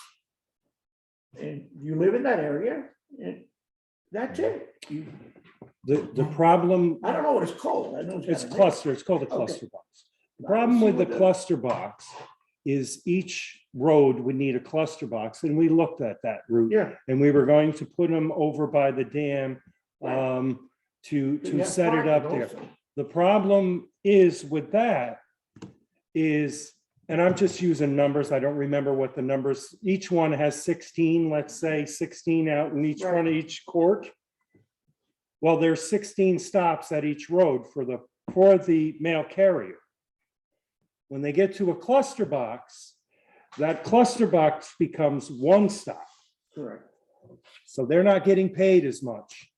And you live in that area, and that's it. The problem. I don't know what it's called. I know It's got a name. cluster, it's called a cluster box. The problem with the cluster box is each road would need a cluster box, and we looked at that route. Yeah. And we were going to put them over by the dam to Yeah, set it up parking there. also. The problem is with that is, and I'm just using numbers, I don't remember what the numbers, each one has 16, let's say 16 out in each front of each court. Well, there's 16 stops at each road for the mail carrier. When they get to a cluster box, that cluster box becomes one stop. Correct. So they're not getting paid as much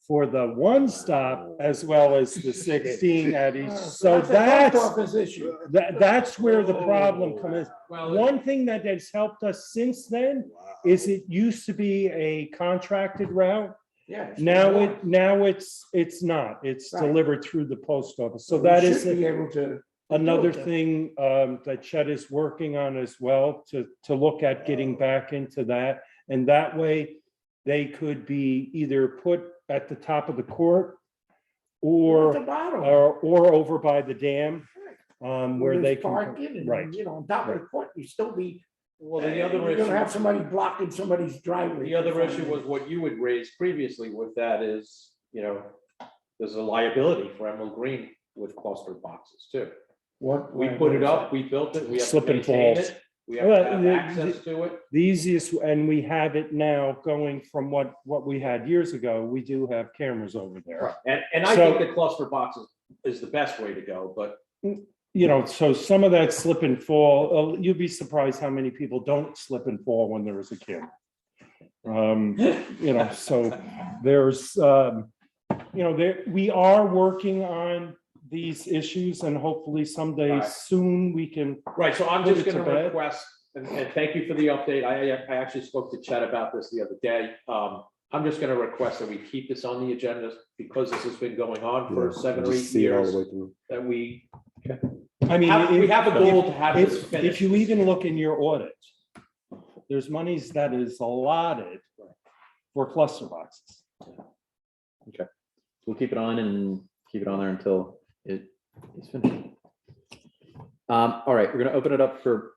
for the one stop as well as the 16 at each. So a post office issue. that's where the problem comes. One thing that has helped us since then is it used to be a contracted route. Yeah. Now it's not. It's Right. delivered through the post office. So We that is. should be able to another thing that Chet is working on as well, to look at getting back into that. And that way, they could be either put at the top of the court Or at the or, bottom. or over by the dam, where they there's can, parking and, right. you know, on top of the court, you still be, Well, the other you're gonna have issue, somebody blocking somebody's driveway. the other issue was what you had raised previously with that is, you know, there's a liability for Emerald Green with cluster boxes too. What? We put it up, we built it, we have to Slip and maintain falls. it, we have to have Well, access to it. the easiest, and we have it now going from what we had years ago. We do have cameras over there. And I So- think the cluster boxes is the best way to go, but You know, so some of that slip and fall, you'd be surprised how many people don't slip and fall when there is a camera. You know, so there's, you know, we are working on these issues, and hopefully someday Right. soon we can. right, so I'm Put just it to gonna bed. request, and thank you for the update. I actually spoke to Chet about this the other day. I'm just gonna request that we keep this on the agenda because this has been going on for 7 or 8 See it all the years. way through. That we I mean, we have a goal to have this if finished. you even look in your audit, there's monies that is allotted for cluster boxes. We'll keep it on and keep it on there until it is finished. All right, we're gonna open it up for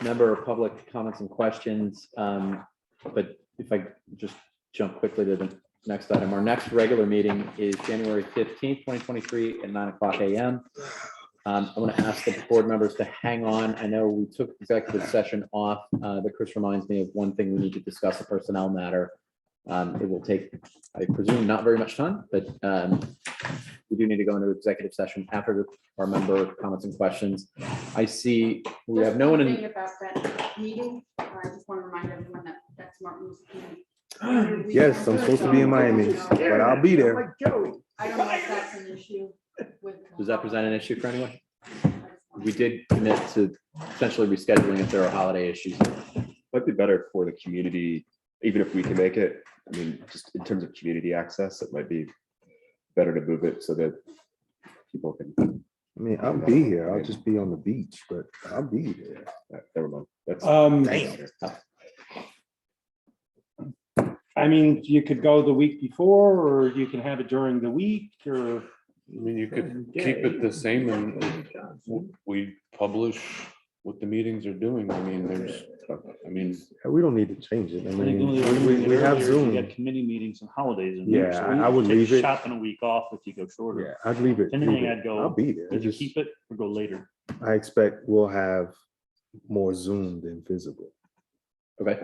member of public comments and questions. But if I just jump quickly to the next item, our next regular meeting is January 15th, 2023 at 9:00 a.m. I want to ask the board members to hang on. I know we took executive session off, but Chris reminds me of one thing we need to discuss, a personnel matter. It will take, I presume, not very much time, but we do need to go into executive session after our member comments and questions. I see we have no one Just in. thing about that meeting, I just want to remind everyone that that's Martin Luther King. Yes, I'm supposed to be in Miami, but I'll be there. Like Joey. I don't know if that's an issue with. Does that present an issue for anyone? We did commit to essentially rescheduling if there are holiday issues. Might be better for the community, even if we can make it. I mean, just in terms of community access, it might be better to move it so that people can. I mean, I'll be here. I'll just be on the beach, but I'll be there. Never mind. That's. I mean, you could go the week before, or you can have it during the week, or. I mean, you could keep it the same and we publish what the meetings are doing. I mean, We don't need to change it. I I think mean, the only other thing we have earlier is Zoom. We got committee meetings and holidays. in Yeah, there, so we I would take leave it. Shot in a week off if you go shorter. Yeah, I'd leave it. If anything, leave it. I'd go. I'll be there. Did you Just- keep it or go later? I expect we'll have more Zoom than visible. Okay,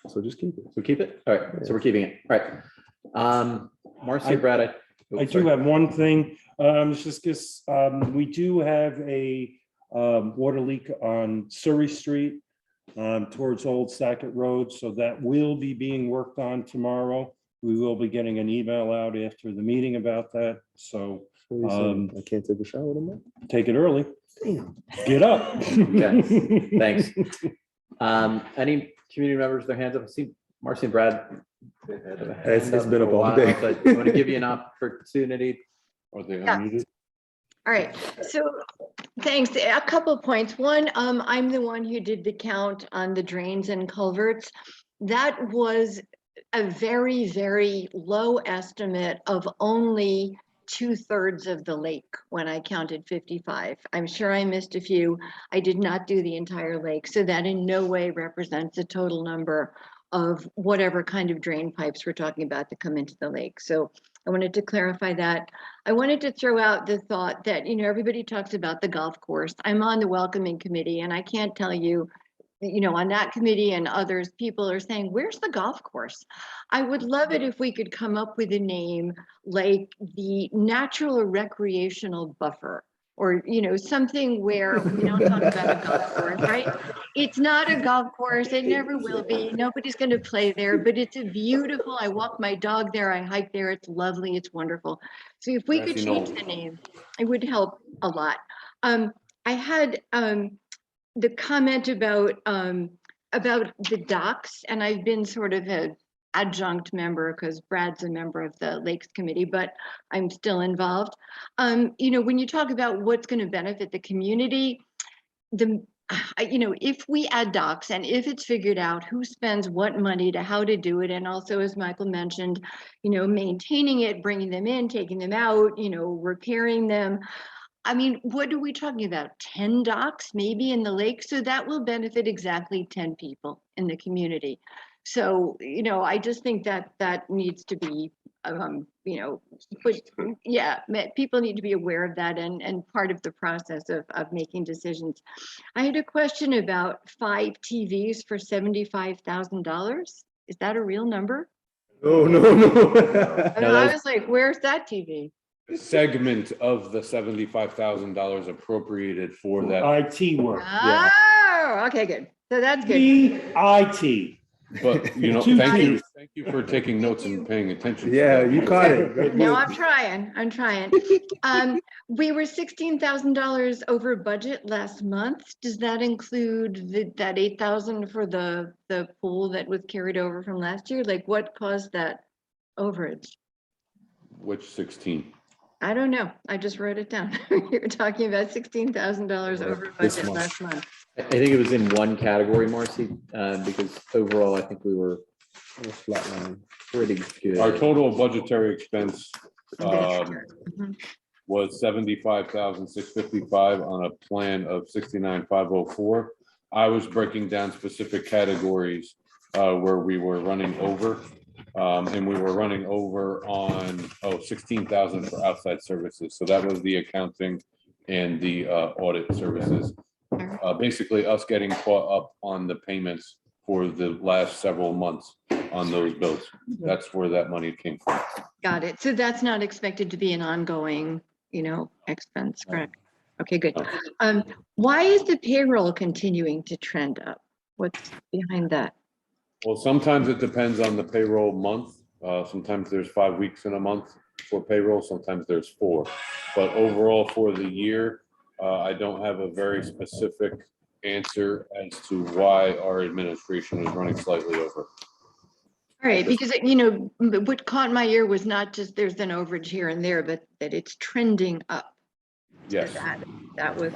So just keep it. so keep it. All right, so we're keeping it. All right. Marcy, Brad, I do have one thing, it's just because we do have a water leak on Surrey Street towards Old Sackett Road, so that will be being worked on tomorrow. We will be getting an email out after the meeting about that, so I can't take a shower tomorrow. take it early. Get up. Okay, thanks. Any community members, their hands up? I see Marcy and Brad. It's been a For bum while, day. But I want to give you an opportunity. are they Yeah. unmuted? All right, so thanks. A couple of points. One, I'm the one who did the count on the drains and culverts. That was a very, very low estimate of only 2/3 of the lake when I counted 55. I'm sure I missed a few. I did not do the entire lake, so that in no way represents the total number of whatever kind of drain pipes we're talking about that come into the lake. So I wanted to clarify that. I wanted to throw out the thought that, you know, everybody talks about the golf course. I'm on the welcoming committee, and I can't tell you, you know, on that committee and others, people are saying, where's the golf course? I would love it if we could come up with a name like the natural or recreational buffer, or, you know, something where we don't talk about a golf course, right? It's not a golf course. It never will be. Nobody's going to play there, but it's a beautiful, I walk my dog there. I hike there. It's lovely. It's wonderful. So if we could Grassy change knoll. the name, it would help a lot. I had the comment about the docks, and I've been sort of adjunct member because Brad's a member of the Lakes Committee, but I'm still involved. When you talk about what's going to benefit the community, if we add docs and if it's figured out who spends what money to how to do it, and also, as Michael mentioned, maintaining it, bringing them in, taking them out, repairing them. I mean, what are we talking about? 10 docs maybe in the lake? So that will benefit exactly 10 people in the community. So, I just think that that needs to be, people need to be aware of that and part of the process of making decisions. I had a question about 5 TVs for $75,000. Is that a real number? Oh, no. I was like, where's that TV? Segment of the $75,000 appropriated for that. IT work. Yeah. Oh, okay, good. So that's good. IT. But, thank you for taking notes and paying attention. Yeah, you caught it. No, I'm trying. We were $16,000 over budget last month. Does that include that 8,000 for the pool that was carried over from last year? Like, what caused that overage? Which 16? I don't know. I just wrote it down. You were talking about $16,000 over budget last month. I think it was in one category, Marcy, because overall, I think we were Flatline. pretty good. Our total budgetary expense Mhm. was $75,655 on a plan of $69,504. I was breaking down specific categories where we were running over. And we were running over on, $16,000 for outside services. So that was the accounting and the audit services. Basically us getting caught up on the payments for the last several months on those bills. That's where that money came from. Got it. So that's not expected to be an ongoing, expense, correct? Okay, good. Why is the payroll continuing to trend up? What's behind that? Well, sometimes it depends on the payroll month. Sometimes there's 5 weeks in a month for payroll. Sometimes there's 4. But overall for the year, I don't have a very specific answer as to why our administration is running slightly over. All right, because, what caught my ear was not just there's an overage here and there, but that it's trending up. Yes. That was.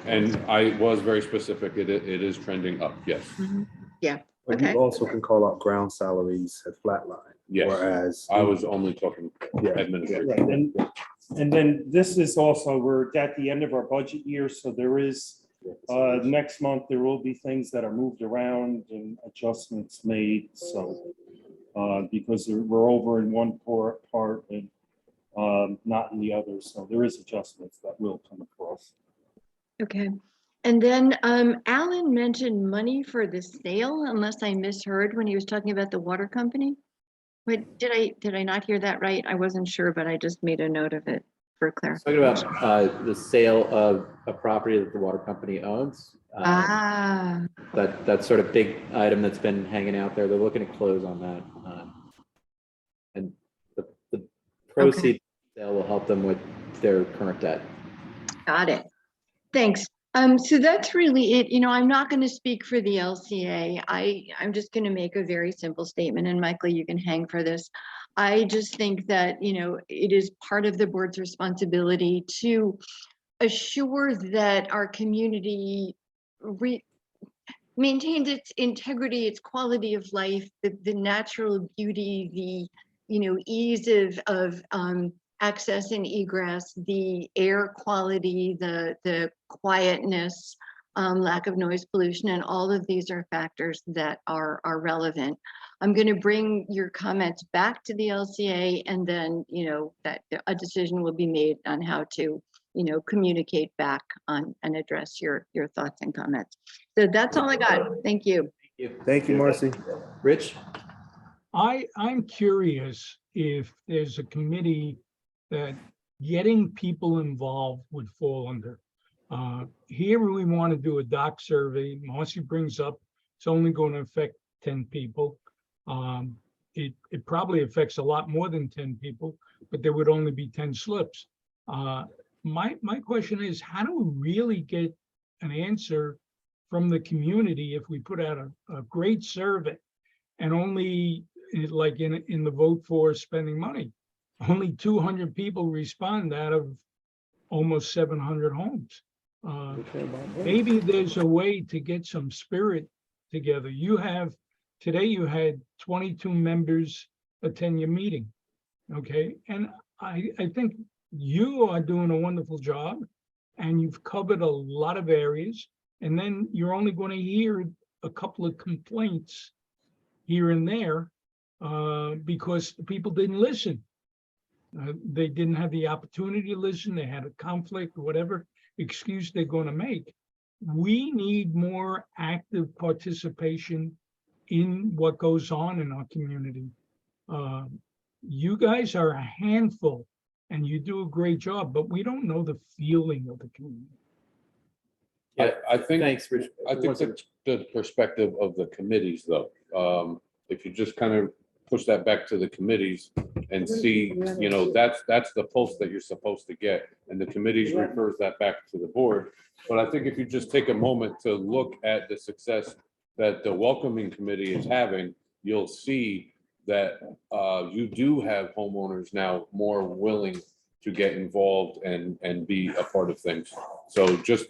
And I was very specific. It is trending up. Yes. Mhm. Yeah. But Okay. you also can call out ground salaries at flatline. Yes. Whereas I was only talking Yeah. administration. Right. And then this is also, we're at the end of our budget year, so there is, next month, there will be things that are moved around and adjustments made, so. Because we're over in one part and not in the other, so there is adjustments that will come across. Okay. And then Alan mentioned money for the sale, unless I misheard when he was talking about the water company. Wait, did I not hear that right? I wasn't sure, but I just made a note of it for Talking clarification. about the sale of a property that the water company owns. That sort of big item that's been hanging out there. They're looking to close on that. And the proceeds sale will help them with their current debt. Got it. Thanks. So that's really it. I'm not going to speak for the LCA. I'm just going to make a very simple statement, and Michael, you can hang for this. I just think that, it is part of the board's responsibility to assure that our community maintains its integrity, its quality of life, the natural beauty, the ease of access and egress, the air quality, the quietness, lack of noise pollution, and all of these are factors that are relevant. I'm going to bring your comments back to the LCA, and then that a decision will be made on how to communicate back on and address your thoughts and comments. So that's all I got. Thank you. Thank you, Marcy. Rich? I'm curious if there's a committee that getting people involved would fall under. Here we want to do a doc survey. Marcy brings up it's only going to affect 10 people. It probably affects a lot more than 10 people, but there would only be 10 slips. My question is, how do we really get an answer from the community if we put out a great survey and only like in the vote for spending money. Only 200 people respond out of almost 700 homes. Maybe there's a way to get some spirit together. Today you had 22 members attend your meeting, okay? And I think you are doing a wonderful job and you've covered a lot of areas. And then you're only going to hear a couple of complaints here and there because people didn't listen. They didn't have the opportunity to listen. They had a conflict, whatever excuse they're going to make. We need more active participation in what goes on in our community. You guys are a handful and you do a great job, but we don't know the feeling of the community. I think, Thanks, Rich. I think that the perspective of the committees though, if you just kind of push that back to the committees and see, you know, that's the pulse that you're supposed to get. And the committees refers that back to the board. But I think if you just take a moment to look at the success that the welcoming committee is having, you'll see that you do have homeowners now more willing to get involved and be a part of things. So just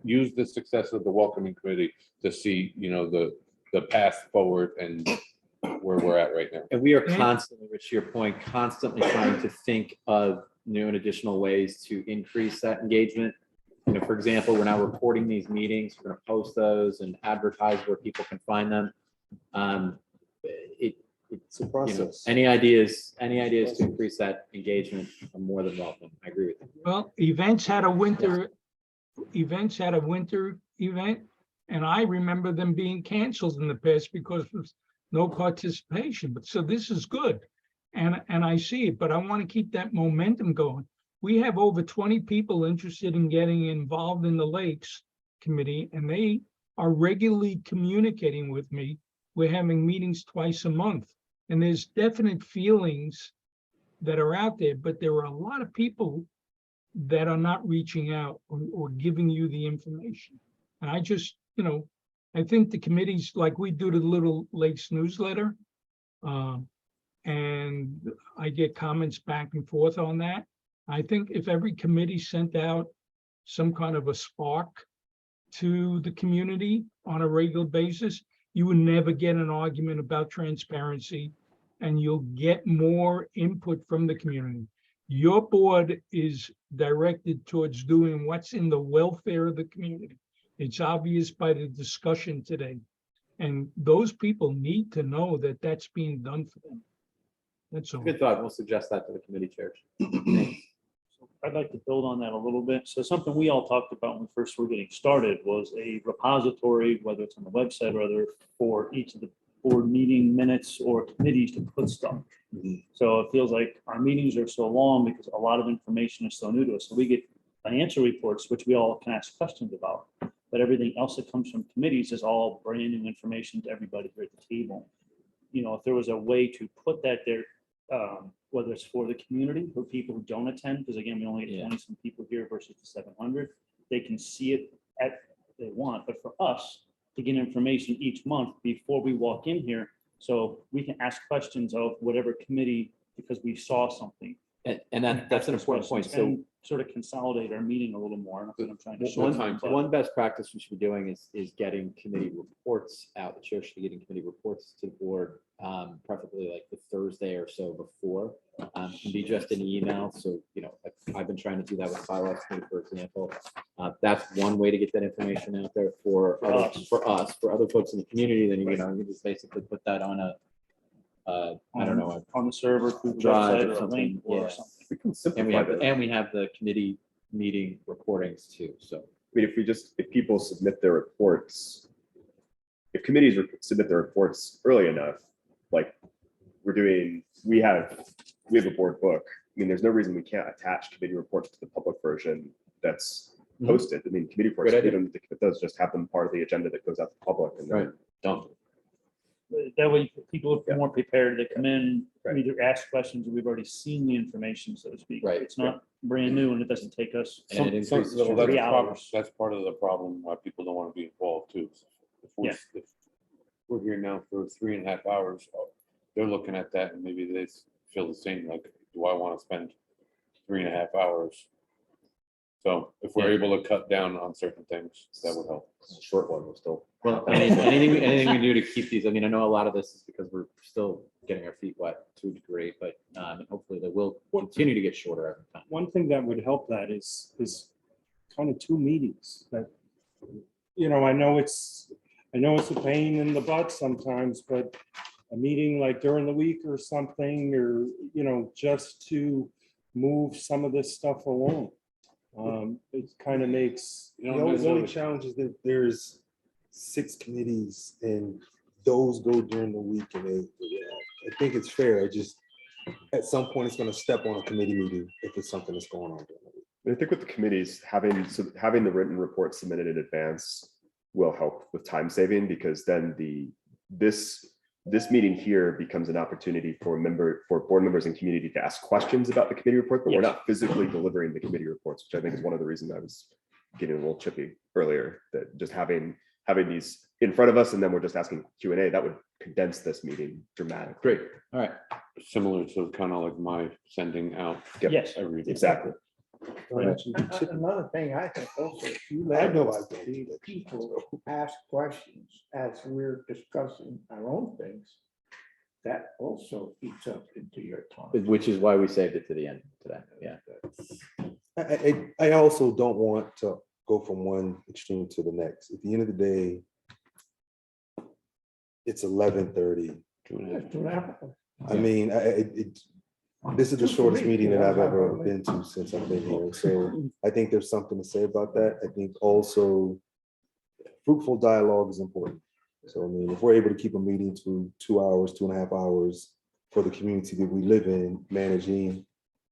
use the success of the welcoming committee to see, you know, the path forward and where we're at right now. And we are constantly, Rich, to your point, constantly trying to think of new and additional ways to increase that engagement. You know, for example, we're now recording these meetings, we're going to post those and advertise where people can find them. It's a process. Any ideas to increase that engagement are more than welcome. I agree with you. Well, events had a winter event, and I remember them being canceled in the past because of no participation. But so this is good, and I see it. But I want to keep that momentum going. We have over 20 people interested in getting involved in the Lakes Committee, and they are regularly communicating with me. We're having meetings twice a month, and there's definite feelings that are out there, but there are a lot of people that are not reaching out or giving you the information. And I just, you know, I think the committees, like we do the Little Lakes newsletter, and I get comments back and forth on that. I think if every committee sent out some kind of a spark to the community on a regular basis, you would never get an argument about transparency, and you'll get more input from the community. Your board is directed towards doing what's in the welfare of the community. It's obvious by the discussion today. And those people need to know that that's being done for them. That's all. Good thought. We'll suggest that to the committee chairs. I'd like to build on that a little bit. So something we all talked about when we first were getting started was a repository, whether it's on the website or other, for each of the board meeting minutes or committees to put stuff. So it feels like our meetings are so long because a lot of information is so new to us. So we get financial reports, which we all can ask questions about, but everything else that comes from committees is all brand new information to everybody here at the table. You know, if there was a way to put that there, whether it's for the community, for people who don't attend, because again, we only get 20 some people here versus the 700, they can see it at they want. But for us to get information each month before we walk in here, so we can ask questions of whatever committee because we saw something. And that's an important point. So And sort of consolidate our meeting a little more. That's what I'm trying to show. one best practice we should be doing is getting committee reports out. The chair should be getting committee reports to the board, preferably like the Thursday or so before. Can be just an email. So, you know, I've been trying to do that with bylaws committee, for example. That's one way to get that information out there for other folks in the community. Then you know, you just basically put that on a I don't know, on the server through the drive website or or a something. link or Yeah. something. And we have the committee meeting recordings too. So I mean, if people submit their reports, if committees submit their reports early enough, like we have a board book. I mean, there's no reason we can't attach committee reports to the public version that's posted. I mean, committee reports, it does just have them part of the agenda that goes out to the public and then done. That way people are more prepared to come in, either ask questions or we've already seen the information, so to speak. Right. It's not brand new and it doesn't take us And it increases Well, your that's 3 part- hours. That's part of the problem why people don't want to be involved too. If we're here now for 3.5 hours, they're looking at that and maybe they feel the same, like, do I want to spend 3.5 hours? So if we're able to cut down on certain things, that would help. Short one will still. Well, I mean, anything we do to keep these, I mean, I know a lot of this is because we're still getting our feet wet to a degree, but hopefully they will continue to get shorter every time. One thing that would help that is kind of 2 meetings that, I know it's a pain in the butt sometimes, but a meeting like during the week or something, or, just to move some of this stuff along. It kind of makes, The only challenge is that there's 6 committees and those go during the week and I think it's fair. At some point, it's gonna step on a committee meeting if it's something that's going on during the week. I think with the committees, having the written report submitted in advance will help with time saving, because then this meeting here becomes an opportunity for board members and community to ask questions about the committee report, but we're not physically delivering the committee reports, which I think is one of the reasons I was getting a little chippy earlier, that just having these in front of us and then we're just asking Q&A, that would condense this meeting dramatically. Great. All right. Similar to kind of like my sending out. Yes. Every Exactly. Another thing I think also, if you let the people ask questions as we're discussing our own things, that also eats up into your time. Which is why we saved it to the end today. Yeah. I also don't want to go from one extreme to the next. At the end of the day, it's 11:30. I mean, this is the shortest meeting that I've ever been to since I've been here. So I think there's something to say about that. I think also fruitful dialogue is important. So I mean, if we're able to keep a meeting to 2 hours, 2.5 hours for the community that we live in, managing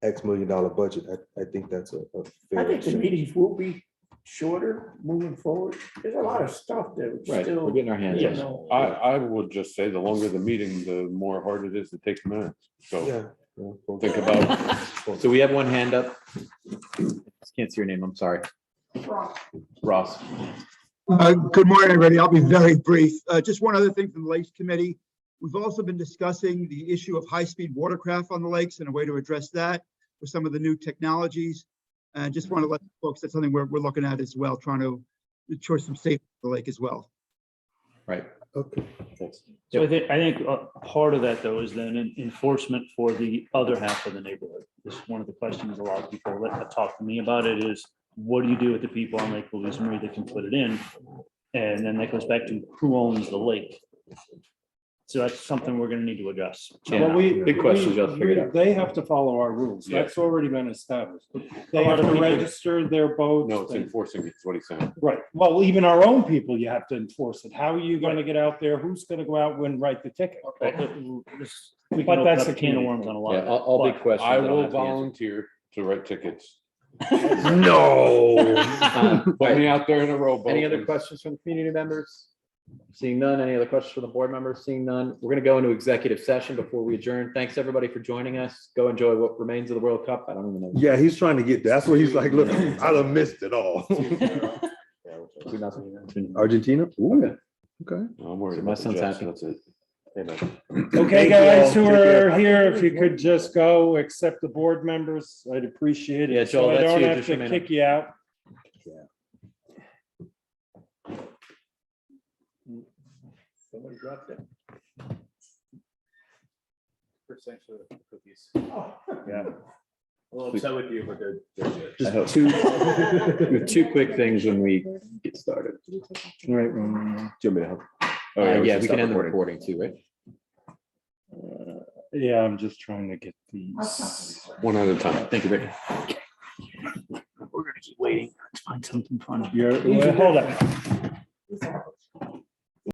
X $1 million budget, I think that's a fair. I think the meetings will be shorter moving forward. There's a lot of stuff that Right. still. We're getting our hands you on it. know, I would just say the longer the meeting, the more hard it is to take minutes. So think about. So we have one hand up. Can't see your name. I'm sorry. Ross. Good morning, everybody. I'll be very brief. Just one other thing from the Lakes Committee. We've also been discussing the issue of high-speed watercraft on the lakes and a way to address that with some of the new technologies. And just want to let folks, that's something we're looking at as well, trying to ensure some safety for the lake as well. Right. Okay. So I think part of that though is then enforcement for the other half of the neighborhood. This is one of the questions a lot of people that talk to me about it is, what do you do with the people on Lake Louise Marie that can put it in? And then that goes back to who owns the lake. So that's something we're gonna need to address. Well, big questions you have to figure it out. They have to follow our rules. Yeah. That's already been established. They A lot have of to people- register their boats. No, it's enforcing it, is what he's saying. Right. Well, even our own people, you have to enforce it. How are you gonna get out there? Who's gonna go out and write the ticket? We But can open that's up a a can of community worms on a lot Yeah, of that. all big But questions. I that don't will have to be answered. volunteer to write tickets. No. Put me out there in a rowboat. Any other and- questions from the community members? Seeing none. Any other questions from the board members? Seeing none. We're going to go into executive session before we adjourn. Thanks, everybody, for joining us. Go enjoy what remains of the World Cup. I don't even know. Yeah, he's trying to get there. That's what he's like, look, I done missed it all. 2-0. Argentina? Ooh, okay. I'm worried So my about the son's Jets, happy. that's it. Okay, Thank you guys all. who Take care. are here, if you could just go accept the board members, I'd appreciate it. Yeah, Joel, So I that's don't you. have Just to remain kick you out. Somebody dropped it. First, thanks for the cookies. Yeah. A little upset with you, but they're good. Just two quick things when we get started. All right. Do you want me to help? Oh, we Yeah, should we stop can end the recording. recording too, right? Yeah, I'm just trying to get these. One at a time. Thank you, Rick. We're gonna keep waiting. Let's find something fun. Hold on.